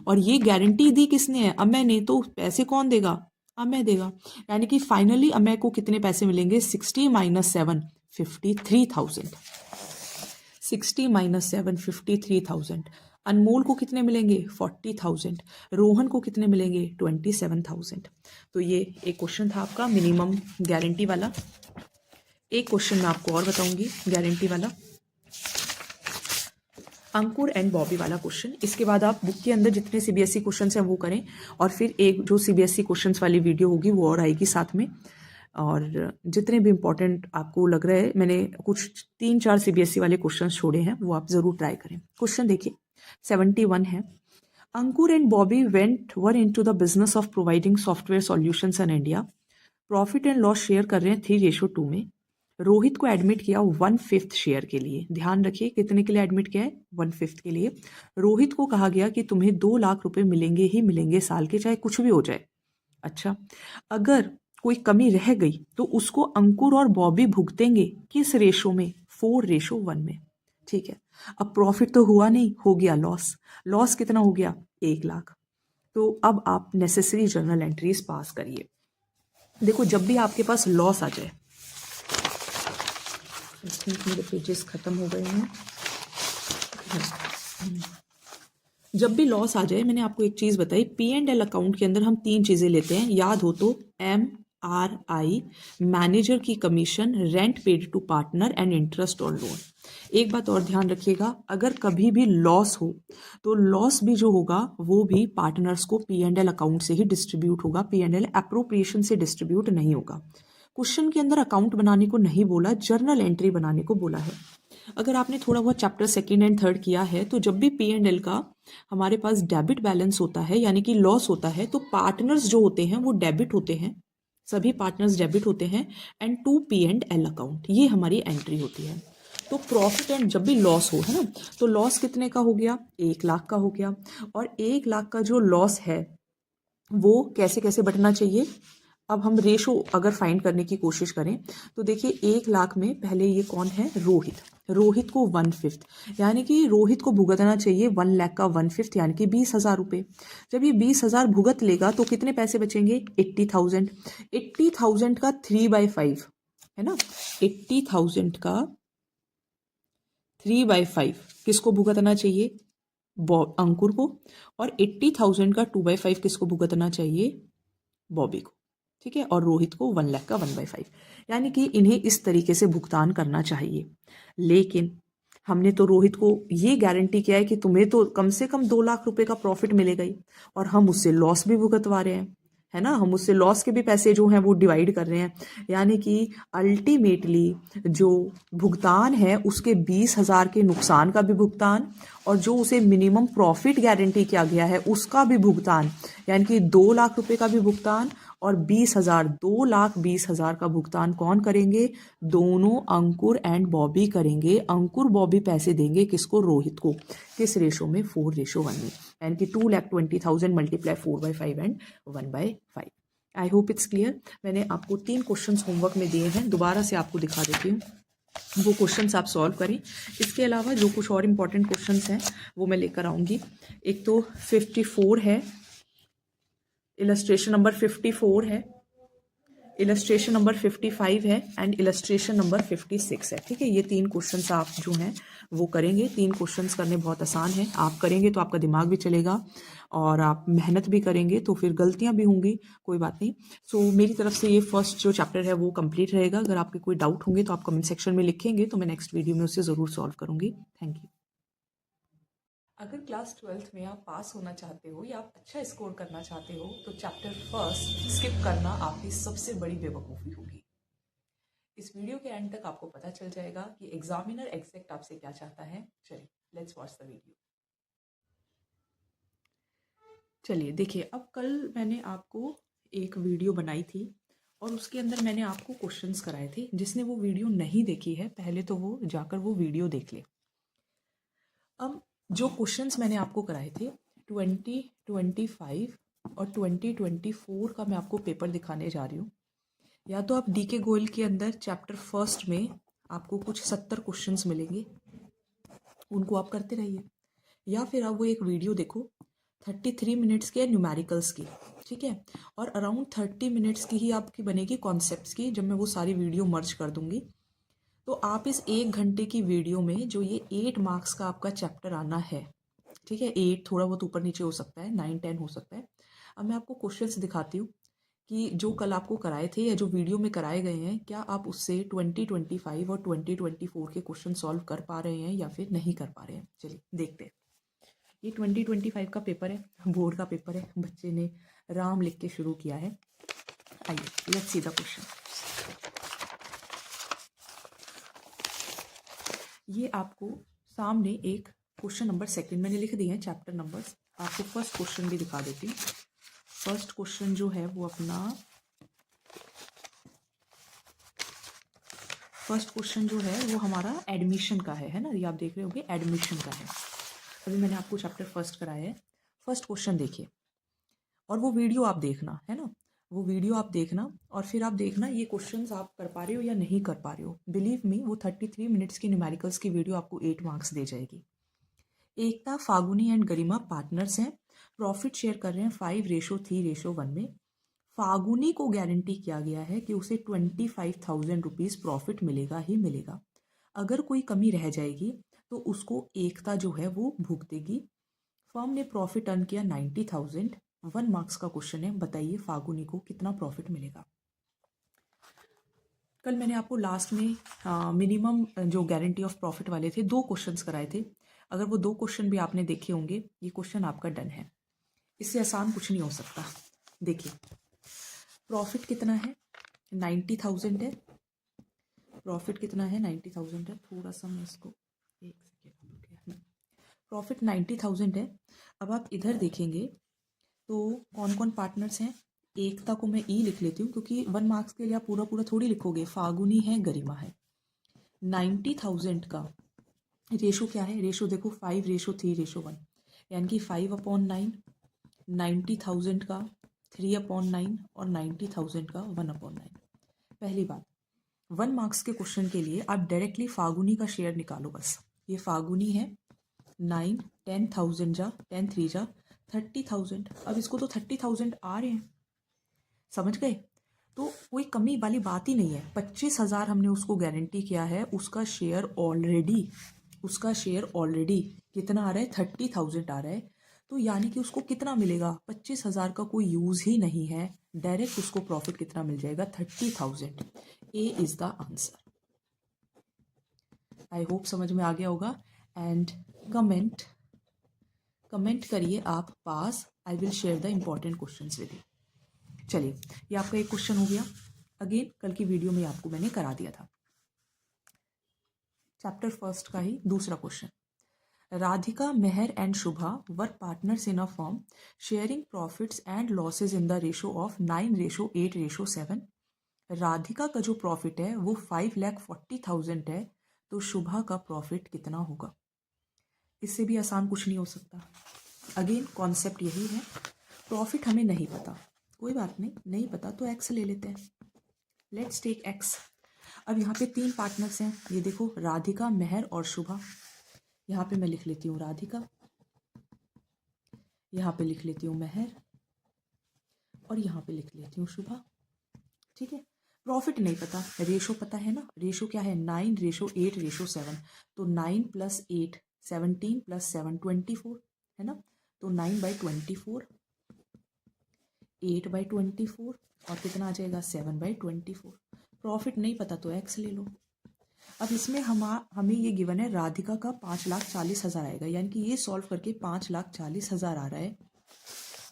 और ये गारंटी दी किसने है? अमय ने। तो पैसे कौन देगा? अमय देगा। यानी कि फाइनली अमय को कितने पैसे मिलेंगे? 60 - 7, 53,000। 60 - 7, 53,000। अनमोल को कितने मिलेंगे? 40,000। रोहन को कितने मिलेंगे? 27,000। तो ये एक क्वेश्चन था आपका मिनिमम गारंटी वाला। एक क्वेश्चन मैं आपको और बताऊंगी गारंटी वाला, अंकुर एंड बॉबी वाला क्वेश्चन। इसके बाद आप बुक के अंदर जितने सीबीएसई क्वेश्चन हैं वो करें, और फिर एक जो सीबीएसई क्वेश्चन वाली वीडियो होगी वो और आएगी साथ में। और जितने भी इंपॉर्टेंट आपको लग रहा है, मैंने कुछ 3-4 सीबीएसई वाले क्वेश्चन छोड़े हैं, वो आप जरूर ट्राई करें। क्वेश्चन देखिए, 71 है। Ankur and Bobby were into the business of providing software solutions in India. Profit and loss share कर रहे हैं 3:2 में। रोहित को एडमिट किया 1/5 शेयर के लिए। ध्यान रखिए, कितने के लिए एडमिट किया है? 1/5 के लिए। रोहित को कहा गया कि तुम्हें 2 लाख रुपए मिलेंगे ही मिलेंगे साल के, चाहे कुछ भी हो जाए। अच्छा, अगर कोई कमी रह गई तो उसको अंकुर और बॉबी भुगतेंगे किस रेशो में? 4:1 में। ठीक है। अब प्रॉफिट तो हुआ नहीं, हो गया लॉस। लॉस कितना हो गया? 1 लाख। तो अब आप नेसेसरी जर्नल एंट्रीज पास करिए। देखो, जब भी आपके पास लॉस आ जाए, मेरे पेजेस खत्म हो गए हैं। जब भी लॉस आ जाए, मैंने आपको एक चीज बताई, P&L अकाउंट के अंदर हम 3 चीजें लेते हैं, याद हो तो। MRI, मैनेजर की commission, rent paid to partner and interest और लोन। एक बात और ध्यान रखिएगा, अगर कभी भी लॉस हो तो लॉस भी जो होगा वो भी पार्टनर्स को P&L अकाउंट से ही डिस्ट्रीब्यूट होगा, P&L एप्रोप्रिएशन से डिस्ट्रीब्यूट नहीं होगा। क्वेश्चन के अंदर अकाउंट बनाने को नहीं बोला, जर्नल एंट्री बनाने को बोला है। अगर आपने थोड़ा बहुत चैप्टर 2 एंड 3 किया है तो जब भी P&L का हमारे पास डेबिट बैलेंस होता है, यानी कि लॉस होता है, तो पार्टनर्स जो होते हैं वो डेबिट होते हैं, सभी पार्टनर्स डेबिट होते हैं, एंड टू P&L अकाउंट, ये हमारी एंट्री होती है। तो प्रॉफिट एंड जब भी लॉस हो, है ना, तो लॉस कितने का हो गया? 1 लाख का हो गया। और 1 लाख का जो लॉस है वो कैसे कैसे बटना चाहिए? अब हम रेशो अगर फाइंड करने की कोशिश करें तो देखिए, 1 लाख में पहले ये कौन है? रोहित। रोहित को 1/5, यानी कि रोहित को भुगतना चाहिए 1 लाख का 1/5, यानी कि 20,000 रुपये। जब ये 20,000 भुगत लेगा तो कितने पैसे बचेंगे? 80,000। 80,000 का 3/5 है ना, 80,000 का 3/5 किसको भुगतना चाहिए? अंकुर को। और 80,000 का 2/5 किसको भुगतना चाहिए? बॉबी को, ठीक है, और रोहित को 1 लाख का 1/5, यानी कि इन्हें इस तरीके से भुगतान करना चाहिए। लेकिन हमने तो रोहित को ये गारंटी किया है कि तुम्हें तो कम से कम 2 लाख रुपए का प्रॉफिट मिलेगा ही, और हम उससे लॉस भी भुगतवा रहे हैं, है ना, हम उससे लॉस के भी पैसे जो हैं वो डिवाइड कर रहे हैं। यानी कि अल्टीमेटली जो भुगतान है उसके 20,000 के नुकसान का भी भुगतान, और जो उसे मिनिमम प्रॉफिट गारंटी किया गया है उसका भी भुगतान, यानी कि 2 लाख रुपए का भी भुगतान और 20,000, 2,20,000 का भुगतान कौन करेंगे? दोनों अंकुर एंड बॉबी करेंगे। अंकुर बॉबी पैसे देंगे किसको? रोहित को। किस रेशो में? 4:1 में, यानी कि 2,20,000 multiply 4/5 and 1/5। I hope it's clear. मैंने आपको 3 क्वेश्चंस होमवर्क में दिए हैं, दोबारा से आपको दिखा देती हूँ, वो क्वेश्चंस आप सॉल्व करें। इसके अलावा जो कुछ और इम्पॉर्टेंट क्वेश्चंस हैं वो मैं लेकर आऊँगी। एक तो 54 है, इलस्ट्रेशन नंबर 54 है, इलस्ट्रेशन नंबर 55 है एंड इलस्ट्रेशन नंबर 56 है, ठीक है। ये 3 क्वेश्चंस आप जो हैं वो करेंगे। 3 क्वेश्चंस करने बहुत आसान है, आप करेंगे तो आपका दिमाग भी चलेगा और आप मेहनत भी करेंगे, तो फिर गलतियां भी होंगी, कोई बात नहीं। सो मेरी तरफ से ये फर्स्ट जो चैप्टर है वो कंप्लीट रहेगा। अगर आपके कोई डाउट होंगे तो आप कमेंट सेक्शन में लिखेंगे, तो मैं नेक्स्ट वीडियो में उसे ज़रूर सॉल्व करूँगी। Thank you. अगर क्लास 12th में आप पास होना चाहते हो या आप अच्छा स्कोर करना चाहते हो तो चैप्टर फर्स्ट स्किप करना आपकी सबसे बड़ी बेवकूफ़ी होगी। इस वीडियो के एंड तक आपको पता चल जाएगा कि एग्जामिनर एग्जैक्ट आपसे क्या चाहता है। चलिए लेट्स वॉच द वीडियो। चलिए देखिए, अब कल मैंने आपको एक वीडियो बनाई थी और उसके अंदर मैंने आपको क्वेश्चंस कराए थे। जिसने वो वीडियो नहीं देखी है पहले तो वो जाकर वो वीडियो देख ले। अब जो क्वेश्चंस मैंने आपको कराए थे 2025 और 2024 का मैं आपको पेपर दिखाने जा रही हूँ। या तो आप डीके गोयल के अंदर चैप्टर फर्स्ट में आपको कुछ 70 क्वेश्चंस मिलेंगे, उनको आप करते रहिए, या फिर आप वो एक वीडियो देखो 33 मिनट्स के न्यूमेरिकल्स की, ठीक है, और अराउंड 30 मिनट्स की ही आपकी बनेगी कॉन्सेप्ट्स की, जब मैं वो सारी वीडियो मर्ज कर दूंगी। तो आप इस 1 घंटे की वीडियो में जो ये 8 मार्क्स का आपका चैप्टर आना है, ठीक है, 8 थोड़ा बहुत ऊपर नीचे हो सकता है, 9 10 हो सकता है। अब मैं आपको क्वेश्चंस दिखाती हूँ कि जो कल आपको कराए थे या जो वीडियो में कराए गए हैं, क्या आप उससे 2025 और 2024 के क्वेश्चन सॉल्व कर पा रहे हैं या फिर नहीं कर पा रहे हैं। चलिए देखते हैं। ये 2025 का पेपर है, बोर्ड का पेपर है, बच्चे ने राम लिख के शुरू किया है। आइए लेट्स सी द क्वेश्चन। ये आपको सामने एक क्वेश्चन नंबर सेकंड मैंने लिख दिए हैं चैप्टर नंबर्स। आपको फर्स्ट क्वेश्चन भी दिखा देती हूँ। फर्स्ट क्वेश्चन जो है वो अपना फर्स्ट क्वेश्चन जो है वो हमारा एडमिशन का है ना, ये आप देख रहे होंगे एडमिशन का है। अभी मैंने आपको चैप्टर फर्स्ट कराया है। फर्स्ट क्वेश्चन देखिए और वो वीडियो आप देखना, है ना, वो वीडियो आप देखना और फिर आप देखना ये क्वेश्चंस आप कर पा रहे हो या नहीं कर पा रहे हो। बिलीव मी, वो 33 मिनट्स की न्यूमेरिकल्स की वीडियो आपको 8 मार्क्स दे जाएगी। एकता, फागुनी एंड गरिमा पार्टनर्स हैं, प्रॉफिट शेयर कर रहे हैं 5:3:1 में। फागुनी को गारंटी किया गया है कि उसे 25,000 रुपीज़ प्रॉफिट मिलेगा ही मिलेगा। अगर कोई कमी रह जाएगी तो उसको एकता जो है वो भुगतेगी। फर्म ने प्रॉफिट अर्न किया 90,000। 1 मार्क्स का क्वेश्चन है, बताइए फागुनी को कितना प्रॉफिट मिलेगा। कल मैंने आपको लास्ट में मिनिमम जो गारंटी ऑफ प्रॉफिट वाले थे 2 क्वेश्चंस कराए थे। अगर वो 2 क्वेश्चन भी आपने देखे होंगे, ये क्वेश्चन आपका डन है। इससे आसान कुछ नहीं हो सकता। देखिए प्रॉफिट कितना है, 90,000 है। प्रॉफिट कितना है, 90,000 है। थोड़ा सा मैं इसको एक सेकेंड, प्रॉफिट 90,000 है। अब आप इधर देखेंगे तो कौन कौन पार्टनर्स हैं। एकता को मैं ई लिख लेती हूँ क्योंकि 1 मार्क्स के लिए आप पूरा पूरा थोड़ी लिखोगे। फागुनी है, गरिमा है। 90,000 का रेशो क्या है, रेशो देखो 5:3:1, यानी कि 5/9, 90,000 का 3/9 और 90,000 का 1/9। पहली बात, 1 मार्क्स के क्वेश्चन के लिए आप डायरेक्टली फागुनी का शेयर निकालो बस। ये फागुनी है, 9 10,000 जा 10 3 जा 30,000। अब इसको तो 30,000 आ रहे हैं, समझ गए, तो कोई कमी वाली बात ही नहीं है। 25,000 हमने उसको गारंटी किया है, उसका शेयर ऑलरेडी कितना आ रहा है, 30,000 आ रहा है। तो यानी कि उसको कितना मिलेगा, 25,000 का कोई यूज़ ही नहीं है, डायरेक्ट उसको प्रॉफिट कितना मिल जाएगा, 30,000। A is the answer. I hope समझ में आ गया होगा। एंड कमेंट करिए आप पास, I will share the important question with you. चलिए, ये आपका एक क्वेश्चन हो गया। अगेन कल की वीडियो में आपको मैंने करा दिया था। चैप्टर फर्स्ट का ही दूसरा question. Radhika, Meher and Shubha were partners in a firm, sharing profits and losses in the ratio of 9:8:7। Radhika का जो प्रॉफिट है वो 5,40,000 है, तो शुभा का प्रॉफिट कितना होगा। इससे भी आसान कुछ नहीं हो सकता। अगेन कॉन्सेप्ट यही है, प्रॉफिट हमें नहीं पता, कोई बात नहीं पता तो एक्स ले लेते हैं। Let's take X. अब यहाँ पे 3 पार्टनर्स हैं, ये देखो राधिका, मेहर और शुभा। यहाँ पे मैं लिख लेती हूँ राधिका, यहाँ पे लिख लेती हूँ मेहर और यहाँ पे लिख लेती हूँ शुभा। ठीक है, प्रॉफिट नहीं पता, रेशो पता है ना। रेशो क्या है, 9:8:7। तो 9 + 8 17 + 7 24 है ना। तो 9/24, 8/24 और कितना आ जाएगा 7/24। प्रॉफिट नहीं पता तो एक्स ले लो। अब इसमें हमें ये गिवन है राधिका का 5,40,000 आएगा, यानी कि ये सॉल्व करके 5,40,000 आ रहा है।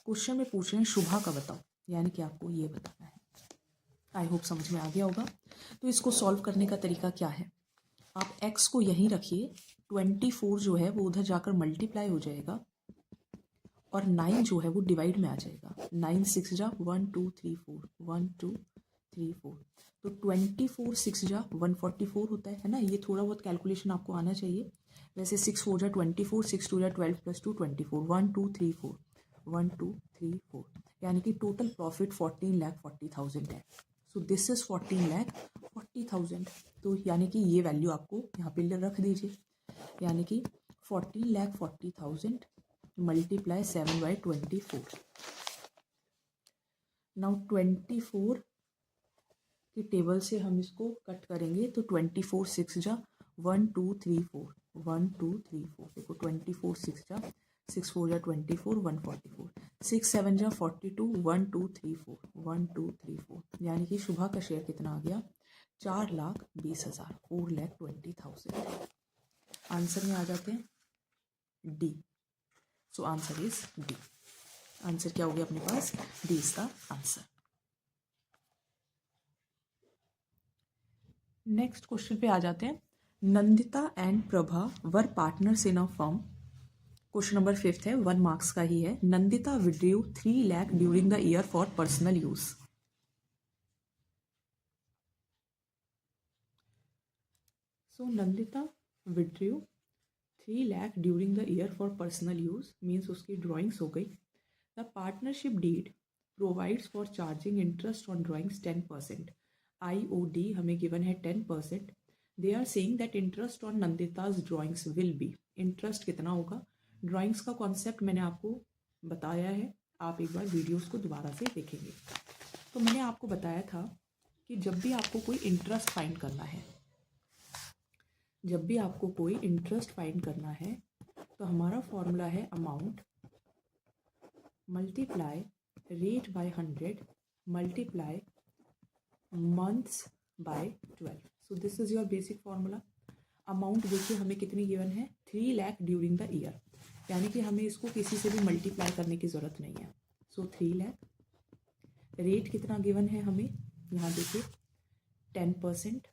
क्वेश्चन में पूछ रहे हैं शुभा का बताओ, यानी कि आपको ये बताना है। आई होप समझ में आ गया होगा। तो इसको सॉल्व करने का तरीका क्या है, आप x को यहीं रखिए, 24 जो है वो उधर जाकर मल्टीप्लाई हो जाएगा और 9 जो है वो डिवाइड में आ जाएगा। 9 6 जा 1 2 3 4 1 2 3 4। तो 24 6 जा 144 होता है ना। ये थोड़ा बहुत कैलकुलेशन आपको आना चाहिए। वैसे 6 4 जा 24, 6 2 जा 12 + 2 24, 1 2 3 4 1 2 3 4, यानी कि टोटल प्रॉफिट 14,40,000 है। So this is 14,40,000। तो यानी कि ये वैल्यू आपको यहाँ पे रख दीजिए, यानी कि 14,40,000 मल्टीप्लाई 7/24। नाउ 24 की टेबल से हम इसको कट करेंगे तो 24 6 जा 1 2 3 4 1 2 3 4। देखो 24 6 जा 6 4 जा 24 144, 6 7 जा 42 1 2 3 4 1 2 3 4, यानी कि शुभा का शेयर कितना आ गया 4,20,000, 4,20,000। आंसर में आ जाते हैं D. So answer is D. आंसर क्या हो गया अपने पास, D is the answer. Next question पे आ जाते हैं। Nandita and Prabha were partners in a firm. Question number 5 है, 1 मार्क्स का ही है। Nandita withdrew 3 lakh during the year for personal use. So Nandita withdrew 3 lakh during the year for personal use means उसकी drawings हो गई। The partnership deed provides for charging interest on drawings 10%। IOD हमें given है 10%। They are saying that interest on Nandita's drawings will be. Interest कितना होगा, drawings का concept मैंने आपको बताया है, आप एक बार वीडियोस को दोबारा से देखेंगे। तो मैंने आपको बताया था कि जब भी आपको कोई इंटरेस्ट फाइंड करना है, जब भी आपको कोई इंटरेस्ट फाइंड करना है तो हमारा फॉर्मूला है amount multiply rate by 100 multiply months by 12। So this is your basic formula. Amount देखिए हमें कितनी गिवन है 3 लाख ड्यूरिंग द ईयर, यानी कि हमें इसको किसी से भी मल्टीप्लाई करने की ज़रूरत नहीं है। सो 3 लाख। रेट कितना गिवन है हमें, यहाँ देखिए 10%।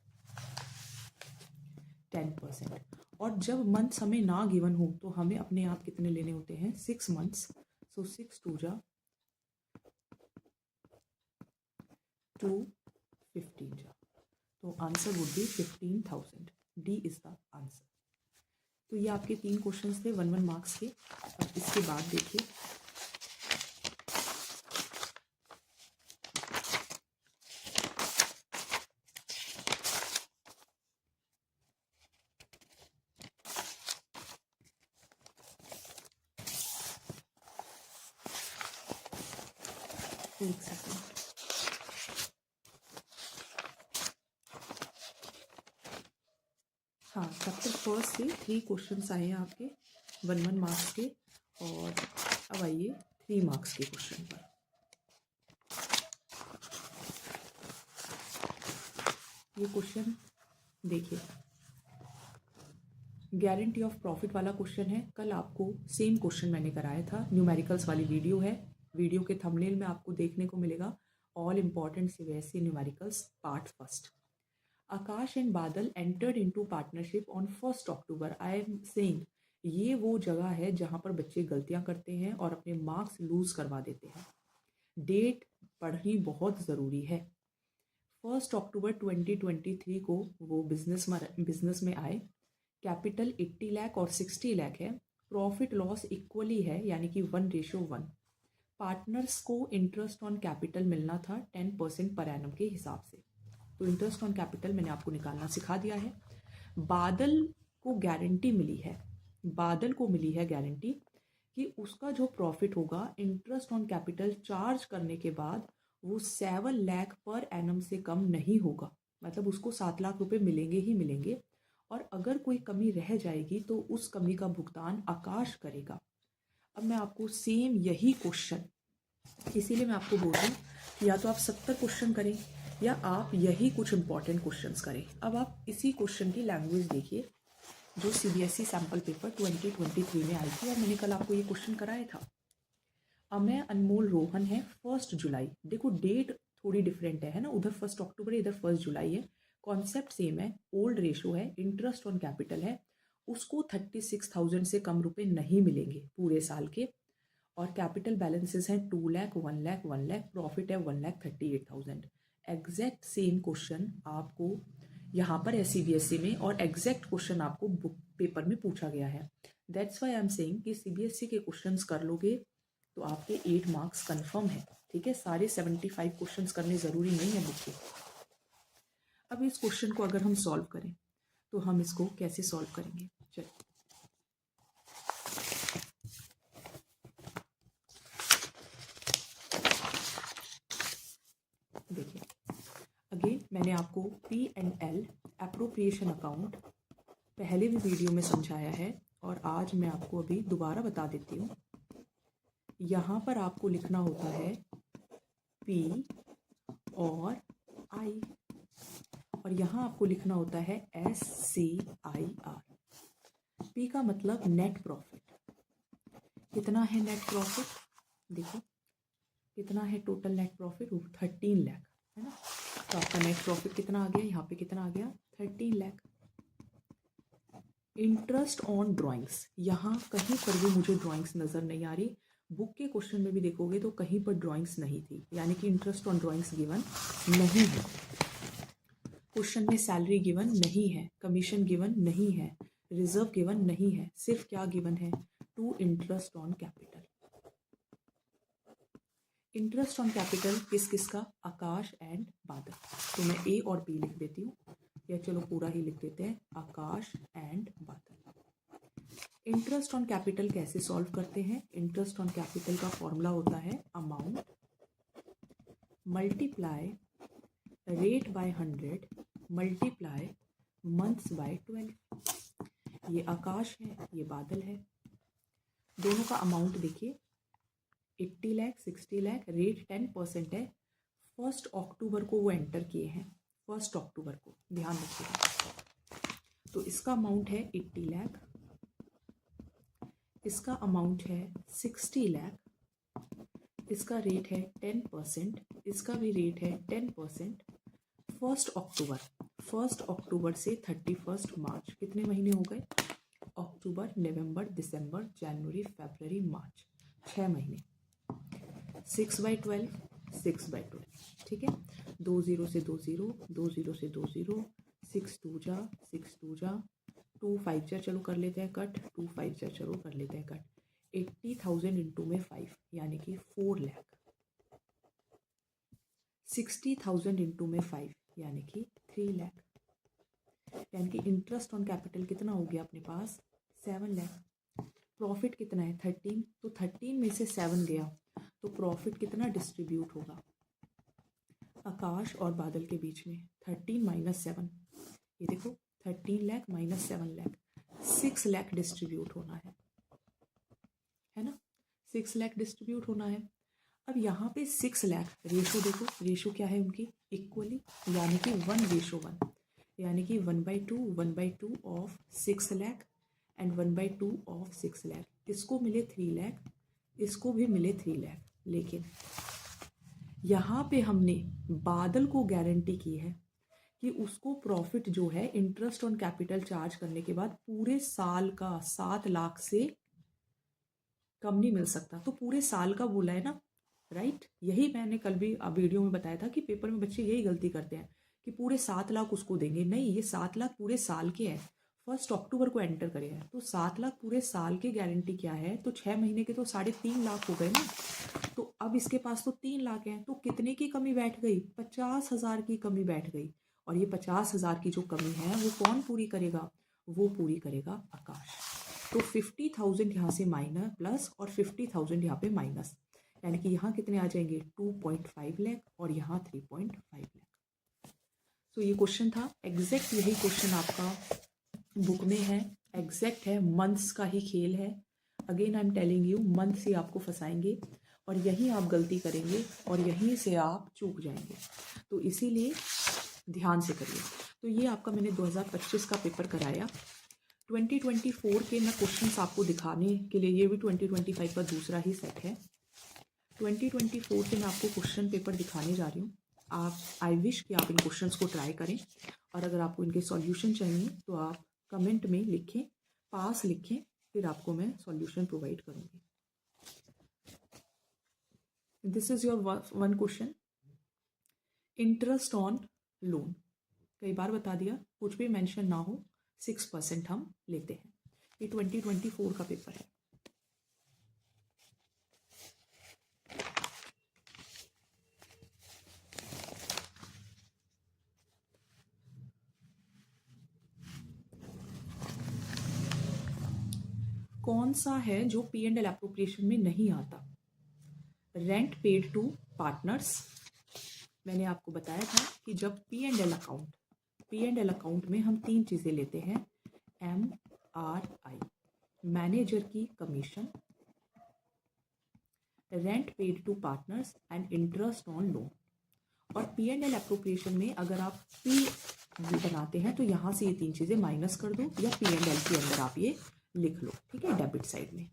और जब मंथ्स हमें ना गिवन हो तो हमें अपने आप कितने लेने होते हैं 6 मंथ्स। सो 6 2 जा 2 15 जा, तो answer would B 15,000। D is the answer. तो ये आपके 3 क्वेश्चंस थे 1 मार्क्स के। अब इसके बाद देखिए एक सेकेंड। हाँ, चैप्टर फर्स्ट से 3 क्वेश्चंस आए हैं आपके 1 मार्क्स के, और अब आइए 3 मार्क्स के क्वेश्चन पर। ये क्वेश्चन देखिए, गारंटी ऑफ प्रॉफिट वाला क्वेश्चन है। कल आपको सेम क्वेश्चन मैंने कराया था, न्यूमेरिकल्स वाली वीडियो है। वीडियो के थंबनेल में आपको देखने को मिलेगा all important CBSE numericals part first. Akash and Badal entered into partnership on 1 October. I am saying ये वो जगह है जहाँ पर बच्चे गलतियाँ करते हैं और अपने मार्क्स लूज करवा देते हैं। डेट पढ़नी बहुत ज़रूरी है। 1 अक्टूबर 2023 को वो बिजनेस में आए। कैपिटल 80 लाख और 60 लाख है। प्रॉफिट लॉस इक्वली है, यानी कि 1:1। पार्टनर्स को इंटरेस्ट ऑन कैपिटल मिलना था 10% पर एनम के हिसाब से। तो इंटरेस्ट ऑन कैपिटल मैंने आपको निकालना सिखा दिया है। बादल को गारंटी मिली है, बादल को मिली है गारंटी कि उसका जो प्रॉफिट होगा इंटरेस्ट ऑन कैपिटल चार्ज करने के बाद वो 7 लाख पर एनम से कम नहीं होगा। मतलब उसको 7 लाख रुपए मिलेंगे ही मिलेंगे, और अगर कोई कमी रह जाएगी तो उस कमी का भुगतान आकाश करेगा। अब मैं आपको सेम यही क्वेश्चन, इसीलिए मैं आपको बोल रही हूँ कि या तो आप 70 क्वेश्चन करें या आप यही कुछ इंपॉर्टेंट क्वेश्चंस करें। अब आप इसी क्वेश्चन की लैंग्वेज देखिए जो सीबीएसई सैम्पल पेपर 2023 में आई थी, और मैंने कल आपको ये क्वेश्चन कराया था। अमय अनमोल रोहन है 1 जुलाई। देखो डेट थोड़ी डिफरेंट है ना, उधर 1 अक्टूबर है, इधर 1 जुलाई है। कॉन्सेप्ट सेम है, ओल्ड रेशो है, इंटरेस्ट ऑन कैपिटल है। उसको 36,000 से कम रुपए नहीं मिलेंगे पूरे साल के, और कैपिटल बैलेंसेस हैं 2 लाख, 1 लाख, 1 लाख, प्रॉफिट है 1,38,000। एग्जैक्ट सेम क्वेश्चन आपको यहाँ पर है सीबीएसई में, और एग्जैक्ट क्वेश्चन आपको बुक पेपर में पूछा गया है। That's why I am saying कि सीबीएसई के क्वेश्चंस कर लोगे तो आपके 8 मार्क्स कंफर्म है। ठीक है, सारे 75 क्वेश्चंस करने ज़रूरी नहीं है बुक के। अब इस क्वेश्चन को अगर हम सॉल्व करें तो हम इसको कैसे सॉल्व करेंगे, चलिए देखिए। अगेन मैंने आपको P&L एप्रोप्रिएशन अकाउंट पहले भी वीडियो में समझाया है, और आज मैं आपको अभी दोबारा बता देती हूँ। यहाँ पर आपको लिखना होता है P और I, और यहाँ आपको लिखना होता है SCIR। P का मतलब नेट प्रॉफिट। कितना है नेट प्रॉफिट, देखो कितना है टोटल नेट प्रॉफिट, 13 लाख है ना। तो आपका नेट प्रॉफिट कितना आ गया, यहाँ पे कितना आ गया, 13 लाख। इंटरेस्ट ऑन ड्राइंग्स, यहाँ कहीं पर भी मुझे ड्राइंग्स नज़र नहीं आ रही। बुक के क्वेश्चन में भी देखोगे तो कहीं पर ड्राइंग्स नहीं थी, यानी कि इंटरेस्ट ऑन ड्राइंग्स गिवन नहीं है। क्वेश्चन में सैलरी गिवन नहीं है, कमीशन गिवन नहीं है, रिजर्व गिवन नहीं है। सिर्फ क्या गिवन है, to interest on capital. Interest on capital किस किस का, आकाश एंड बादल। तो मैं ए और बी लिख देती हूँ, या चलो पूरा ही लिख देते हैं, आकाश एंड बादल। इंटरेस्ट ऑन कैपिटल कैसे सॉल्व करते हैं, इंटरेस्ट ऑन कैपिटल का फॉर्मूला होता है amount multiply rate by 100 multiply months by 12। ये आकाश है, ये बादल है। दोनों का अमाउंट देखिए, 80 लाख, 60 लाख, रेट 10% है। 1 अक्टूबर को वो एंटर किए हैं, 1 अक्टूबर को, ध्यान रखिएगा। तो इसका अमाउंट है 80 लाख, इसका अमाउंट है 60 लाख, इसका रेट है 10%, इसका भी रेट है 10%। 1 अक्टूबर से 31 मार्च, कितने महीने हो गए, अक्टूबर, नवंबर, दिसंबर, जनवरी, फरवरी, मार्च, 6 महीने। 6/12, 6/12, ठीक है। 2 0 से 2 0, 2 0 से 2 0, 6 2 जा, 6 2 जा, 2 5 जा, चलो कर लेते हैं कट, 2 5 जा, चलो कर लेते हैं कट। 80,000 इंटू में 5 यानी कि 4 लाख। 60,000 इंटू में 5 यानी कि 3 लाख। यानी कि इंटरेस्ट ऑन कैपिटल कितना हो गया अपने पास, 7 लाख। प्रॉफिट कितना है, 13, तो 13 में से 7 गया तो प्रॉफिट कितना डिस्ट्रीब्यूट होगा आकाश और बादल के बीच में, 13 माइनस 7, ये देखो 13 लाख माइनस 7 लाख, 6 लाख डिस्ट्रीब्यूट होना है ना। 6 लाख डिस्ट्रीब्यूट होना है। अब यहाँ पे 6 लाख रेशो देखो, रेशो क्या है उनकी इक्वली, यानी कि 1:1, यानी कि 1/2 of 6 lakh and 1/2 of 6 lakh. इसको मिले 3 लाख, इसको भी मिले 3 लाख। लेकिन यहाँ पे हमने बादल को गारंटी की है कि उसको प्रॉफिट जो है इंटरेस्ट ऑन कैपिटल चार्ज करने के बाद पूरे साल का 7 लाख से कम नहीं मिल सकता। तो पूरे साल का बोला है ना, राइट। यही मैंने कल भी वीडियो में बताया था कि पेपर में बच्चे यही गलती करते हैं कि पूरे 7 लाख उसको देंगे। नहीं, ये 7 लाख पूरे साल के हैं। 1 अक्टूबर को एंटर करे हैं तो 7 लाख पूरे साल के गारंटी क्या है, तो 6 महीने के तो 3.5 लाख हो गए ना। तो अब इसके पास तो 3 लाख हैं, तो कितने की कमी बैठ गई, 50,000 की कमी बैठ गई। और ये 50,000 की जो कमी है वो कौन पूरी करेगा, वो पूरी करेगा आकाश। तो 50,000 यहाँ से माइनस प्लस और 50,000 यहाँ पे माइनस, यानी कि यहाँ कितने आ जाएंगे 2.5 लाख और यहाँ 3.5 लाख। तो ये क्वेश्चन था एग्जैक्ट, यही क्वेश्चन आपका बुक में है, एग्जैक्ट है, मंथ्स का ही खेल है। Again I am telling you, month से आपको फंसाएंगे और यहीं आप गलती करेंगे और यहीं से आप चूक जाएंगे। तो इसीलिए ध्यान से करिए। तो ये आपका मैंने 2025 का पेपर कराया। 2024 के मैं क्वेश्चंस आपको दिखाने के लिए, ये भी 2025 का दूसरा ही सेट है। 2024 से मैं आपको क्वेश्चन पेपर दिखाने जा रही हूँ। आप, आई विश कि आप इन क्वेश्चंस को ट्राई करें और अगर आपको इनके सॉल्यूशन चाहिए तो आप कमेंट में लिखें, पास लिखें, फिर आपको मैं सॉल्यूशन प्रोवाइड करूँगी। This is your one question, interest on loan. कई बार बता दिया, कुछ भी मेंशन ना हो 6% हम लेते हैं। ये 2024 का पेपर है। कौन सा है जो P&L एप्रोप्रिएशन में नहीं आता, रेंट पेड टू पार्टनर्स। मैंने आपको बताया था कि जब P&L अकाउंट में हम 3 चीज़ें लेते हैं, MRI, मैनेजर की commission, rent paid to partners and interest on loan. और P&L एप्रोप्रिएशन में अगर आप P बनाते हैं तो यहाँ से ये 3 चीज़ें माइनस कर दो या P&L के अंदर आप ये लिख लो, ठीक है, डेबिट साइड में।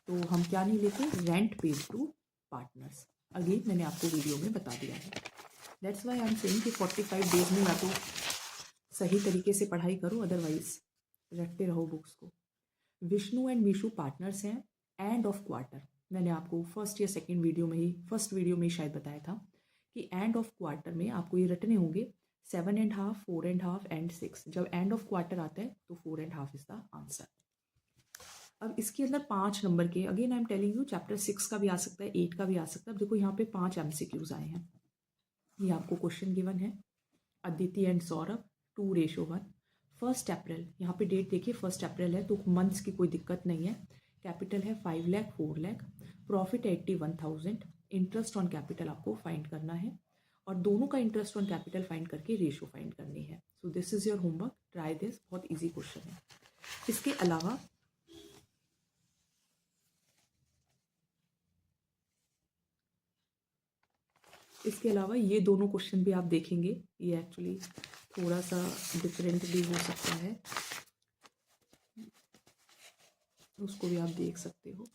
तो हम क्या नहीं लेते, rent paid to partners. Again मैंने आपको वीडियो में बता दिया है। That's why I am saying कि 45 डेज में या तो सही तरीके से पढ़ाई करो, अदरवाइज रटते रहो बुक्स को। विष्णु एंड मीशू पार्टनर्स हैं, एंड ऑफ क्वार्टर। मैंने आपको फर्स्ट या सेकेंड वीडियो में ही शायद बताया था कि एंड ऑफ क्वार्टर में आपको ये रटने होंगे 7.5, 4.5 एंड 6। जब एंड ऑफ क्वार्टर आता है तो 4.5 इज द आंसर। अब इसके अंदर 5 नंबर के, again I am telling you, chapter 6 का भी आ सकता है, 8 का भी आ सकता है। अब देखो यहाँ पे 5 MCQs आए हैं। ये आपको क्वेश्चन गिवन है, अदिति एंड सौरभ 2:1। 1 अप्रैल, यहाँ पे डेट देखिए 1 अप्रैल है तो मंथ्स की कोई दिक्कत नहीं है। कैपिटल है 5 लाख, 4 लाख, प्रॉफिट है 81,000, इंटरेस्ट ऑन कैपिटल आपको फाइंड करना है और दोनों का इंटरेस्ट ऑन कैपिटल फाइंड करके रेशो फाइंड करनी है। So this is your homework, try this, बहुत ईजी क्वेश्चन है। इसके अलावा ये दोनों क्वेश्चन भी आप देखेंगे, ये एक्चुअली थोड़ा सा डिफरेंट भी हो सकता है, उसको भी आप देख सकते हो।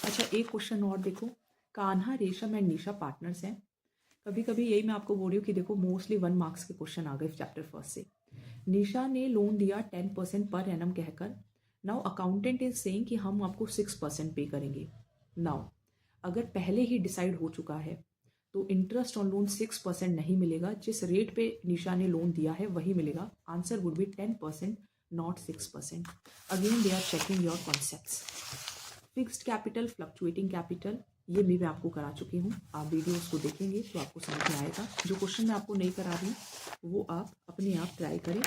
अच्छा, एक क्वेश्चन और देखो, कान्हा, रेशम एंड निशा पार्टनर्स हैं। कभी कभी यही मैं आपको बोल रही हूँ कि देखो मोस्टली 1 मार्क्स के क्वेश्चन आ गए चैप्टर 1 से। निशा ने लोन दिया 10% पर एनम कहकर, नाउ अकाउंटेंट इज सेइंग कि हम आपको 6% पे करेंगे। नाउ अगर पहले ही डिसाइड हो चुका है तो इंटरेस्ट ऑन लोन 6% नहीं मिलेगा, जिस रेट पे निशा ने लोन दिया है वही मिलेगा। Answer would be 10%, not 6%। Again they are checking your concepts. Fixed capital, fluctuating capital, ये भी मैं आपको करा चुकी हूँ। आप वीडियोस को देखेंगे तो आपको समझ में आएगा। जो क्वेश्चन मैं आपको नहीं करा रही वो आप अपने आप ट्राई करें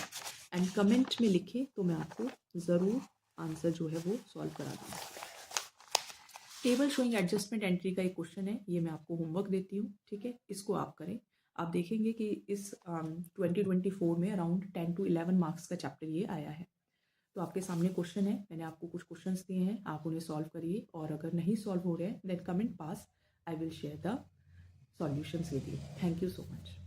एंड कमेंट में लिखें, तो मैं आपको ज़रूर आंसर जो है वो सॉल्व करा दूँगी। टेबल शोइंग एडजस्टमेंट एंट्री का एक क्वेश्चन है, ये मैं आपको होमवर्क देती हूँ, ठीक है, इसको आप करें। आप देखेंगे कि इस 2024 में अराउंड 10 to 11 मार्क्स का चैप्टर ये आया है। तो आपके सामने क्वेश्चन है, मैंने आपको कुछ क्वेश्चंस दिए हैं, आप उन्हें सॉल्व करिए और अगर नहीं सॉल्व हो रहे हैं then comment pass, I will share the solutions with you. Thank you so much.